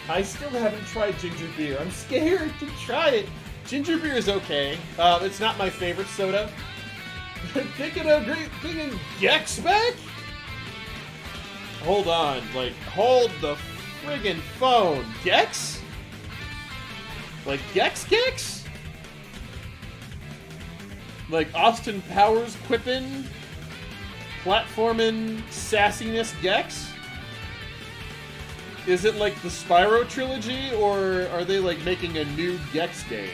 I still haven't tried ginger beer. I'm scared to try it. Ginger beer is okay. It's not my favorite soda. Thinking Gex back? Hold on, like, hold the friggin' phone. Gex? Like Gex? Like Austin Powers quippin', platformin', sassiness Gex? Is it like the Spyro trilogy, or are they like making a new Gex game?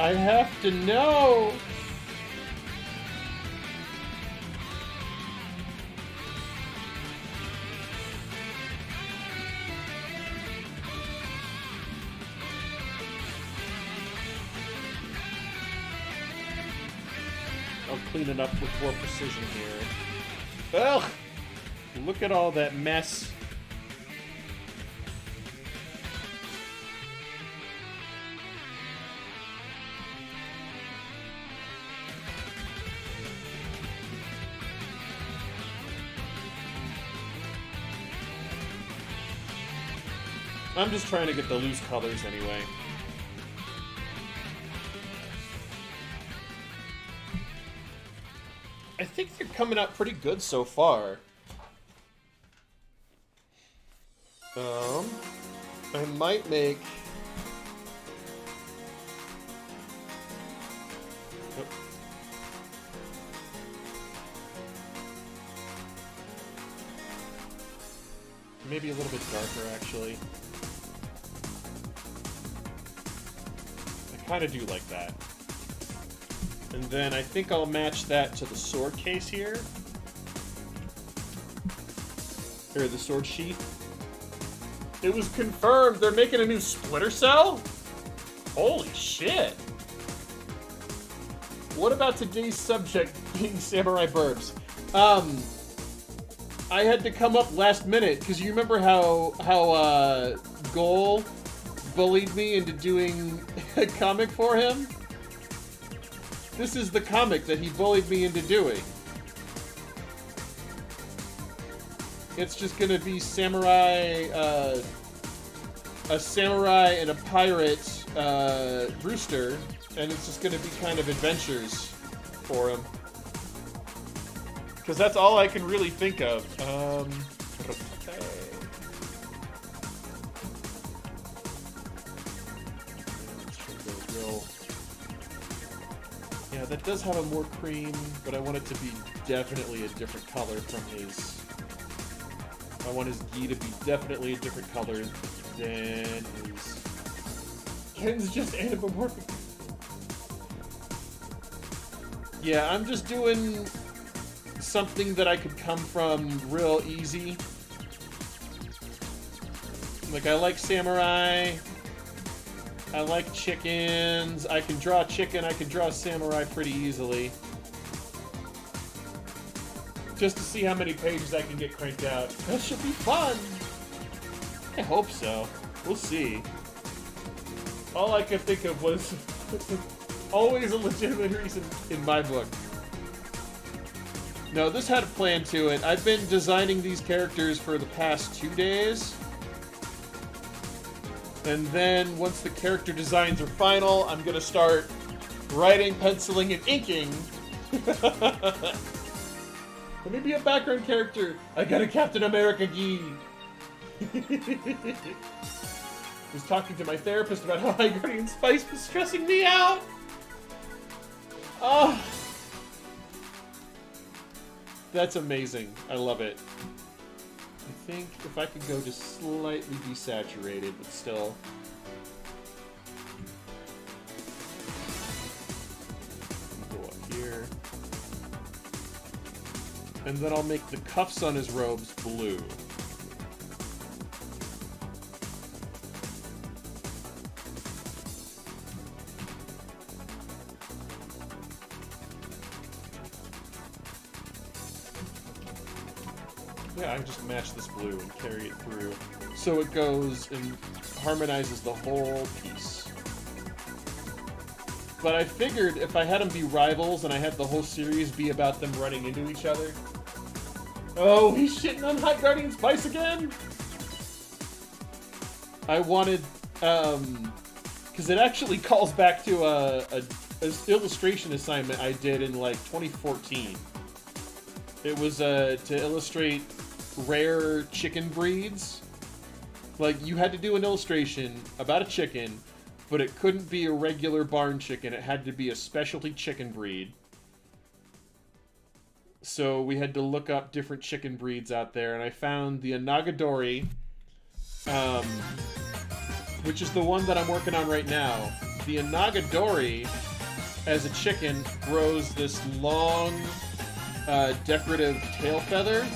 I have to know. I'll clean it up with more precision here. Ugh! Look at all that mess. I'm just trying to get the loose colors anyway. I think they're coming out pretty good so far. I might make... Maybe a little bit darker, actually. I kind of do like that. And then I think I'll match that to the sword case here. Or the sword sheath. It was confirmed they're making a new Splinter Cell? Holy shit! What about today's subject being Samurai Burbs? I had to come up last minute, because you remember how Goal bullied me into doing a comic for him? This is the comic that he bullied me into doing. It's just gonna be samurai, a samurai and a pirate, rooster And it's just going to be kind of adventures for him. Because that's all I can really think of. Yeah, that does have a more cream, but I want it to be definitely a different color from his... I want his gi to be definitely a different color than his... Ken's just anthropomorphic. Yeah, I'm just doing something that I could come from real easy. Like, I like samurai. I like chickens. I can draw chicken, I can draw samurai pretty easily. Just to see how many pages I can get cranked out. That should be fun! I hope so. We'll see. All I could think of was always a legitimate reason in my book. No, this had a plan to it. I've been designing these characters for the past 2 days. And then, once the character designs are final, I'm gonna start writing, penciling, and inking. Let me be a background character. I got a Captain America gi. Was talking to my therapist about how High Guardian Spice was stressing me out. Oh. That's amazing. I love it. I think if I could go just slightly desaturated, but still. Go up here. And then I'll make the cuffs on his robes blue. Yeah, I just match this blue and carry it through. So it goes and harmonizes the whole piece. But I figured if I had them be rivals and I had the whole series be about them running into each other. Oh, he's shitting on High Guardian Spice again? I wanted, because it actually calls back to an illustration assignment I did in like 2014. It was to illustrate rare chicken breeds. Like, you had to do an illustration about a chicken, but it couldn't be a regular barn chicken. It had to be a specialty chicken breed. So we had to look up different chicken breeds out there, and I found the Anagadori, which is the one that I'm working on right now. The Anagadori, as a chicken, grows this long, decorative tail feather.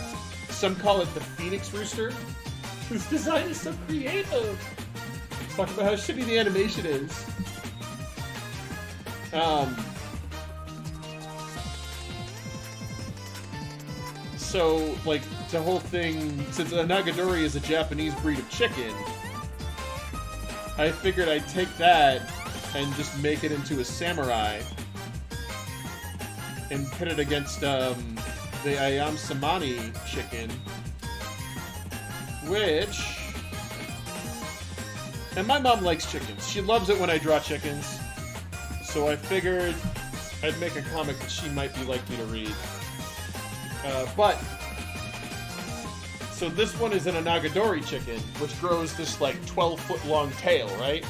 Some call it the Phoenix Rooster. This design is so creative. Let's talk about how shitty the animation is. So, like, the whole thing, since a Nagadori is a Japanese breed of chicken, I figured I'd take that and just make it into a samurai and pit it against, the Ayam Samani chicken, which... And my mom likes chickens. She loves it when I draw chickens. So I figured I'd make a comic that she might be likely to read. But... So this one is an Anagadori chicken, which grows this, like, 12-foot long tail, right?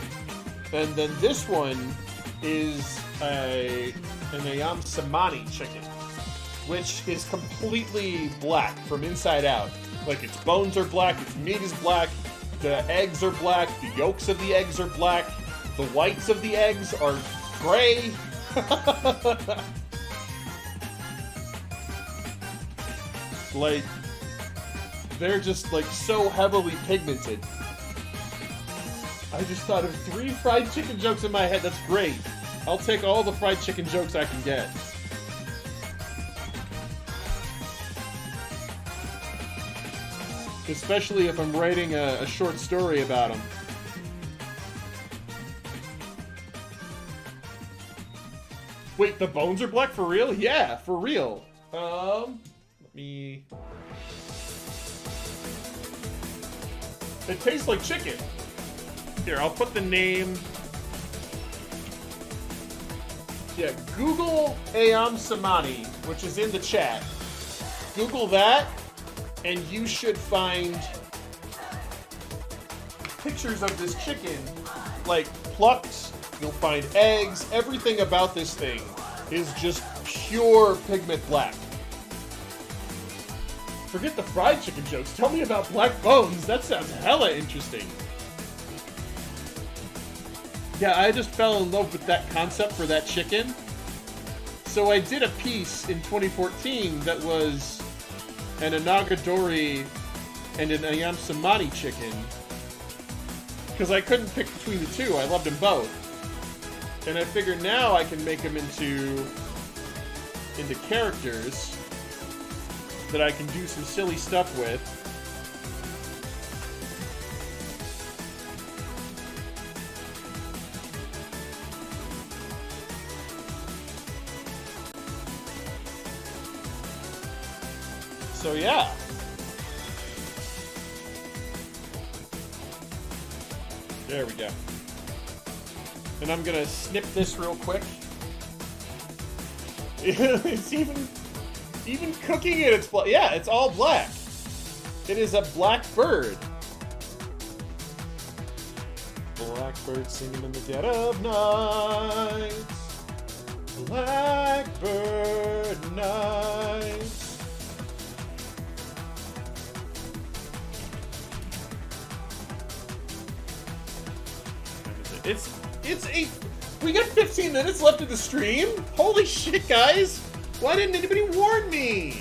And then this one is an Ayam Samani chicken, which is completely black from inside out. Like, its bones are black, its meat is black, the eggs are black, the yolks of the eggs are black, the whites of the eggs are gray. Like, they're just, like, so heavily pigmented. I just thought of 3 fried chicken jokes in my head. That's great. I'll take all the fried chicken jokes I can get. Especially if I'm writing a short story about them. Wait, the bones are black for real? Yeah, for real. Let me... It tastes like chicken. Here, I'll put the name... Yeah, Google Ayam Samani, which is in the chat. Google that, and you should find pictures of this chicken, like plucked. You'll find eggs. Everything about this thing is just pure pigment black. Forget the fried chicken jokes. Tell me about black bones. That sounds hella interesting. Yeah, I just fell in love with that concept for that chicken. So I did a piece in 2014 that was an Anagadori and an Ayam Samani chicken. Because I couldn't pick between the two. I loved them both. And I figured now I can make them into characters that I can do some silly stuff with. So yeah. There we go. And I'm gonna snip this real quick. It's even cooking it, it's black. Yeah, it's all black. It is a black bird. Blackbird singing in the dead of night. Blackbird night. We got 15 minutes left of the stream? Holy shit, guys! Why didn't anybody warn me?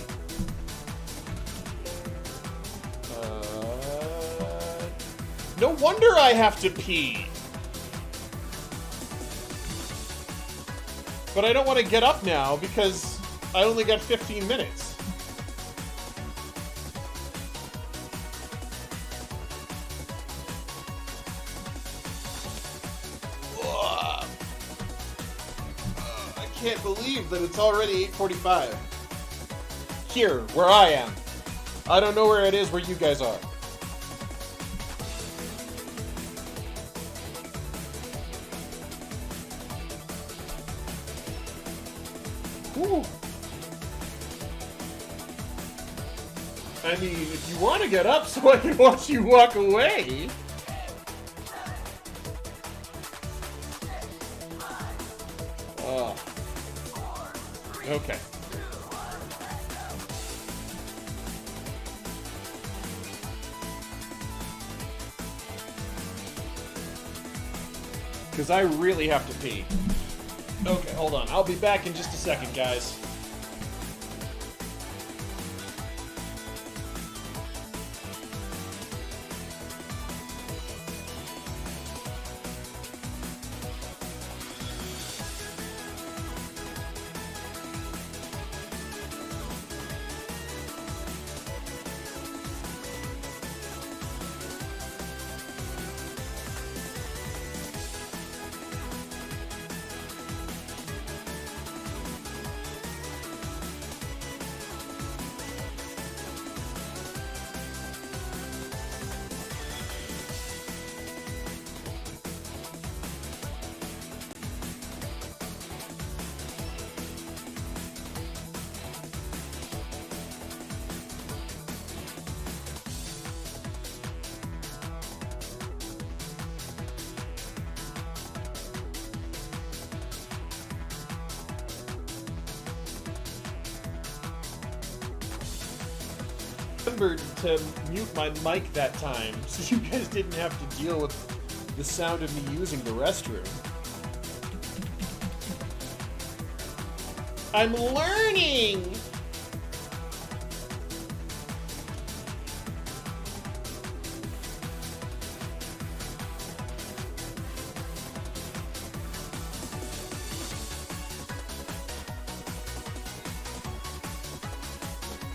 No wonder I have to pee. But I don't want to get up now because I only got 15 minutes. I can't believe that it's already 8:45. Here, where I am. I don't know where it is where you guys are. Whew. I mean, if you want to get up so I can watch you walk away. Okay. Because I really have to pee. Okay, hold on. I'll be back in just a second, guys. Remembered to mute my mic that time, so you guys didn't have to deal with the sound of me using the restroom. I'm learning!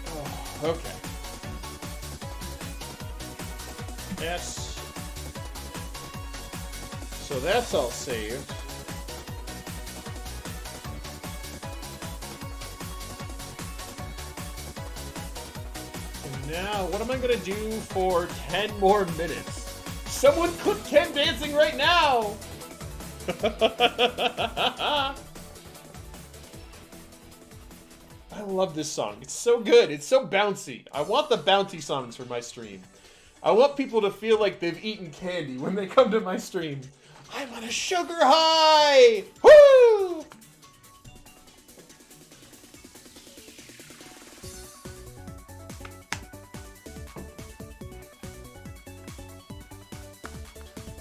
Oh, okay. Yes. So that's all saved. And now, what am I gonna do for 10 more minutes? Someone click Ken dancing right now! I love this song. It's so good. It's so bouncy. I want the bouncy songs for my stream. I want people to feel like they've eaten candy when they come to my stream. I'm on a sugar high! Woo!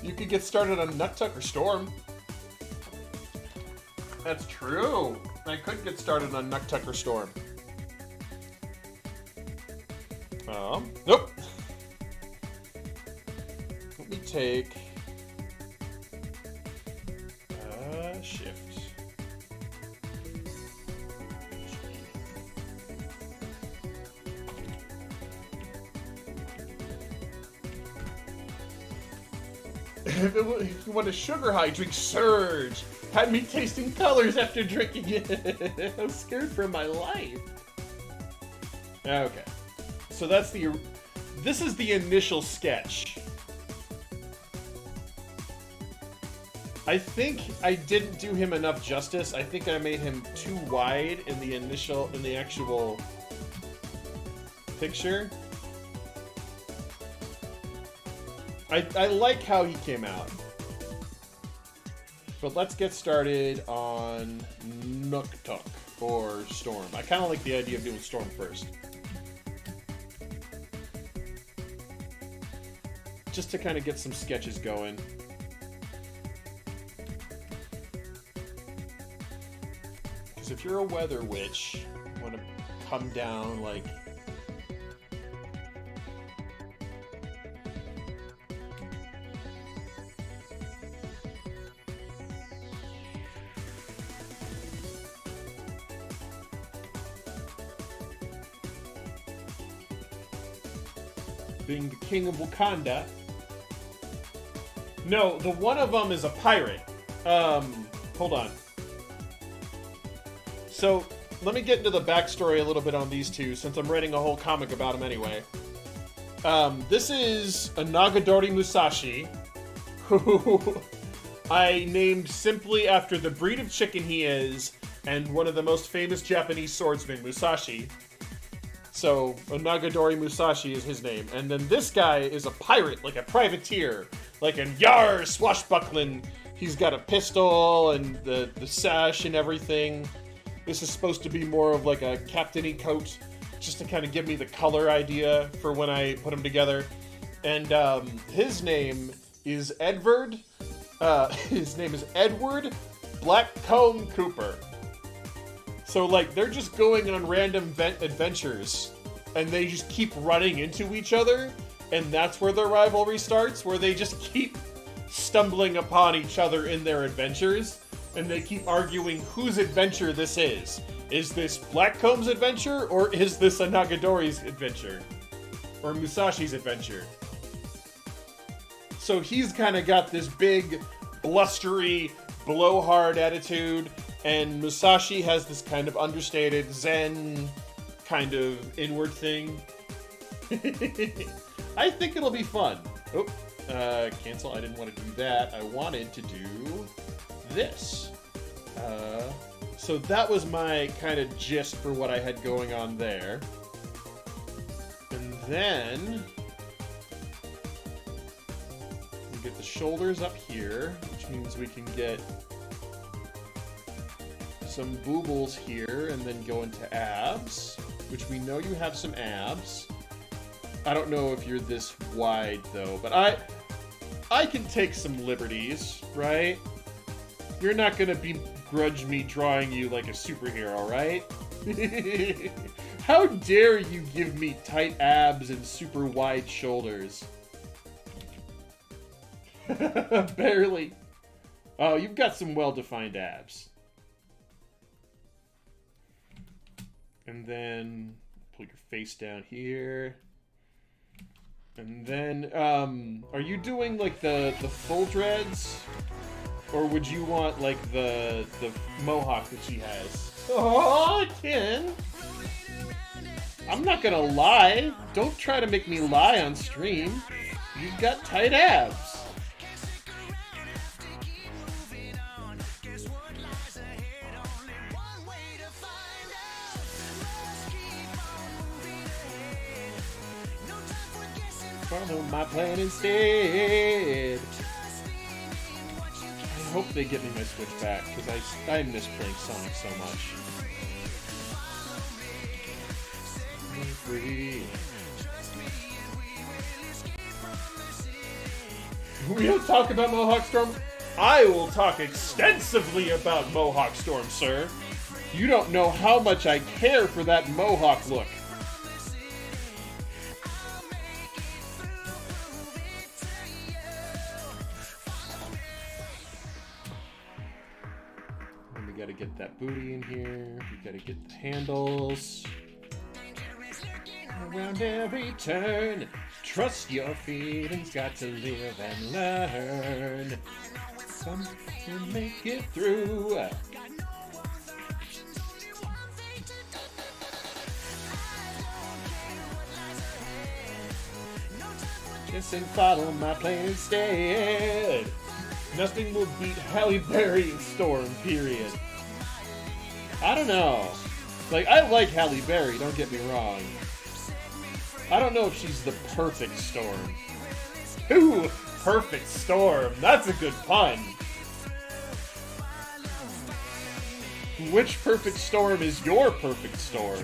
You could get started on Nuttucker Storm. That's true. I could get started on Nuttucker Storm. Nope. Let me take shift. If you want a sugar high, drink Surge. Had me tasting colors after drinking it. I'm scared for my life. Okay. So that's this is the initial sketch. I think I didn't do him enough justice. I think I made him too wide in the actual picture. I like how he came out. But let's get started on Nuktuk, or Storm. I kind of like the idea of doing Storm first. Just to kind of get some sketches going. Because if you're a weather witch, you want to come down like... being the king of Wakanda. No, the one of them is a pirate. Hold on. So, let me get into the backstory a little bit on these two, since I'm writing a whole comic about them anyway. This is a Nagadori Musashi, who I named simply after the breed of chicken he is, and one of the most famous Japanese swordsmen, Musashi. So, Nagadori Musashi is his name. And then this guy is a pirate, like a privateer. Like an yar swashbuckling. He's got a pistol and the sash and everything. This is supposed to be more of like a captain-y coat, just to kind of give me the color idea for when I put them together. And his name is Edward. His name is Edward Blackcomb Cooper. So, like, they're just going on random adventures, and they just keep running into each other, and that's where their rivalry starts, where they just keep stumbling upon each other in their adventures, and they keep arguing whose adventure this is. Is this Blackcomb's adventure, or is this a Nagadori's adventure? Or Musashi's adventure? So he's kind of got this big, blustery, blowhard attitude, and Musashi has this kind of understated Zen kind of inward thing. I think it'll be fun. Oh, cancel. I didn't want to do that. I wanted to do this. So that was my kind of gist for what I had going on there. And then we get the shoulders up here, which means we can get some boobles here and then go into abs, which we know you have some abs. I don't know if you're this wide though, but I can take some liberties, right? You're not gonna begrudge me drawing you like a superhero, right? How dare you give me tight abs and super wide shoulders? Barely. Oh, you've got some well-defined abs. And then pull your face down here. And then, are you doing like the full dreads? Or would you want like the mohawk that she has? Oh, Ken! I'm not gonna lie. Don't try to make me lie on stream. You've got tight abs. follow my plan instead. I hope they get me my Switch back, because I miss playing Sonic so much. We'll talk about Mohawk Storm. I will talk extensively about Mohawk Storm, sir. You don't know how much I care for that Mohawk look. And we gotta get that booty in here. We gotta get the handles. Around every turn, trust your feelings, got to live and learn. Some can make it through. Just and follow my plan instead. Nothing will beat Halle Berry in Storm, period. I don't know. Like, I like Halle Berry, don't get me wrong. I don't know if she's the perfect Storm. Ooh, perfect Storm. That's a good pun. Which perfect Storm is your perfect Storm?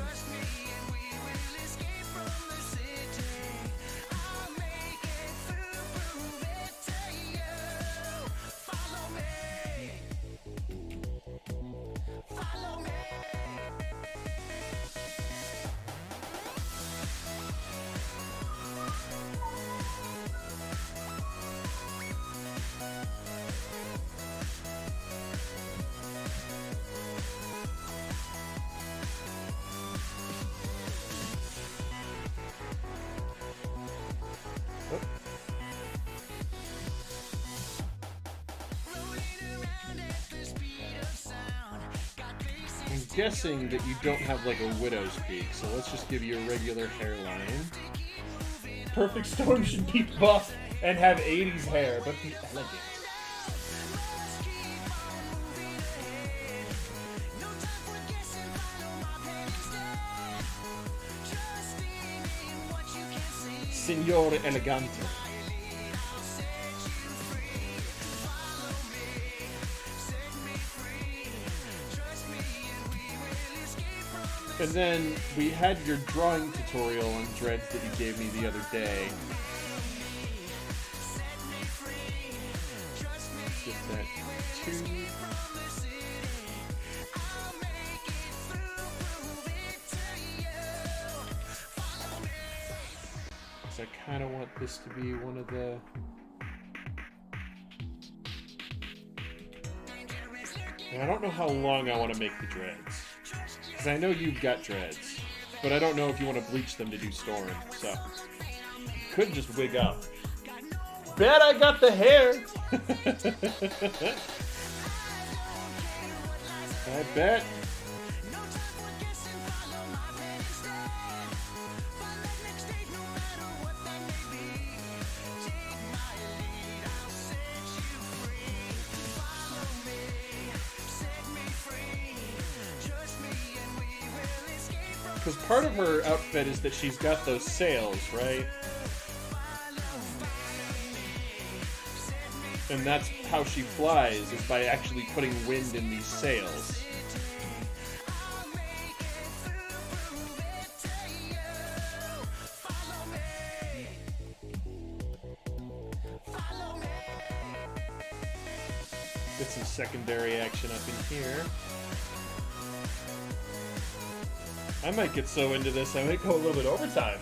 I'm guessing that you don't have like a widow's peak, so let's just give you a regular hairline. Perfect Storm should be buff and have 80s hair, but be elegant. Signor Elegante. And then we had your drawing tutorial on dreads that you gave me the other day. Let's get that too. So I kind of want this to be one of the... And I don't know how long I want to make the dreads. Because I know you've got dreads, but I don't know if you want to bleach them to do Storm, so you could just wig up. Bet I got the hair! I bet. Because part of her outfit is that she's got those sails, right? And that's how she flies, is by actually putting wind in these sails. Get some secondary action up in here. I might get so into this, I might go a little bit overtime.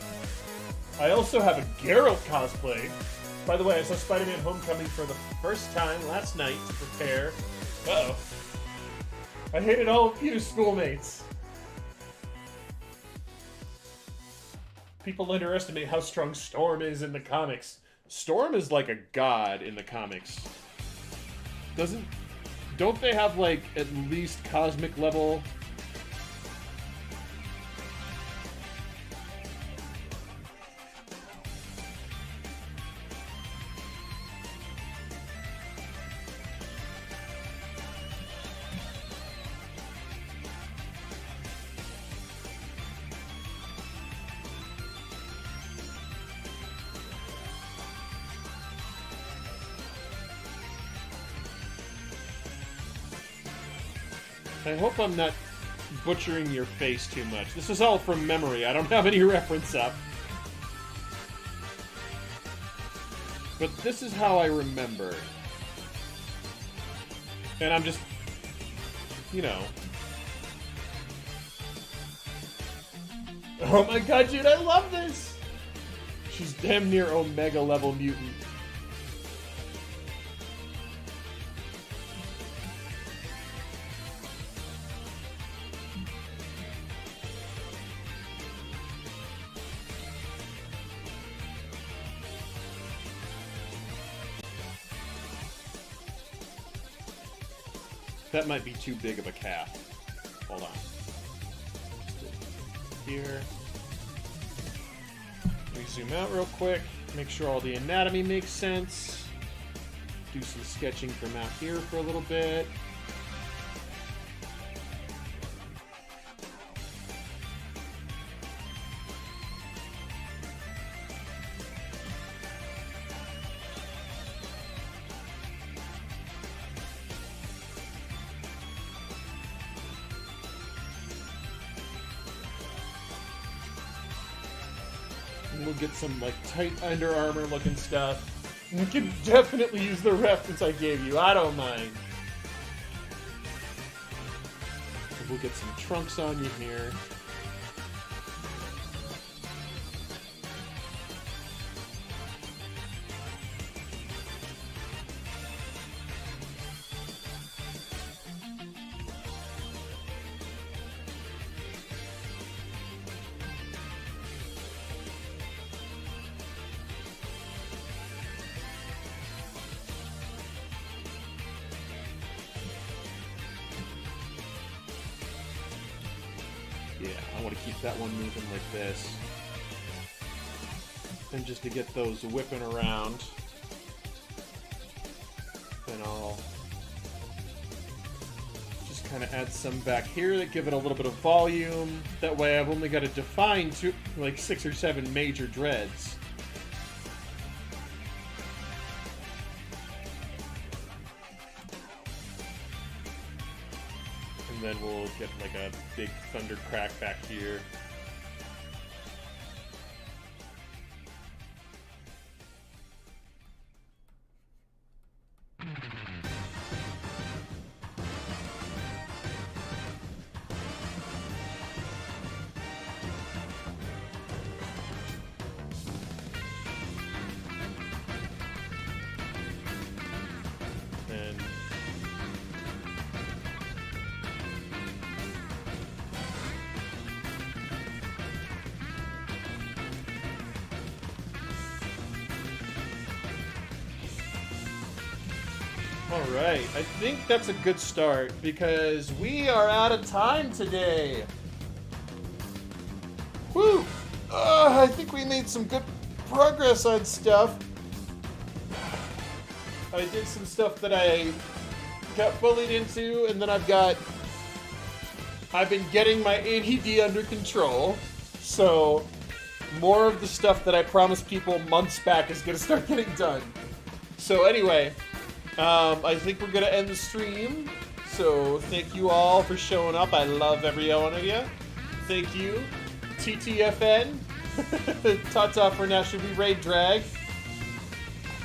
I also have a Geralt cosplay. By the way, I saw Spider-Man Homecoming for the first time last night to prepare. Uh-oh. I hated all of you, schoolmates. People underestimate how strong Storm is in the comics. Storm is like a god in the comics. Don't they have, like, at least cosmic level... I hope I'm not butchering your face too much. This is all from memory. I don't have any reference up. But this is how I remember. And I'm just, you know. Oh my god, dude, I love this! She's damn near Omega level mutant. That might be too big of a calf. Hold on. Here. Let me zoom out real quick. Make sure all the anatomy makes sense. Do some sketching from out here for a little bit. We'll get some like tight Under Armour looking stuff. You can definitely use the reference I gave you. I don't mind. We'll get some trunks on you here. Yeah, I want to keep that one moving like this. And just to get those whipping around, then I'll just kind of add some back here that give it a little bit of volume. That way I've only got to define like 6 or 7 major dreads. And then we'll get like a big thunder crack back here. Alright, I think that's a good start because we are out of time today. Woo! I think we made some good progress on stuff. I did some stuff that I got bullied into, and then I've been getting my ADD under control. So, more of the stuff that I promised people months back is going to start getting done. So anyway, I think we're going to end the stream. So thank you all for showing up. I love every one of you. Thank you. TTFN. Ta-ta for now. Should we raid drag?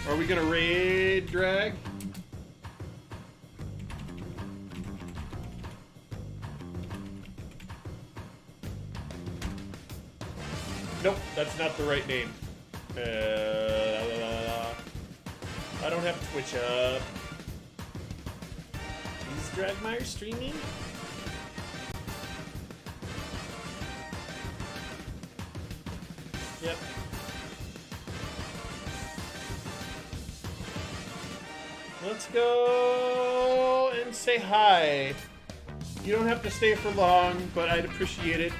Are we going to raid drag? Nope, that's not the right name. I don't have Twitch up. Is Dragmire streaming? Yep. Let's go and say hi. You don't have to stay for long, but I'd appreciate it.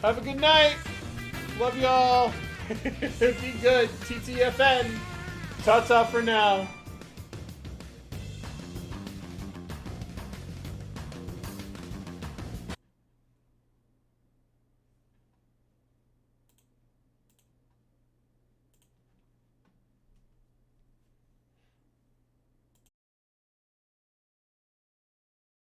Have a good night. Love y'all. Be good. TTFN. Ta-ta for now.